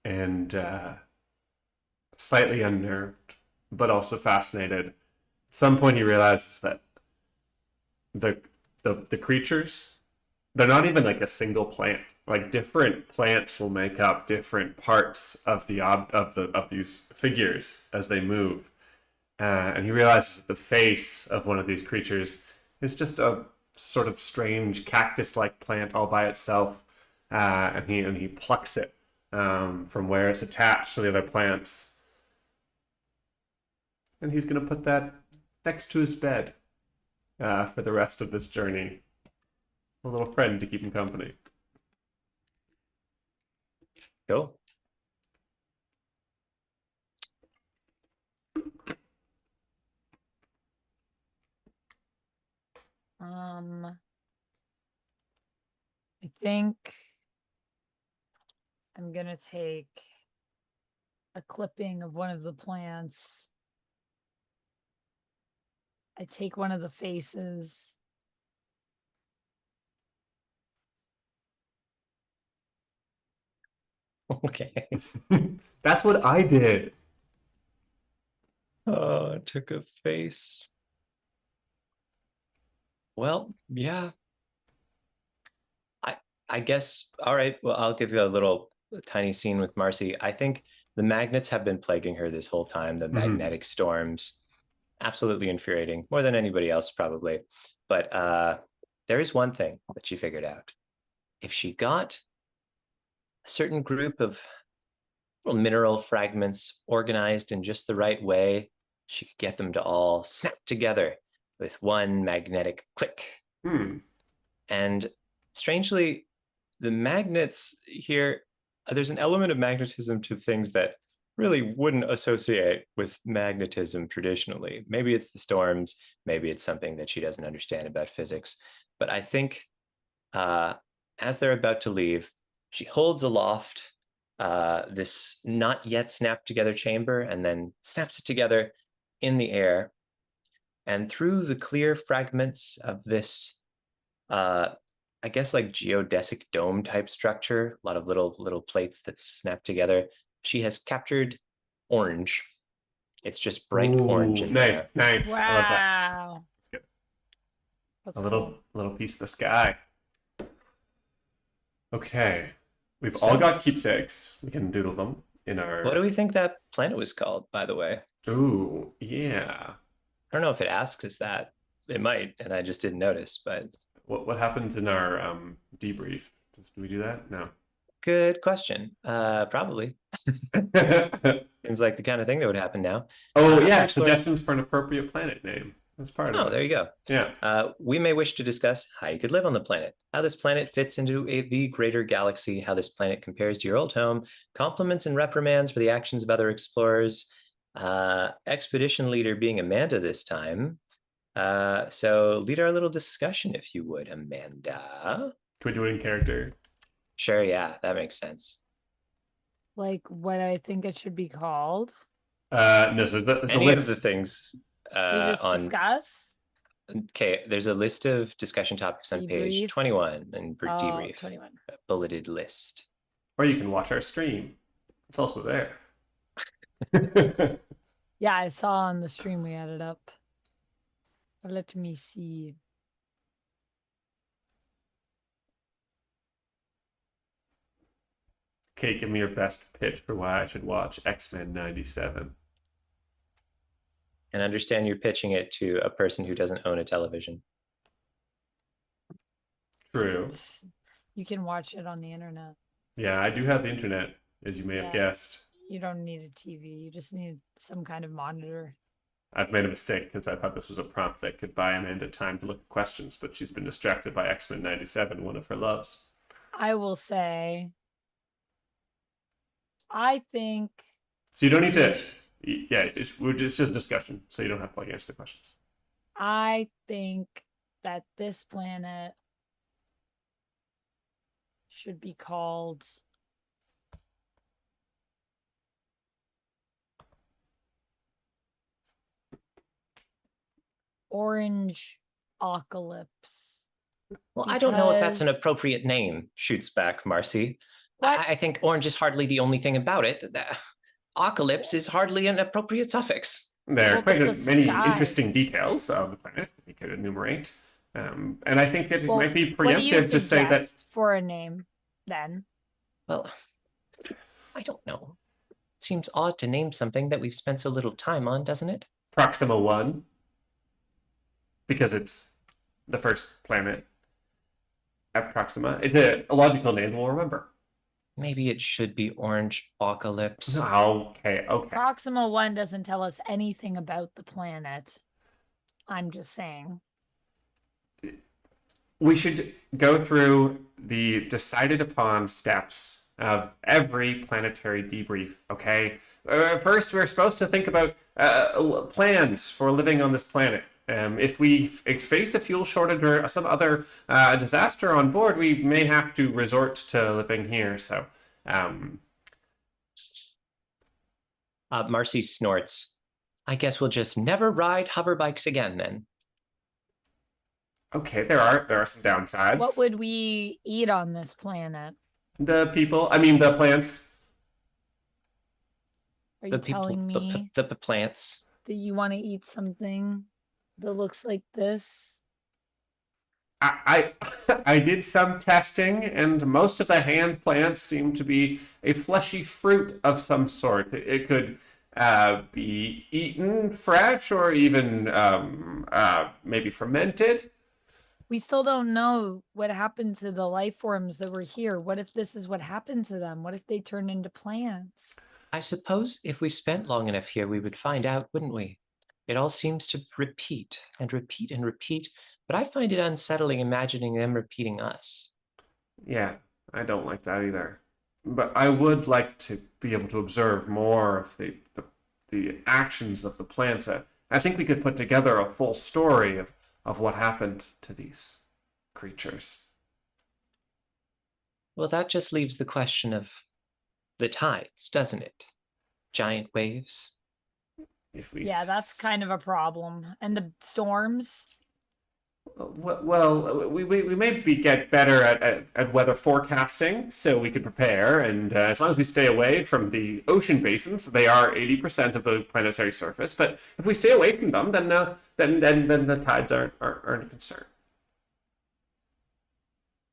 and slightly unnerved, but also fascinated. At some point, he realizes that the creatures, they're not even like a single plant. Like different plants will make up different parts of these figures as they move, and he realizes that the face of one of these creatures is just a sort of strange cactus-like plant all by itself, and he plucks it from where it's attached to the other plants, and he's going to put that next to his bed for the rest of this journey. A little friend to keep him company. Cool. I think I'm gonna take a clipping of one of the plants. I take one of the faces. Okay. That's what I did. Oh, took a face. Well, yeah. I guess. All right. Well, I'll give you a tiny scene with Marcy. I think the magnets have been plaguing her this whole time. The magnetic storms, absolutely infuriating, more than anybody else probably. But there is one thing that she figured out. If she got a certain group of little mineral fragments organized in just the right way, she could get them to all snap together with one magnetic click. And strangely, the magnets here, there's an element of magnetism to things that really wouldn't associate with magnetism traditionally. Maybe it's the storms, maybe it's something that she doesn't understand about physics. But I think as they're about to leave, she holds aloft this not yet snapped together chamber and then snaps it together in the air. And through the clear fragments of this, I guess like geodesic dome type structure, a lot of little plates that snap together, she has captured orange. It's just bright orange in nice, there. nice. I love that. Wow. That's good. That's A cool. little piece of the sky. Okay. We've all got keepsakes. We can doodle them in our. What do we think that planet was called, by the way? Ooh, yeah. I don't know if it asks us that. It might, and I just didn't notice, but What happens in our debrief? Do we do that? No. good question. Probably. Seems like the kind of thing that would happen now. Oh, yeah. Suggestions for an appropriate planet name. That's part of it. Oh, there you go. Yeah. We may wish to discuss how you could live on the planet, how this planet fits into the greater galaxy, how this planet compares to your old home, compliments and reprimands for the actions of other explorers, expedition leader being Amanda this time. So lead our little discussion, if you would, Amanda. Can we do it in character? Sure, yeah, that makes sense. Like what I think it should be called. No, so there's a Any list. of the things We just discuss. Okay, there's a list of discussion topics on page Debrief. 21 and debrief. 21. A bulleted list. Or you can watch our stream. It's also there. Yeah, I saw on the stream we had it up. Let me see. Okay, give me your best pitch for why I should watch X-Men 97. And understand you're pitching it to a person who doesn't own a television. True. You can watch it on the internet. Yeah, I do have the internet, as you may have guessed. You don't need a TV. You just need some kind of monitor. I've made a mistake because I thought this was a prompt that could buy Amanda time to look at questions, but she's been distracted by X-Men 97, one of her loves. I will say, I think... So you don't need to... Yeah, it's just a discussion, so you don't have to answer the questions. I think that this planet should be called Orange Apocalypse. Well, I don't know if that's an appropriate name, shoots back Marcy. I think orange is hardly the only thing about it. Apocalypse is hardly an appropriate suffix. There are quite many interesting details of the planet we could enumerate. And I think it might be preemptive to say that... for a name, then? Well, I don't know. It seems odd to name something that we've spent so little time on, doesn't it? Proxima 1. Because it's the first planet at Proxima. It's a logical name we'll remember. Maybe it should be Orange Apocalypse. Okay. Proxima 1 doesn't tell us anything about the planet. I'm just saying. We should go through the decided upon steps of every planetary debrief, okay? First, we're supposed to think about plans for living on this planet. If we face a fuel shortage or some other disaster on board, we may have to resort to living here. So Um, Marcy snorts. I guess we'll just never ride hover bikes again then. okay, there are some downsides. What would we eat on this planet? The people, I mean the plants. Are you The people, telling me the plants. that you want to eat something that looks like this? I did some testing, and most of the hand plants seem to be a fleshy fruit of some sort. It could be eaten fresh or even maybe fermented. We still don't know what happened to the life forms that were here. What if this is what happened to them? What if they turned into plants? I suppose if we spent long enough here, we would find out, wouldn't we? It all seems to repeat and repeat and repeat, but I find it unsettling imagining them repeating us. Yeah, I don't like that either. But I would like to be able to observe more of the actions of the plants. I think we could put together a full story of what happened to these creatures. Well, that just leaves the question of the tides, doesn't it? Giant waves. If we Yeah, that's kind of a problem. And the storms? well, we maybe get better at weather forecasting, so we could prepare. And as long as we stay away from the ocean basins, they are 80% of the planetary surface. But if we stay away from them, then the tides aren't a concern.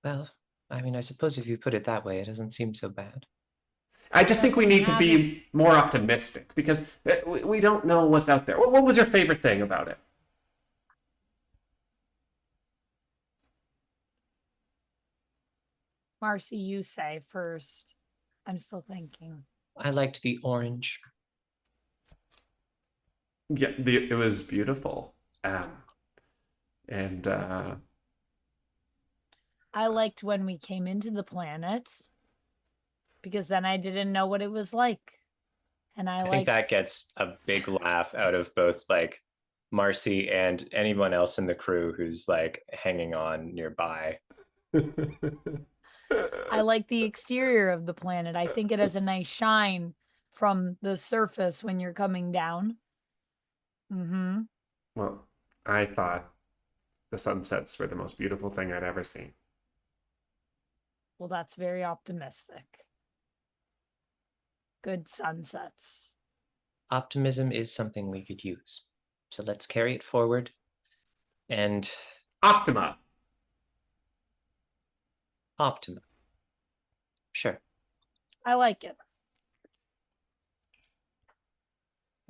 Well, I mean, I suppose if you put it that way, it doesn't seem so bad. I just think we need to Have be this- more optimistic because we don't know what's out there. What was your favorite thing about it? Marcy, you say first. I'm still thinking. I liked the orange. Yeah, it was beautiful. And I liked when we came into the planet because then I didn't know what it was like. And I I liked think that gets a big laugh out of both like Marcy and anyone else in the crew who's like hanging on nearby. I like the exterior of the planet. I think it has a nice shine from the surface when you're coming down. Mm-hmm. Well, I thought the sunsets were the most beautiful thing I'd ever seen. Well, that's very optimistic. Good sunsets. Optimism is something we could use. So let's carry it forward. And Optima. Optima. Sure. I like it.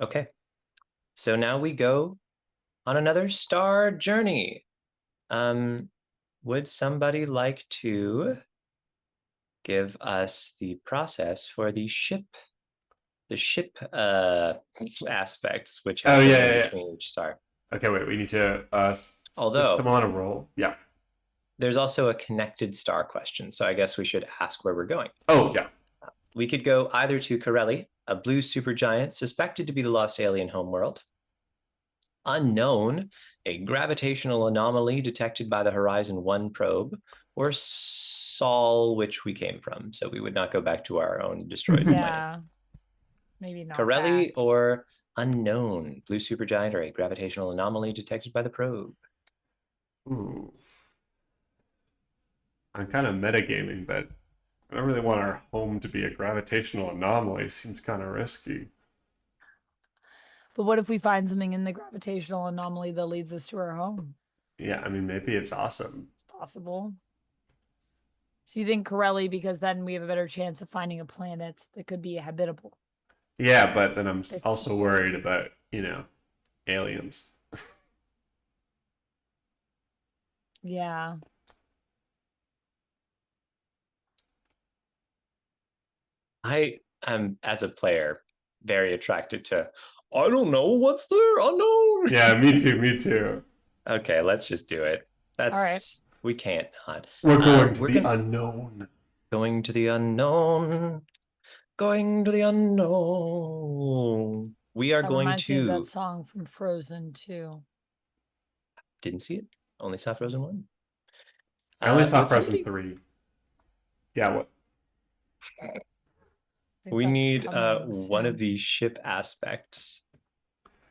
Okay. So now we go on another star journey. Would somebody like to give us the process for the ship aspects, which Oh, happen yeah, in yeah. between each star? Okay, wait. We need to Although- does someone want to roll? Yeah. There's also a connected star question, so I guess we should ask where we're going. Oh, yeah. We could go either to Corelli, a blue supergiant suspected to be the lost alien homeworld. Unknown, a gravitational anomaly detected by the Horizon 1 probe, or Sol, which we came from. So we would not go back to our own destroyed planet. Yeah. Maybe not. Corelli back. or unknown, blue supergiant, or a gravitational anomaly detected by the probe. Ooh. I'm kind of metagaming, but I don't really want our home to be a gravitational anomaly. Seems kind of risky. But what if we find something in the gravitational anomaly that leads us to our home? Yeah, I mean, maybe it's awesome. It's possible. So you think Corelli because then we have a better chance of finding a planet that could be habitable. Yeah, but then I'm It's- also worried about, aliens. Yeah. I am, as a player, very attracted to, I don't know, what's there? Unknown. Yeah, me too, me too. Okay, let's just do it. That's right. We can't not. We're going to we're the gonna- unknown. Going to the unknown. Going to the unknown. We are That going reminds me of to. that song from Frozen 2. Didn't see it. Only saw Frozen 1. I only saw would Frozen somebody- 3. Yeah, what? think We that's need coming one of soon. the ship aspects.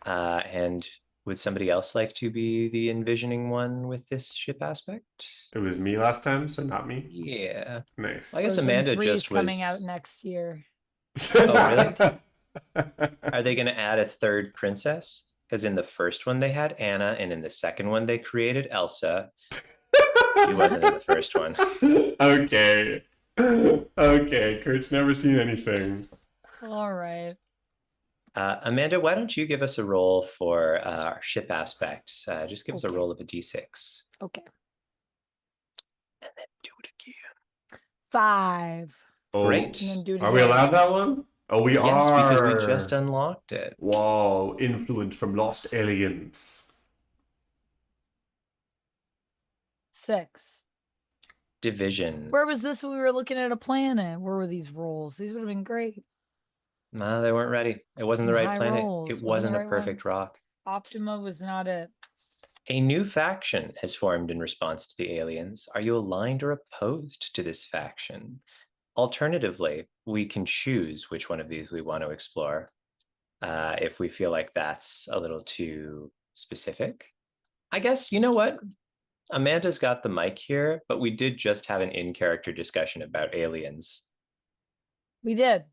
And would somebody else like to be the envisioning one with this ship aspect? It was me last time, so not me. Yeah. Nice. I guess Frozen Amanda 3 is just coming out was. next year. Oh, really? Are they going to add a third princess? Because in the first one they had Anna, and in the second one they created Elsa. She wasn't in the first one. Okay. Okay, Kurt's never seen anything. All right. Amanda, why don't you give us a roll for our ship aspects? Just give us a Okay. roll of a d6. Okay. And then do it again. 5. Oh, Great. And then do it are we again. allowed that one? Oh, we Yes, are. because we just unlocked it. Whoa, influence from lost aliens. 6. Division. Where was this when we were looking at a planet? Where were these rolls? These would have been great. No, they weren't ready. It wasn't Some the right high planet. rolls. It Wasn't wasn't the a right one. perfect rock. Optima was not it. A new faction has formed in response to the aliens. Are you aligned or opposed to this faction? Alternatively, we can choose which one of these we want to explore if we feel like that's a little too specific. I guess, you know what? Amanda's got the mic here, but we did just have an in-character discussion about aliens. We did.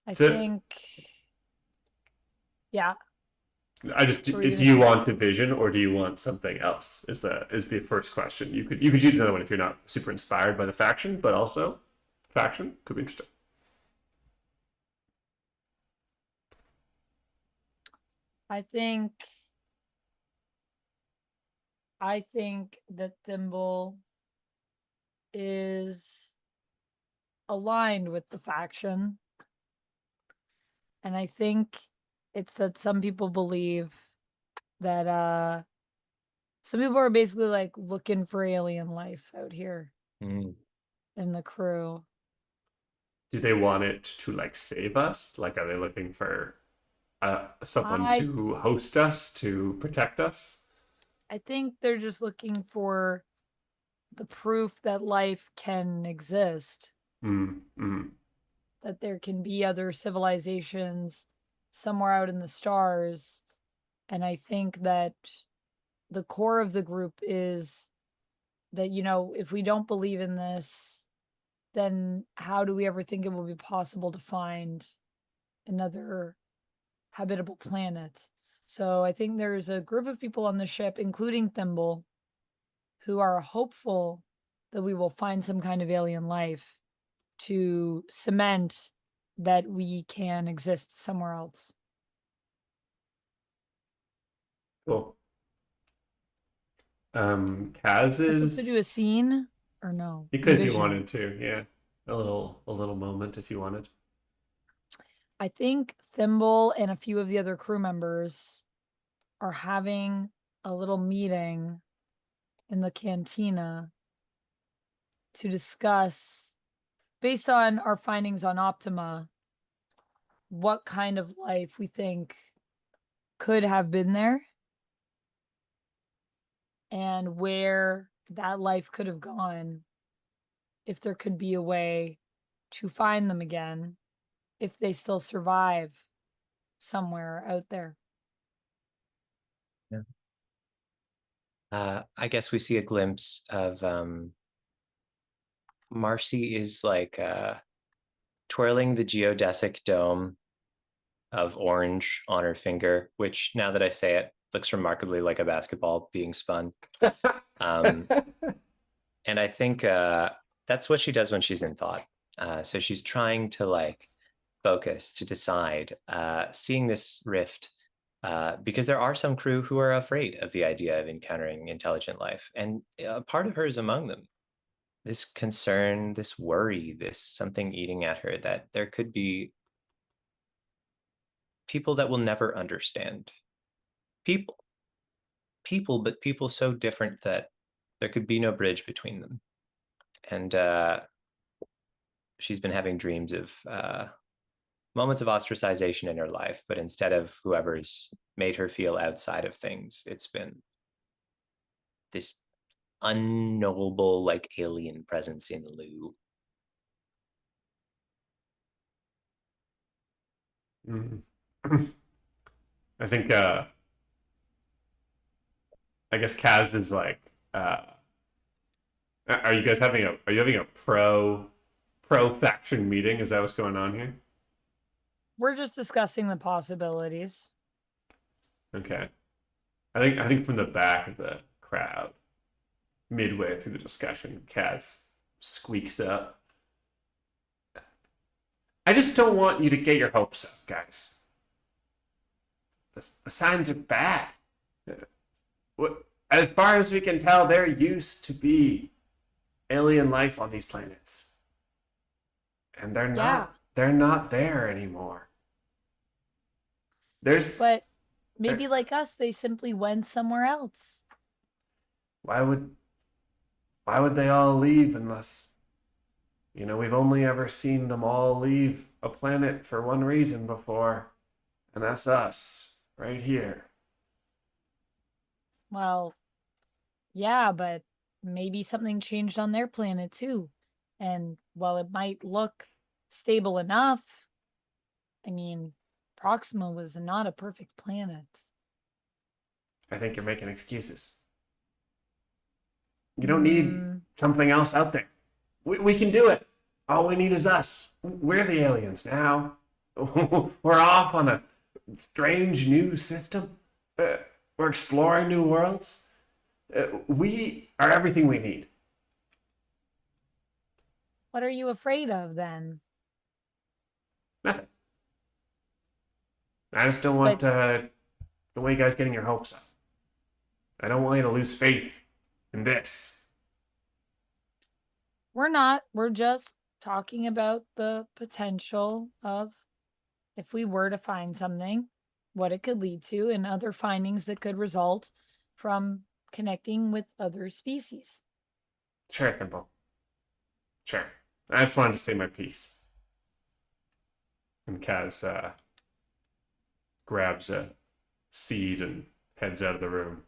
I So- think. Yeah. I just What were you do gonna you say? want division or do you want something else? Is the first question. You could choose another one if you're not super inspired by the faction, but also faction could be interesting. I think that Thimble is aligned with the faction. And I think it's that some people believe that some people are basically like looking for alien life out here Mm. in the crew. Do they want it to like save us? Like, are they looking for someone I to host us, to protect us? I think they're just looking for the proof that life can exist, that there can be other civilizations somewhere out in the stars. And I think that the core of the group is that, if we don't believe in this, then how do we ever think it will be possible to find another habitable planet? So I think there's a group of people on the ship, including Thimble, who are hopeful that we will find some kind of alien life to cement that we can exist somewhere else. Cool. Kaz Am I supposed to do is. a scene or no? You could if you Envision. wanted to, yeah. A little moment if you wanted. I think Thimble and a few of the other crew members are having a little meeting in the cantina to discuss, based on our findings on Optima, what kind of life we think could have been there and where that life could have gone, if there could be a way to find them again, if they still survive somewhere out there. Yeah. I guess we see a glimpse of Marcy is like twirling the geodesic dome of orange on her finger, which now that I say it, looks remarkably like a basketball being spun. And I think that's what she does when she's in thought. So she's trying to like focus, to decide, seeing this rift, because there are some crew who are afraid of the idea of encountering intelligent life. And a part of her is among them. This concern, this worry, this something eating at her that there could be people that will never understand. People, but people so different that there could be no bridge between them. And she's been having dreams of moments of ostracization in her life, but instead of whoever's made her feel outside of things, it's been this unknowable, like alien presence in the loo. Mm. I think I guess Kaz is like are you guys having a pro faction meeting? Is that what's going on here? We're just discussing the possibilities. Okay. I think from the back of the crowd, midway through the discussion, Kaz squeaks up. I just don't want you to get your hopes up, guys. The signs are bad. As far as we can tell, there used to be alien life on these planets. And they're not there anymore. But maybe like us, they simply went somewhere else. Why would they all leave unless we've only ever seen them all leave a planet for one reason before, and that's us right here. Well, yeah, but maybe something changed on their planet too. And while it might look stable enough, I mean, Proxima was not a perfect planet. I think you're making excuses. You don't need something else out there. We can do it. All we need is us. We're the aliens now. We're off on a strange new system. We're exploring new worlds. We are everything we need. What are you afraid of then? Nothing. I just don't want you guys getting your hopes up. I don't want you to lose faith in this. We're not. We're just talking about the potential of if we were to find something, what it could lead to, and other findings that could result from connecting with other species. Sure, Thimble. Sure. I just wanted to say my piece. And Kaz grabs a seed and heads out of the room.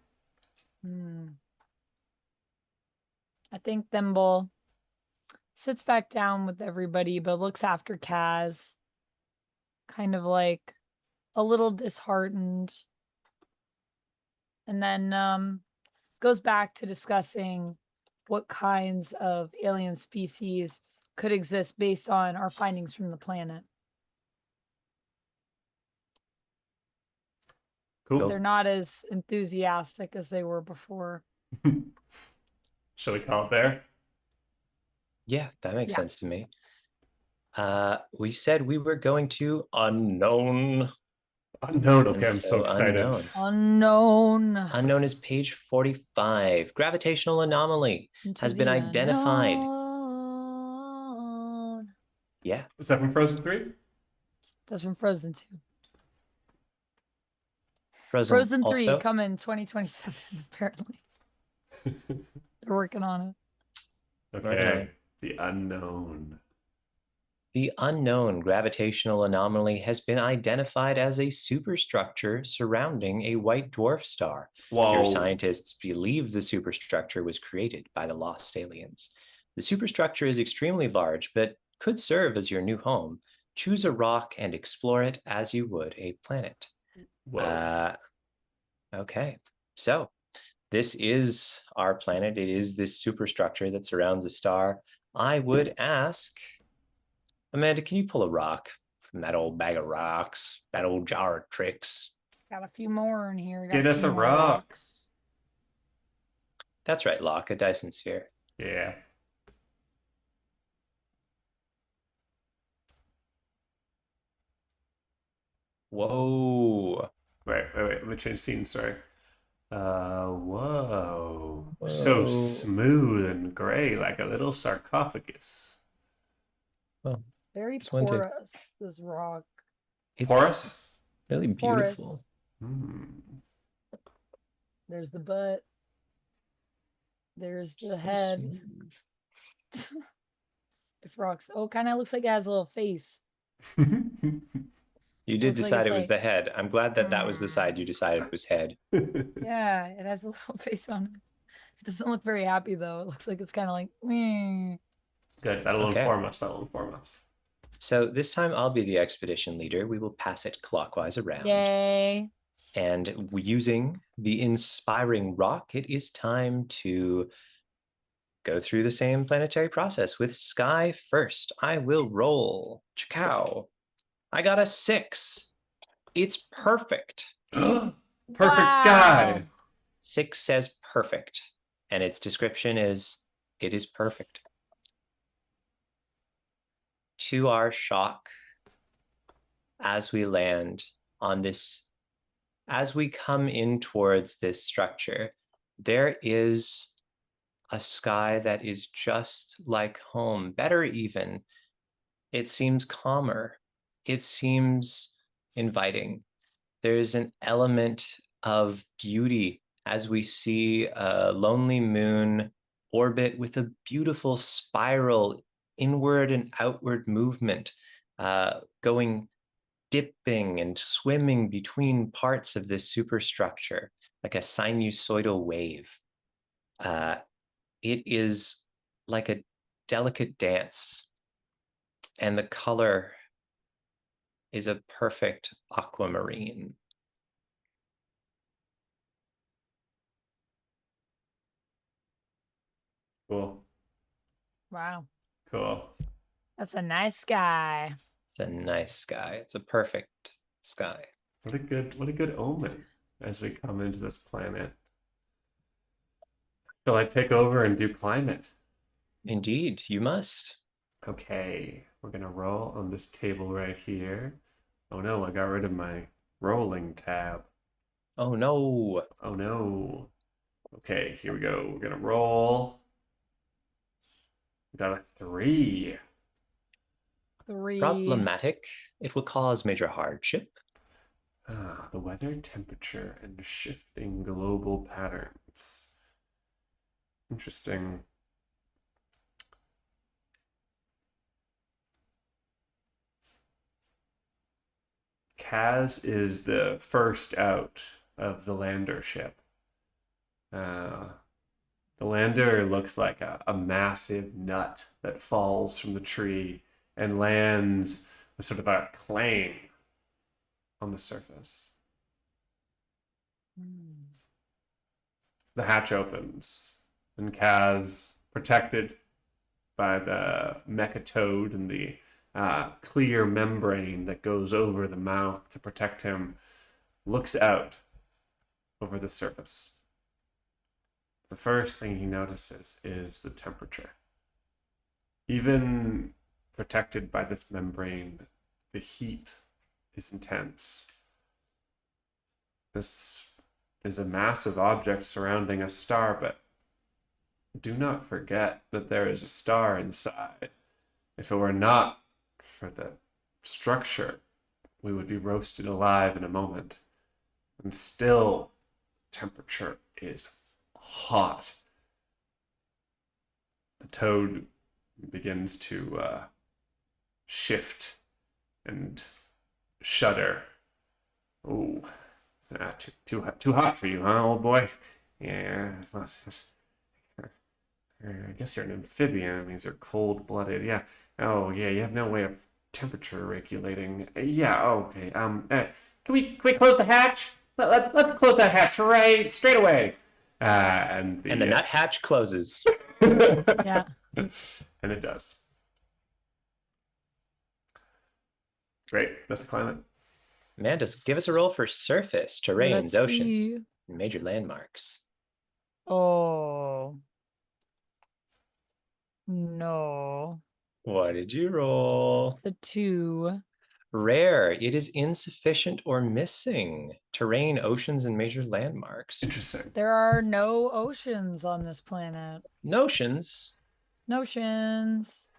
I think Thimble sits back down with everybody, but looks after Kaz, kind of like a little disheartened. And then goes back to discussing what kinds of alien species could exist based on our findings from the planet. Cool. They're not as enthusiastic as they were before. Shall we call it there? Yeah, that makes sense to me. We said we were going to unknown. Unknown. Okay, I'm so excited. Unknown. Unknown is page 45. Gravitational anomaly has been identified. Yeah. Is that from Frozen 3? That's from Frozen 2. Frozen 3 also? coming 2027, apparently. They're working on it. Okay. The unknown. The unknown gravitational anomaly has been identified as a superstructure surrounding a white dwarf star. Whoa. Your scientists believe the superstructure was created by the lost aliens. The superstructure is extremely large, but could serve as your new home. Choose a rock and explore it as you would a planet. Whoa. Okay, so this is our planet. It is this superstructure that surrounds a star. I would ask, Amanda, can you pull a rock from that old bag of rocks, that old jar of tricks? Got a few more in here. Get us a rock. Rocks. That's right, Locke, a Dyson sphere. Yeah. Whoa. Wait. Let me change scene, sorry. Whoa. So smooth and gray, like a little sarcophagus. Oh, very porous, this rock. It's porous? Really beautiful. There's the butt. There's the head. If rocks, kind of looks like it has a little face. You did decide it was the head. I'm glad that that was the side you decided was head. Yeah, it has a little face on it. It doesn't look very happy though. It looks like it's kind of like, meh. Good. That'll Okay. inform us. That'll inform us. So this time I'll be the expedition leader. We will pass it clockwise around. Yay. And using the inspiring rock, it is time to go through the same planetary process with Sky first. I will roll. Chakao. I got a 6. It's perfect. Perfect Wow. sky. 6 says perfect, and its description is it is perfect. To our shock, as we land on this, as we come in towards this structure, there is a sky that is just like home, better even. It seems calmer. It seems inviting. There's an element of beauty as we see a lonely moon orbit with a beautiful spiral inward and outward movement, going dipping and swimming between parts of this superstructure like a sinusoidal wave. It is like a delicate dance, and the color is a perfect aquamarine. Cool. Wow. Cool. That's a nice sky. It's a nice sky. It's a perfect sky. What a good omen as we come into this planet. Shall I take over and do climate? Indeed, you must. Okay, we're gonna roll on this table right here. Oh no, I got rid of my rolling tab. Oh no. Oh no. Okay, here we go. We're gonna roll. We got a 3. 3. Problematic. It will cause major hardship. The weather, temperature, and shifting global patterns. Interesting. Kaz is the first out of the lander ship. The lander looks like a massive nut that falls from the tree and lands with sort of a clang on the surface. The hatch opens, and Kaz, protected by the mecha toad and the clear membrane that goes over the mouth to protect him, looks out over the surface. The first thing he notices is the temperature. Even protected by this membrane, the heat is intense. This is a massive object surrounding a star, but do not forget that there is a star inside. If it were not for the structure, we would be roasted alive in a moment. And still, temperature is hot. The toad begins to shift and shudder. Oh, too hot for you, huh, old boy? Yeah, it's not. I guess you're an amphibian. That means you're cold-blooded. Yeah. Oh, yeah. You have no way of temperature regulating. Yeah. Okay. Can we close the hatch? Let's close that hatch straight away. And the nut hatch closes. Yeah. And it does. Great. That's the climate. Amanda, give us a roll for surface, terrains, Let's oceans, see. and major landmarks. Oh. No. What did you roll? It's a 2. Rare. It is insufficient or missing. Terrain, oceans, and major landmarks. Interesting. There are no oceans on this planet. Notions. Notions.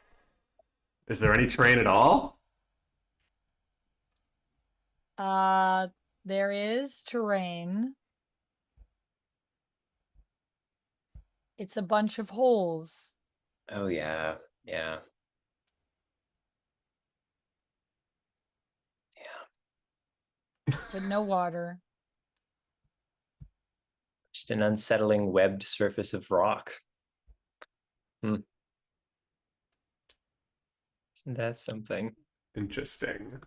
Is there any terrain at all? There is terrain. It's a bunch of holes. Oh, yeah. Yeah. But no water. Just an unsettling webbed surface of rock. Isn't that something? Interesting.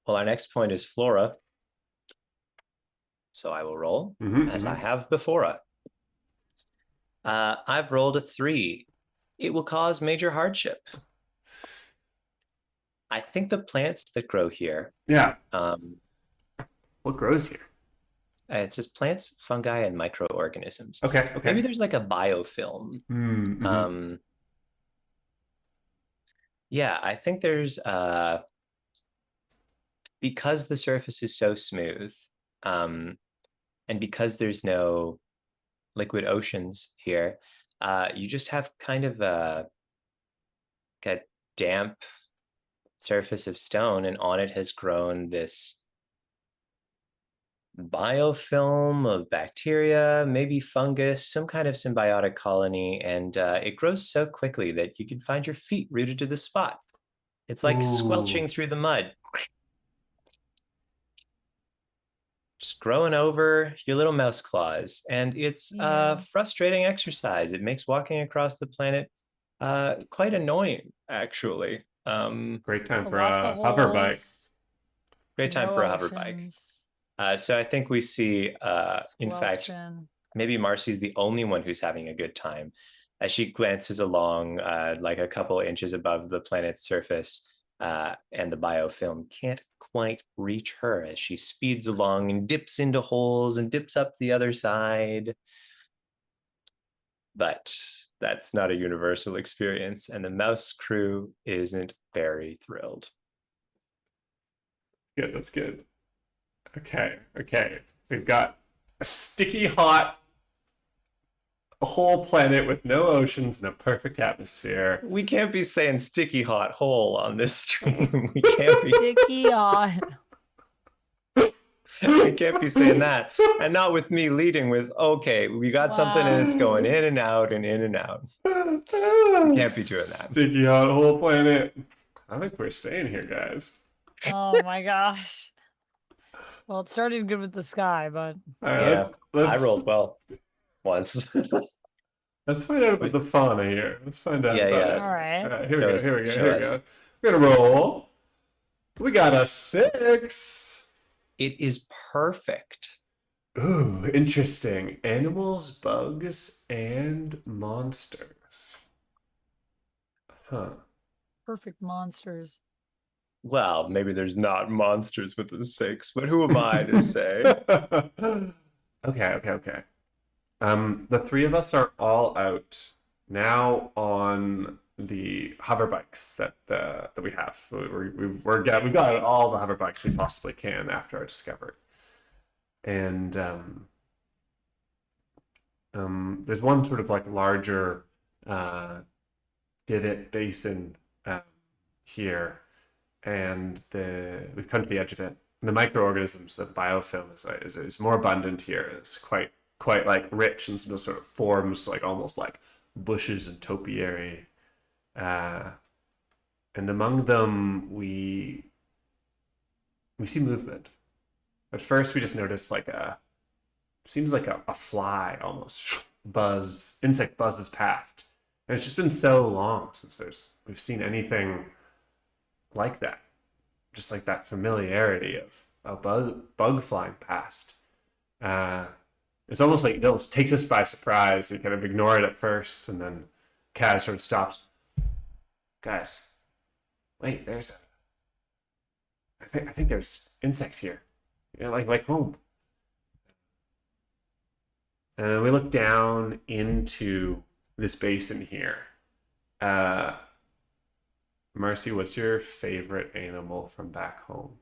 Well, our next point is flora. So I will roll as I have before. I've rolled a 3. It will cause major hardship. I think the plants that grow here. Yeah. What grows here? It says plants, fungi, and microorganisms. Okay. Maybe there's like a biofilm. Yeah, I think there's because the surface is so smooth, and because there's no liquid oceans here, you just have kind of a damp surface of stone, and on it has grown this biofilm of bacteria, maybe fungus, some kind of symbiotic colony, and it grows so quickly that you can find your feet rooted to the spot. It's like squelching through the mud. Just growing over your little mouse claws, and it's a frustrating exercise. It makes walking across the planet quite annoying, actually. Great time for a hover bike. Great time for a hover bike. So I think we see, in fact, maybe Marcy's the only one who's having a good time as she glances along like a couple inches above the planet's surface, and the biofilm can't quite reach her as she speeds along and dips into holes and dips up the other side. But that's not a universal experience, and the mouse crew isn't very thrilled. Good, that's good. Okay. We've got a sticky hot whole planet with no oceans and a perfect atmosphere. We can't be saying sticky hot hole on this stream. We can't be sticky hot. We can't be saying that. And not with me leading with, okay, we got something and it's going in and out and in and out. We can't be doing that. Sticky hot whole planet. I think we're staying here, guys. Oh my gosh. Well, it started good with the sky, but yeah, I rolled well once. Let's find out about the fauna here. Let's find out about it. All right. Here we go. We're gonna roll. We got a 6. It is perfect. Ooh, interesting. Animals, bugs, and monsters. Huh. Perfect monsters. Well, maybe there's not monsters with a 6, but who am I to say? Okay. The 3 of us are all out now on the hover bikes that we have. We've got all the hover bikes we possibly can after our discovery, and there's one sort of like larger divot basin here, and we've come to the edge of it. The microorganisms, the biofilm is more abundant here. It's quite like rich and sort of forms like almost like bushes and topiary. And among them, we see movement. At first, we just notice like seems like a fly almost insect buzzes past. And it's just been so long since we've seen anything like that. Just like that familiarity of a bug flying past. It's almost like it almost takes us by surprise. We kind of ignore it at first, and then Kaz sort of stops. Guys, wait, I think there's insects here. Yeah, like home. And we look down into this basin here. Marcy, what's your favorite animal from back home?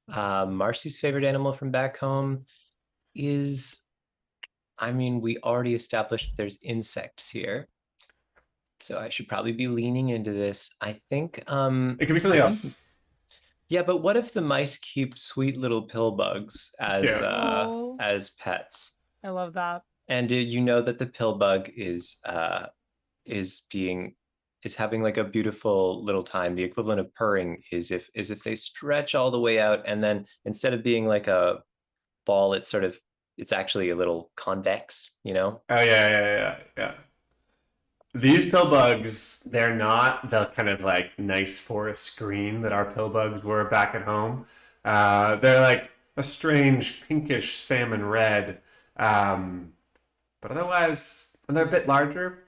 Marcy's favorite animal from back home is, we already established there's insects here. So I should probably be leaning into this. I think it could be something else. Yeah, but what if the mice keep sweet little pill bugs as pets? I love that. And you know that the pill bug is being is having like a beautiful little time. The equivalent of purring is if they stretch all the way out, and then instead of being like a ball, it's actually a little convex, you know? Oh yeah. These pill bugs, they're not the kind of like nice forest green that our pill bugs were back at home. They're like a strange pinkish salmon red. Um, but otherwise, when they're a bit larger,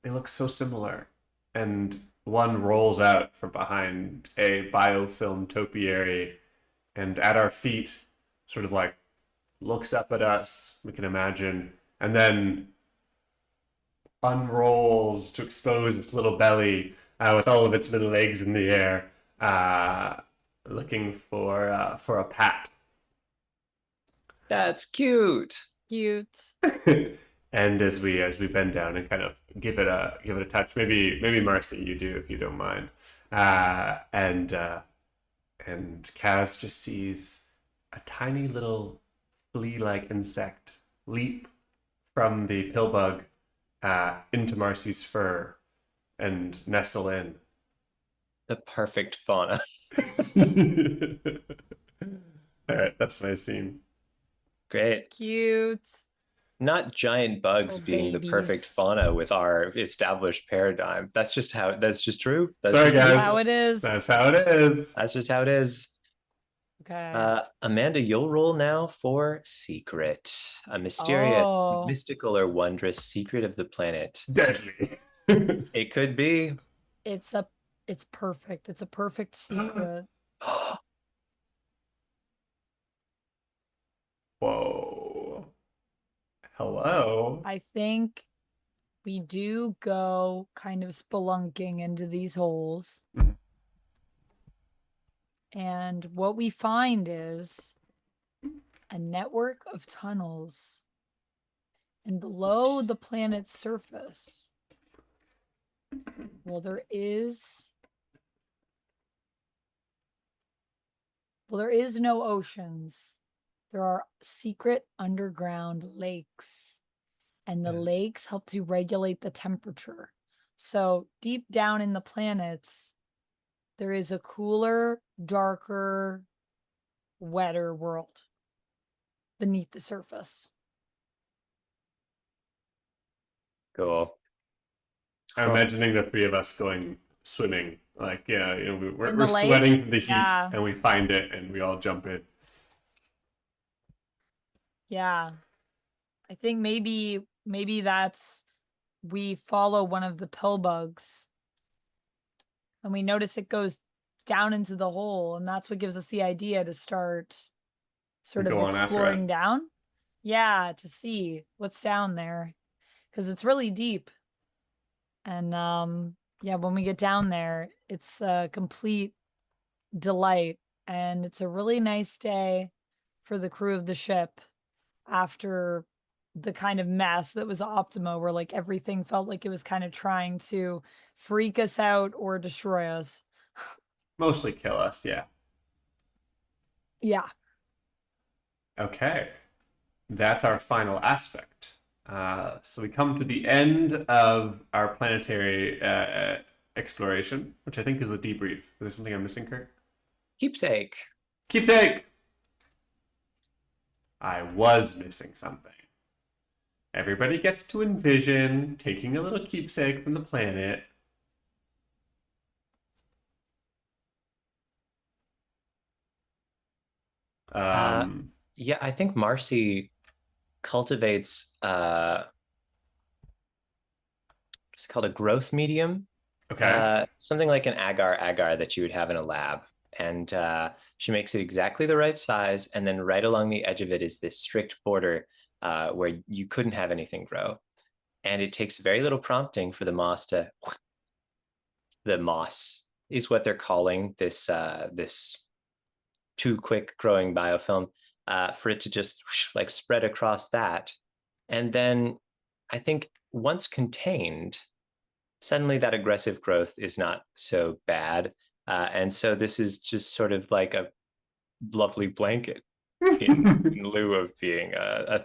they look so similar. And one rolls out from behind a biofilm topiary and at our feet, sort of like looks up at us, we can imagine, and then unrolls to expose its little belly with all of its little legs in the air, looking for a pat. That's cute. Cute. And as we bend down and kind of give it a touch, maybe Marcy, you do if you don't mind, and Kaz just sees a tiny little flea-like insect leap from the pill bug into Marcy's fur and nestle in. The perfect fauna. All right, that's my scene. Great. Cute. Not giant bugs Little being the perfect babies. fauna with our established paradigm. That's just true. Sorry, guys. That's how it is. That's how it is. That's just how it is. Okay. Amanda, you'll roll now for secret. A mysterious, Oh. mystical, or wondrous secret of the planet. Deadly. It could be. It's perfect. It's a perfect secret. Whoa. Hello. I think we do go kind of spelunking into these holes. Mhm. And what we find is a network of tunnels. And below the planet's surface, well, there is no oceans. There are secret underground lakes, and the lakes help to regulate the temperature. So deep down in the planets, there is a cooler, darker, wetter world beneath the surface. Cool. I'm imagining the three of us going swimming. Like, yeah, we're In the lake? sweating from the heat, Yeah. and we find it, and we all jump in. Yeah. I think maybe that's we follow one of the pill bugs and we notice it goes down into the hole, and that's what gives us the idea to start sort of Go on after exploring it. down. Yeah, to see what's down there. Because it's really deep. And yeah, when we get down there, it's a complete delight. And it's a really nice day for the crew of the ship after the kind of mess that was Optima, where like everything felt like it was kind of trying to freak us out or destroy us. Mostly kill us, yeah. Yeah. Okay. That's our final aspect. So we come to the end of our planetary exploration, which I think is the debrief. Is there something I'm missing, Kirk? Keepsake. Keepsake! I was missing something. Everybody gets to envision taking a little keepsake from the planet. Yeah, I think Marcy cultivates it's called a growth medium. Okay. Something like an agar that you would have in a lab. And she makes it exactly the right size. And then right along the edge of it is this strict border where you couldn't have anything grow. And it takes very little prompting for the moss is what they're calling this too quick growing biofilm, for it to just like spread across that. And then I think once contained, suddenly that aggressive growth is not so bad. And so this is just sort of like a lovely blanket in lieu of being a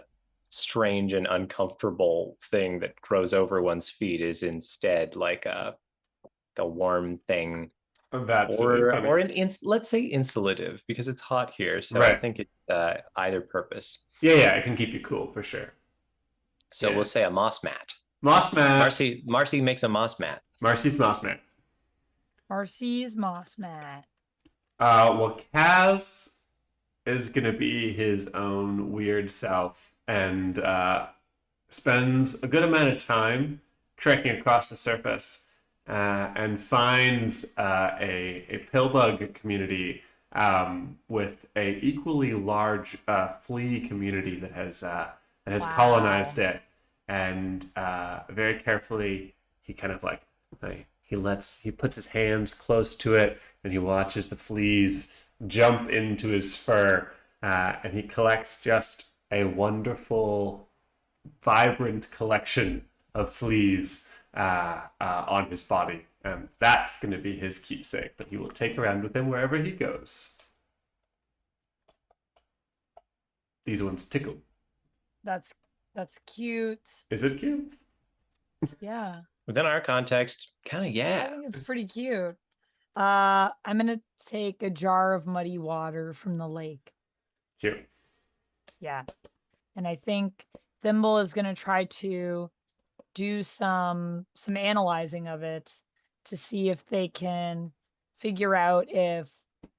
strange and uncomfortable thing that grows over one's feet, is instead like a a warm thing, That's or funny. or let's say insulative because it's hot here. So I Right. think it's either purpose. Yeah, it can keep you cool for sure. So Yeah. we'll say a moss mat. Moss mat. Marcy makes a moss mat. Marcy's moss mat. Marcy's moss mat. Well, Kaz is gonna be his own weird self and spends a good amount of time trekking across the surface and finds a pillbug community with a equally large flea community that has colonized it, and very carefully he kind of he puts his hands close to it and he watches the fleas jump into his fur, and he collects just a wonderful, vibrant collection of fleas on his body. And that's going to be his keepsake that he will take around with him wherever he goes. These ones tickle. That's cute. Is it cute? Yeah. Within our context, kind of, I yeah. think it's pretty cute. I'm gonna take a jar of muddy water from the lake. Cute. Yeah. And I think Thimble is gonna try to do some analyzing of it to see if they can figure out if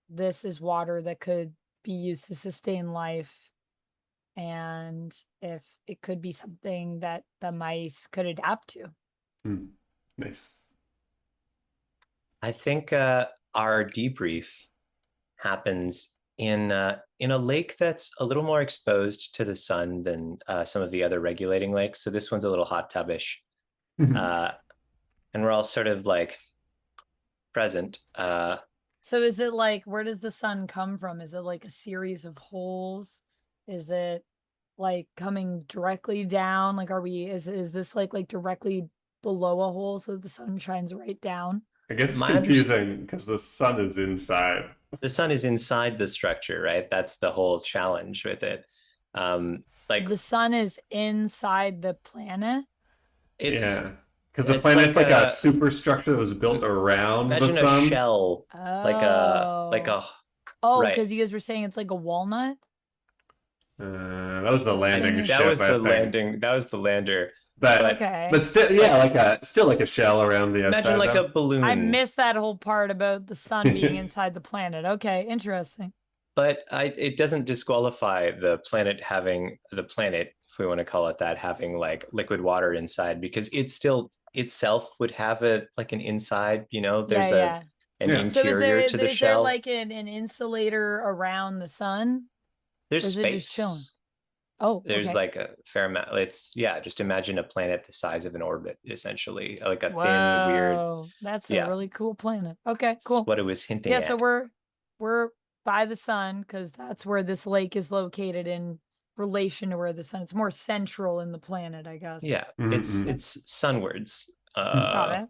this is water that could be used to sustain life, and if it could be something that the mice could adapt to. Nice. I think our debrief happens in a lake that's a little more exposed to the sun than some of the other regulating lakes. So this one's a little hot tubbish, and we're all sort of like present. So is it like, where does the sun come from? Is it like a series of holes? Is it like coming directly down? Like, is this like directly below a hole so the sun shines right down? I guess it's My confusing because the sun is inside. The sun is inside the structure, right? That's the whole challenge with it. Like The sun is inside the planet. it's Yeah. Because the it's planet's like like a a- superstructure that was built around the imagine sun. a shell, like a Oh, right. because you guys were saying it's like a walnut. That was the landing That ship. that was I the think. landing. That was the lander. But Okay. but still, yeah, like a shell around the outside. Imagine like though. a balloon. I missed that whole part about the sun being inside the planet. Okay, interesting. But it doesn't disqualify the planet, if we want to call it that, having like liquid water inside, because it still itself would have an inside, there's Yeah. an Yeah. So interior to the is there shell. like an insulator around the sun? There's is it just space. chilling? Oh, There's okay. like a fair amount. Just imagine a planet the size of an orbit, essentially, like a thin, weird. Whoa, that's Yeah. a really cool planet. Okay, That's cool. what it was hinting Yeah, at. so we're by the sun because that's where this lake is located in relation to where the sun. It's more central in the planet, I guess. Yeah, Mhm. it's sunwards. Got it.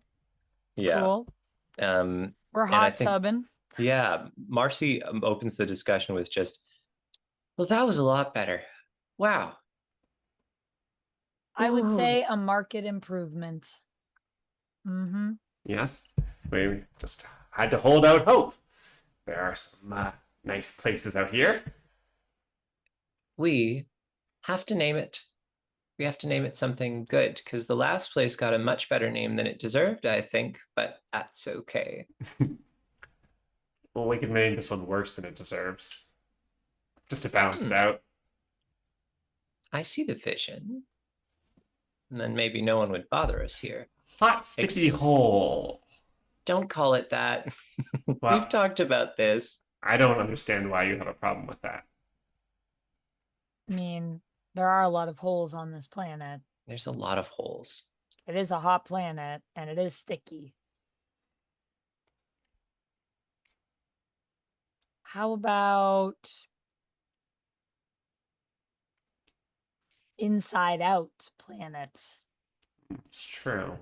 Yeah. Cool. We're I hot think- tubbing. Yeah, Marcy opens the discussion with just, well, that was a lot better. Wow. I would Ooh. say a market improvement. Mm-hmm. Yes, we just had to hold out hope. There are some nice places out here. We have to name it. We have to name it something good, because the last place got a much better name than it deserved, I think, but that's okay. Well, we could name this one worse than it deserves, just to balance it out. I see the vision. And then maybe no one would bother us here. Hot sticky hole. Don't call it that. Well, We've talked about this. I don't understand why you have a problem with that. I mean, there are a lot of holes on this planet. There's a lot of holes. It is a hot planet and it is sticky. How about inside out planet? It's true.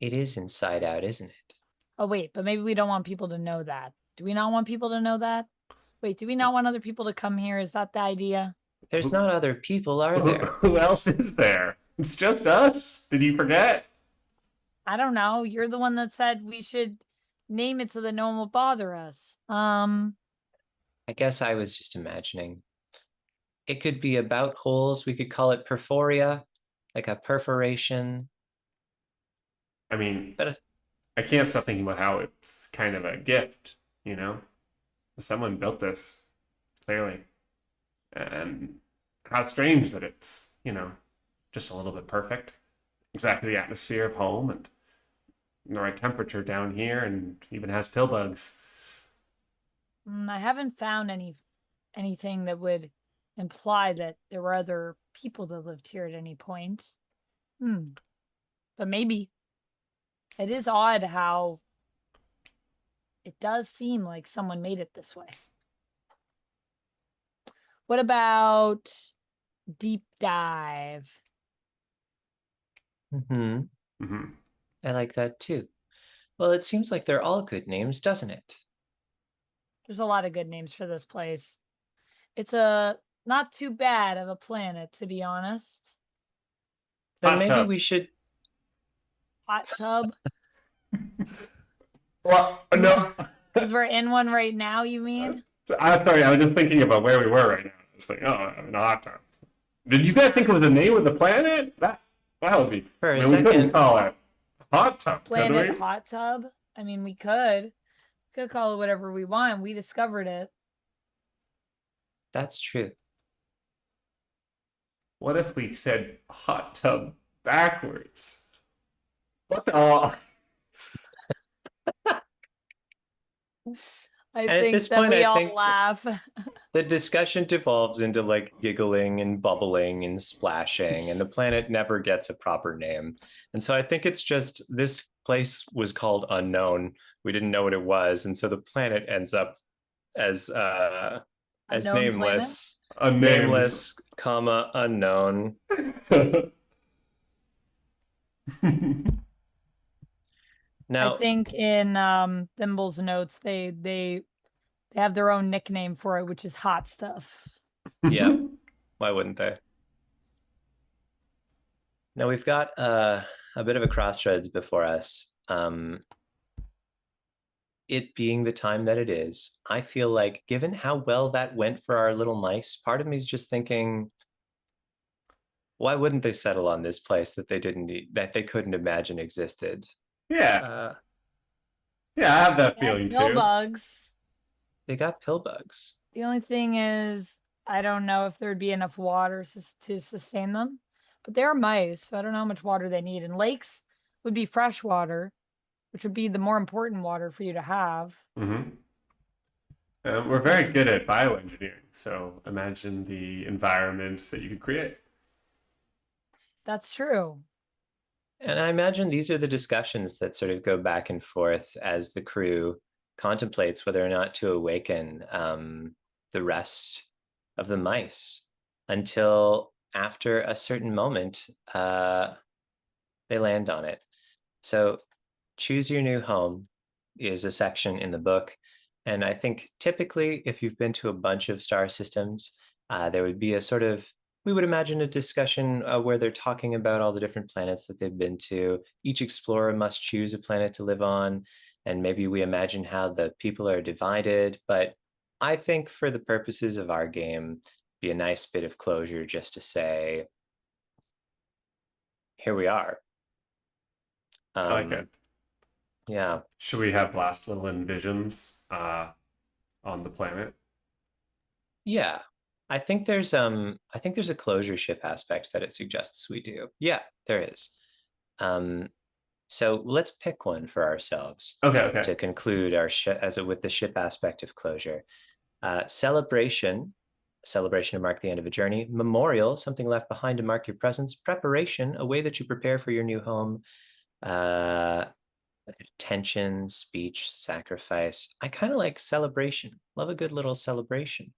It is inside out, isn't it? Oh, wait, but maybe we don't want people to know that. Do we not want people to know that? Wait, do we not want other people to come here? Is that the idea? There's not other people, are there? Who else is there? It's just us. Did you forget? I don't know. You're the one that said we should name it so that no one will bother us. I guess I was just imagining. It could be about holes. We could call it perforia, like a perforation. I mean, But I can't stop thinking about how it's kind of a gift, you know? Someone built this, clearly. And how strange that it's, just a little bit perfect. Exactly the atmosphere of home and the right temperature down here, and even has pill bugs. I haven't found anything that would imply that there were other people that lived here at any point. But maybe. It is odd how it does seem like someone made it this way. What about deep dive? Mm-hmm. I like that too. Well, it seems like they're all good names, doesn't it? There's a lot of good names for this place. It's a not too bad of a planet, to be honest. Then Hot maybe tub. we should. Hot tub. Well, no. Because we're in one right now, you mean? I'm sorry, I was just thinking about where we were right now. I was like, oh, I'm in a hot tub. Did you guys think it was the name of the planet? That would be. For a I mean, we couldn't second. call it hot tub, could Planet we? hot tub? I mean, we could. Could call it whatever we want. We discovered it. That's true. What if we said hot tub backwards? What the? Oh, I And at think this that point, we I all think laugh. the discussion devolves into like giggling and bubbling and splashing, and the planet never gets a proper name. And so I think it's just this place was called Unknown. We didn't know what it was, and so the planet ends up as Unknown planet? nameless, unnamed. nameless, comma unknown. Now, I think in Thimble's notes they have their own nickname for it, which is hot stuff. yeah, why wouldn't they? Now we've got a bit of a crossroads before us. It being the time that it is, I feel like given how well that went for our little mice, part of me is just thinking, why wouldn't they settle on this place that they couldn't imagine existed? Yeah, yeah, I have that feeling Pill too. bugs. They got pill bugs. The only thing is, I don't know if there'd be enough water to sustain them. But they're mice, so I don't know how much water they need. And lakes would be fresh water, which would be the more important water for you to have. Mm-hmm. We're very good at bioengineering, so imagine the environments that you could create. That's true. And I imagine these are the discussions that sort of go back and forth as the crew contemplates whether or not to awaken the rest of the mice until after a certain moment they land on it. So choose your new home is a section in the book. And I think typically if you've been to a bunch of star systems, there would be a sort of, we would imagine a discussion where they're talking about all the different planets that they've been to. Each explorer must choose a planet to live on. And maybe we imagine how the people are divided. But I think for the purposes of our game, be a nice bit of closure just to say, here we are. I like it. Yeah. Should we have last little envisions on the planet? Yeah. I think there's a closure ship aspect that it suggests we do. Yeah, there is. So let's pick one for ourselves Okay. to conclude our with the ship aspect of closure. Celebration to mark the end of a journey. Memorial, something left behind to mark your presence. Preparation, a way that you prepare for your new home. Tension, speech, sacrifice. I kind of like celebration. Love a good little celebration.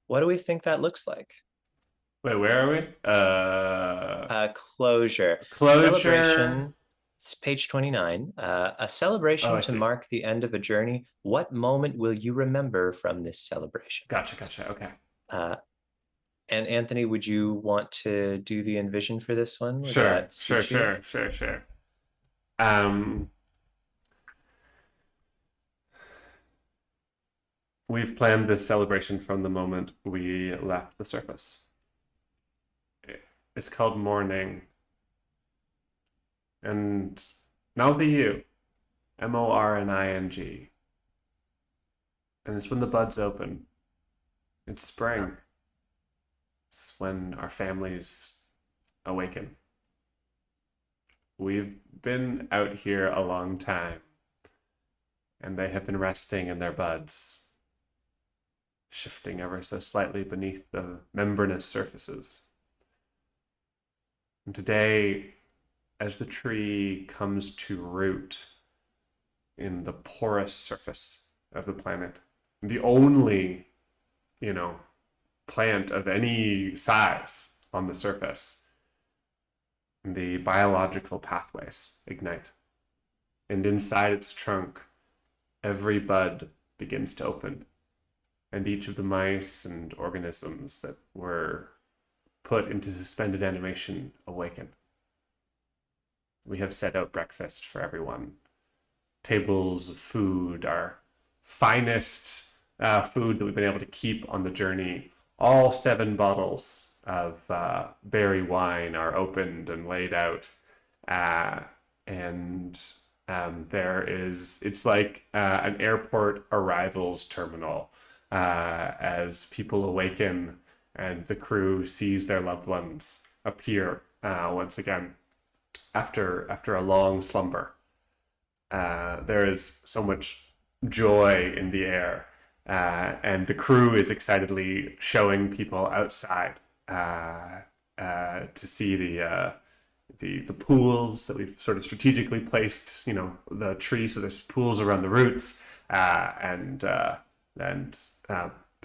What do we think that looks like? Wait, where are we? Closure. Closure. Celebration. It's page 29. A celebration to see. mark the end of a journey. What moment will you remember from this celebration? Gotcha. Okay. And Anthony, would you want to do the envision for this one? Would Sure, that sure, suit you? sure. Um, we've planned this celebration from the moment we left the surface. It's called morning, and now with a U, morning, and it's when the buds open. It's spring. It's when our families awaken. We've been out here a long time, and they have been resting in their buds, shifting ever so slightly beneath the membranous surfaces. And today, as the tree comes to root in the porous surface of the planet, the only, plant of any size on the surface, the biological pathways ignite. And inside its trunk, every bud begins to open, and each of the mice and organisms that were put into suspended animation awaken. We have set out breakfast for everyone. Tables of food, our finest food that we've been able to keep on the journey. All 7 bottles of berry wine are opened and laid out. It's like an airport arrivals terminal as people awaken and the crew sees their loved ones appear once again after a long slumber. There is so much joy in the air, and the crew is excitedly showing people outside to see the pools that we've sort of strategically placed, the tree, so there's pools around the roots, and the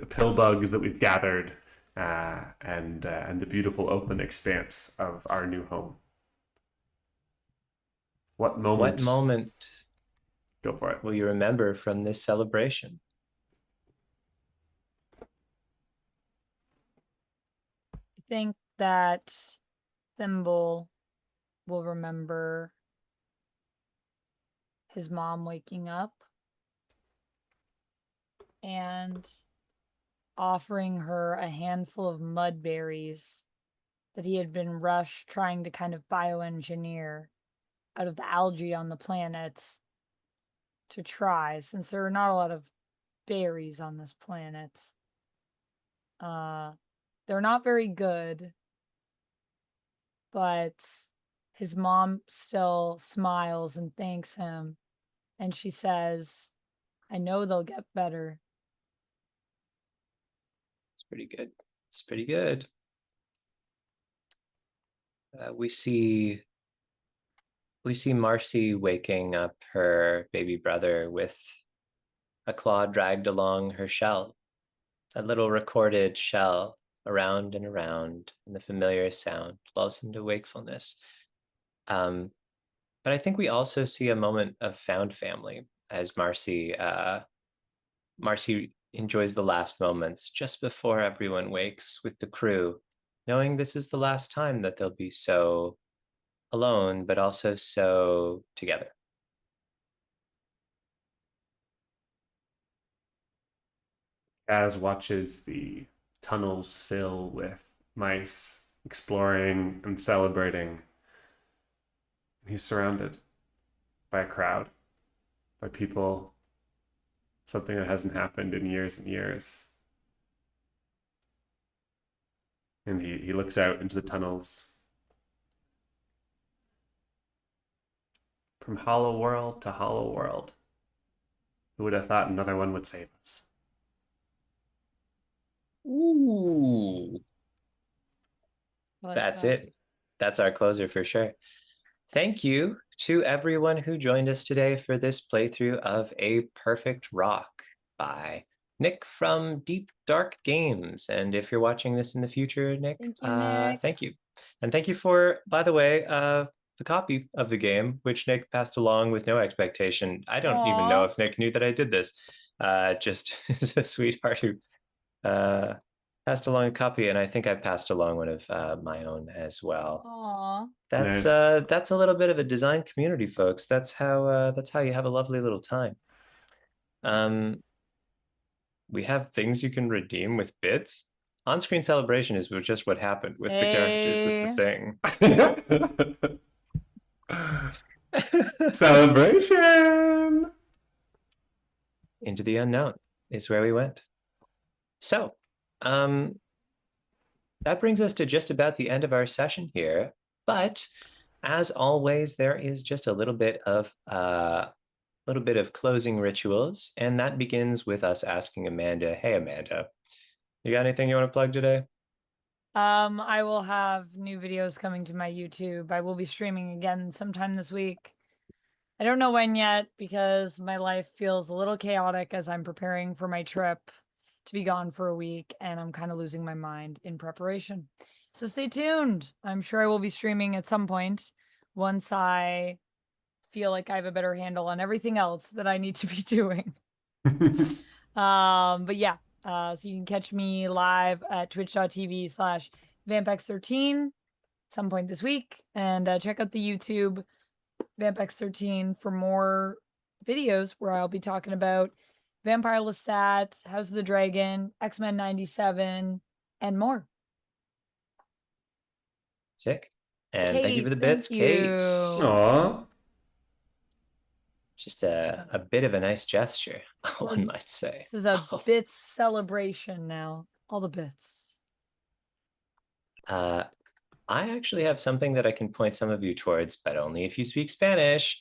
pill bugs that we've gathered, and the beautiful open expanse of our new home. What moment? What moment Go for it. will you remember from this celebration? I think that Thimble will remember his mom waking up and offering her a handful of mud berries that he had been rushed trying to kind of bioengineer out of the algae on the planet to try, since there are not a lot of berries on this planet. They're not very good, but his mom still smiles and thanks him, and she says, I know they'll get better. It's pretty good. It's pretty good. We see Marcy waking up her baby brother with a claw dragged along her shell, a little recorded shell around and around, and the familiar sound lulls him to wakefulness. But I think we also see a moment of found family as Marcy enjoys the last moments just before everyone wakes with the crew, knowing this is the last time that they'll be so alone, but also so together. Kaz watches the tunnels fill with mice exploring and celebrating. He's surrounded by a crowd, by people, something that hasn't happened in years and years. And he looks out into the tunnels. From hollow world to hollow world. Who would have thought another one would save us? Ooh. That's it. That's our closer for sure. Thank you to everyone who joined us today for this playthrough of A Perfect Rock by Nick from Deep Dark Games. And if you're watching this in the future, Nick, Thank you, Nick. thank you. And thank you for, by the way, the copy of the game, which Nick passed along with no expectation. I don't even know if Nick knew that I did this. Just is a sweetheart who passed along a copy, and I think I passed along one of my own as well. Aw. That's a little bit of a design community, folks. That's how you have a lovely little time. We have things you can redeem with bits. On-screen celebration is just what happened with the characters is the thing. Celebration! Into the unknown is where we went. So, that brings us to just about the end of our session here. But as always, there is just a little bit of closing rituals, and that begins with us asking Amanda, "Hey, Amanda, you got anything you want to plug today?" I will have new videos coming to my YouTube. I will be streaming again sometime this week. I don't know when yet because my life feels a little chaotic as I'm preparing for my trip to be gone for a week, and I'm kind of losing my mind in preparation. So stay tuned. I'm sure I will be streaming at some point once I feel like I have a better handle on everything else that I need to be doing. But yeah, so you can catch me live at twitch.tv/VampX13 some point this week, and check out the YouTube VampX13 for more videos where I'll be talking about Vampire Lestat, House of the Dragon, X-Men 97, and more. Sick. And thank you for the Kate, bits, thank Kate. you. Aw. Just a bit of a nice gesture, one might say. This is a bits celebration now. All the bits. I actually have something that I can point some of you towards, but only if you speak Spanish.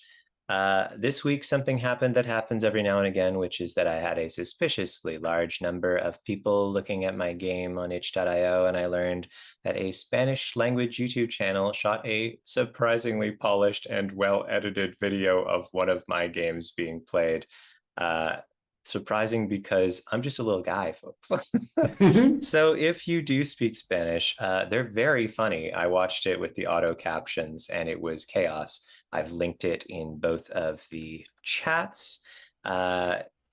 This week, something happened that happens every now and again, which is that I had a suspiciously large number of people looking at my game on itch.io, and I learned that a Spanish language YouTube channel shot a surprisingly polished and well-edited video of one of my games being played. Surprising because I'm just a little guy, folks. So if you do speak Spanish, they're very funny. I watched it with the auto captions and it was chaos. I've linked it in both of the chats.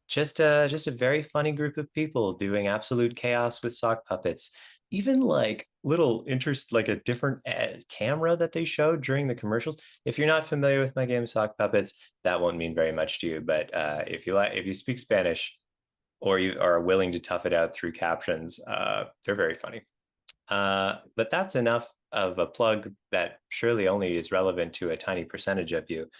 Just a very funny group of people doing absolute chaos with sock puppets. Even like like a different camera that they showed during the commercials. If you're not familiar with my game Sock Puppets, that won't mean very much to you. But if you speak Spanish or you are willing to tough it out through captions, they're very funny. But that's enough of a plug that surely only is relevant to a tiny percentage of you.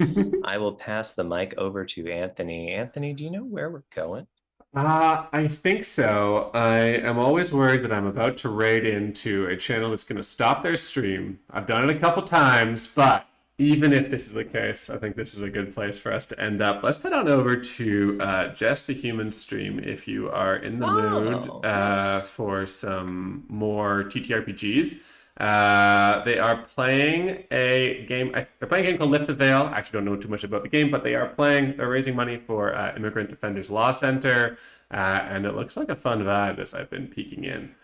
I will pass the mic over to Anthony. Anthony, do you know where we're going? I think so. I am always worried that I'm about to raid into a channel that's going to stop their stream. I've done it a couple times, but even if this is the case, I think this is a good place for us to end up. Let's head on over to Jess the Human stream if you are in the mood nice. for some more TTRPGs. They are playing a game. They're playing a game called Lift the Veil. I actually don't know too much about the game, but they're raising money for Immigrant Defenders Law Center, and it looks like a fun vibe as I've been peeking in.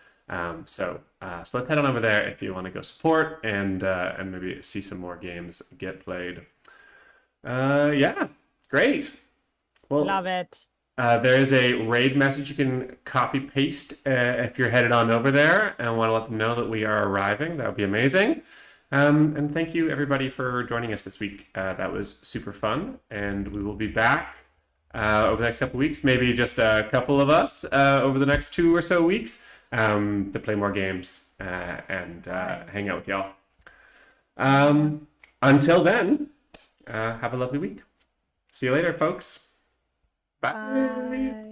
So let's head on over there if you want to go support and maybe see some more games get played. Yeah, great. Well, Love it. there is a raid message you can copy paste if you're headed on over there and want to let them know that we are arriving. That would be amazing. And thank you everybody for joining us this week. That was super fun, and we will be back over the next couple of weeks, maybe just a couple of us over the next 2 or so weeks to play more games and hang out with y'all. Until then, have a lovely week. See you later, folks. Bye. Bye.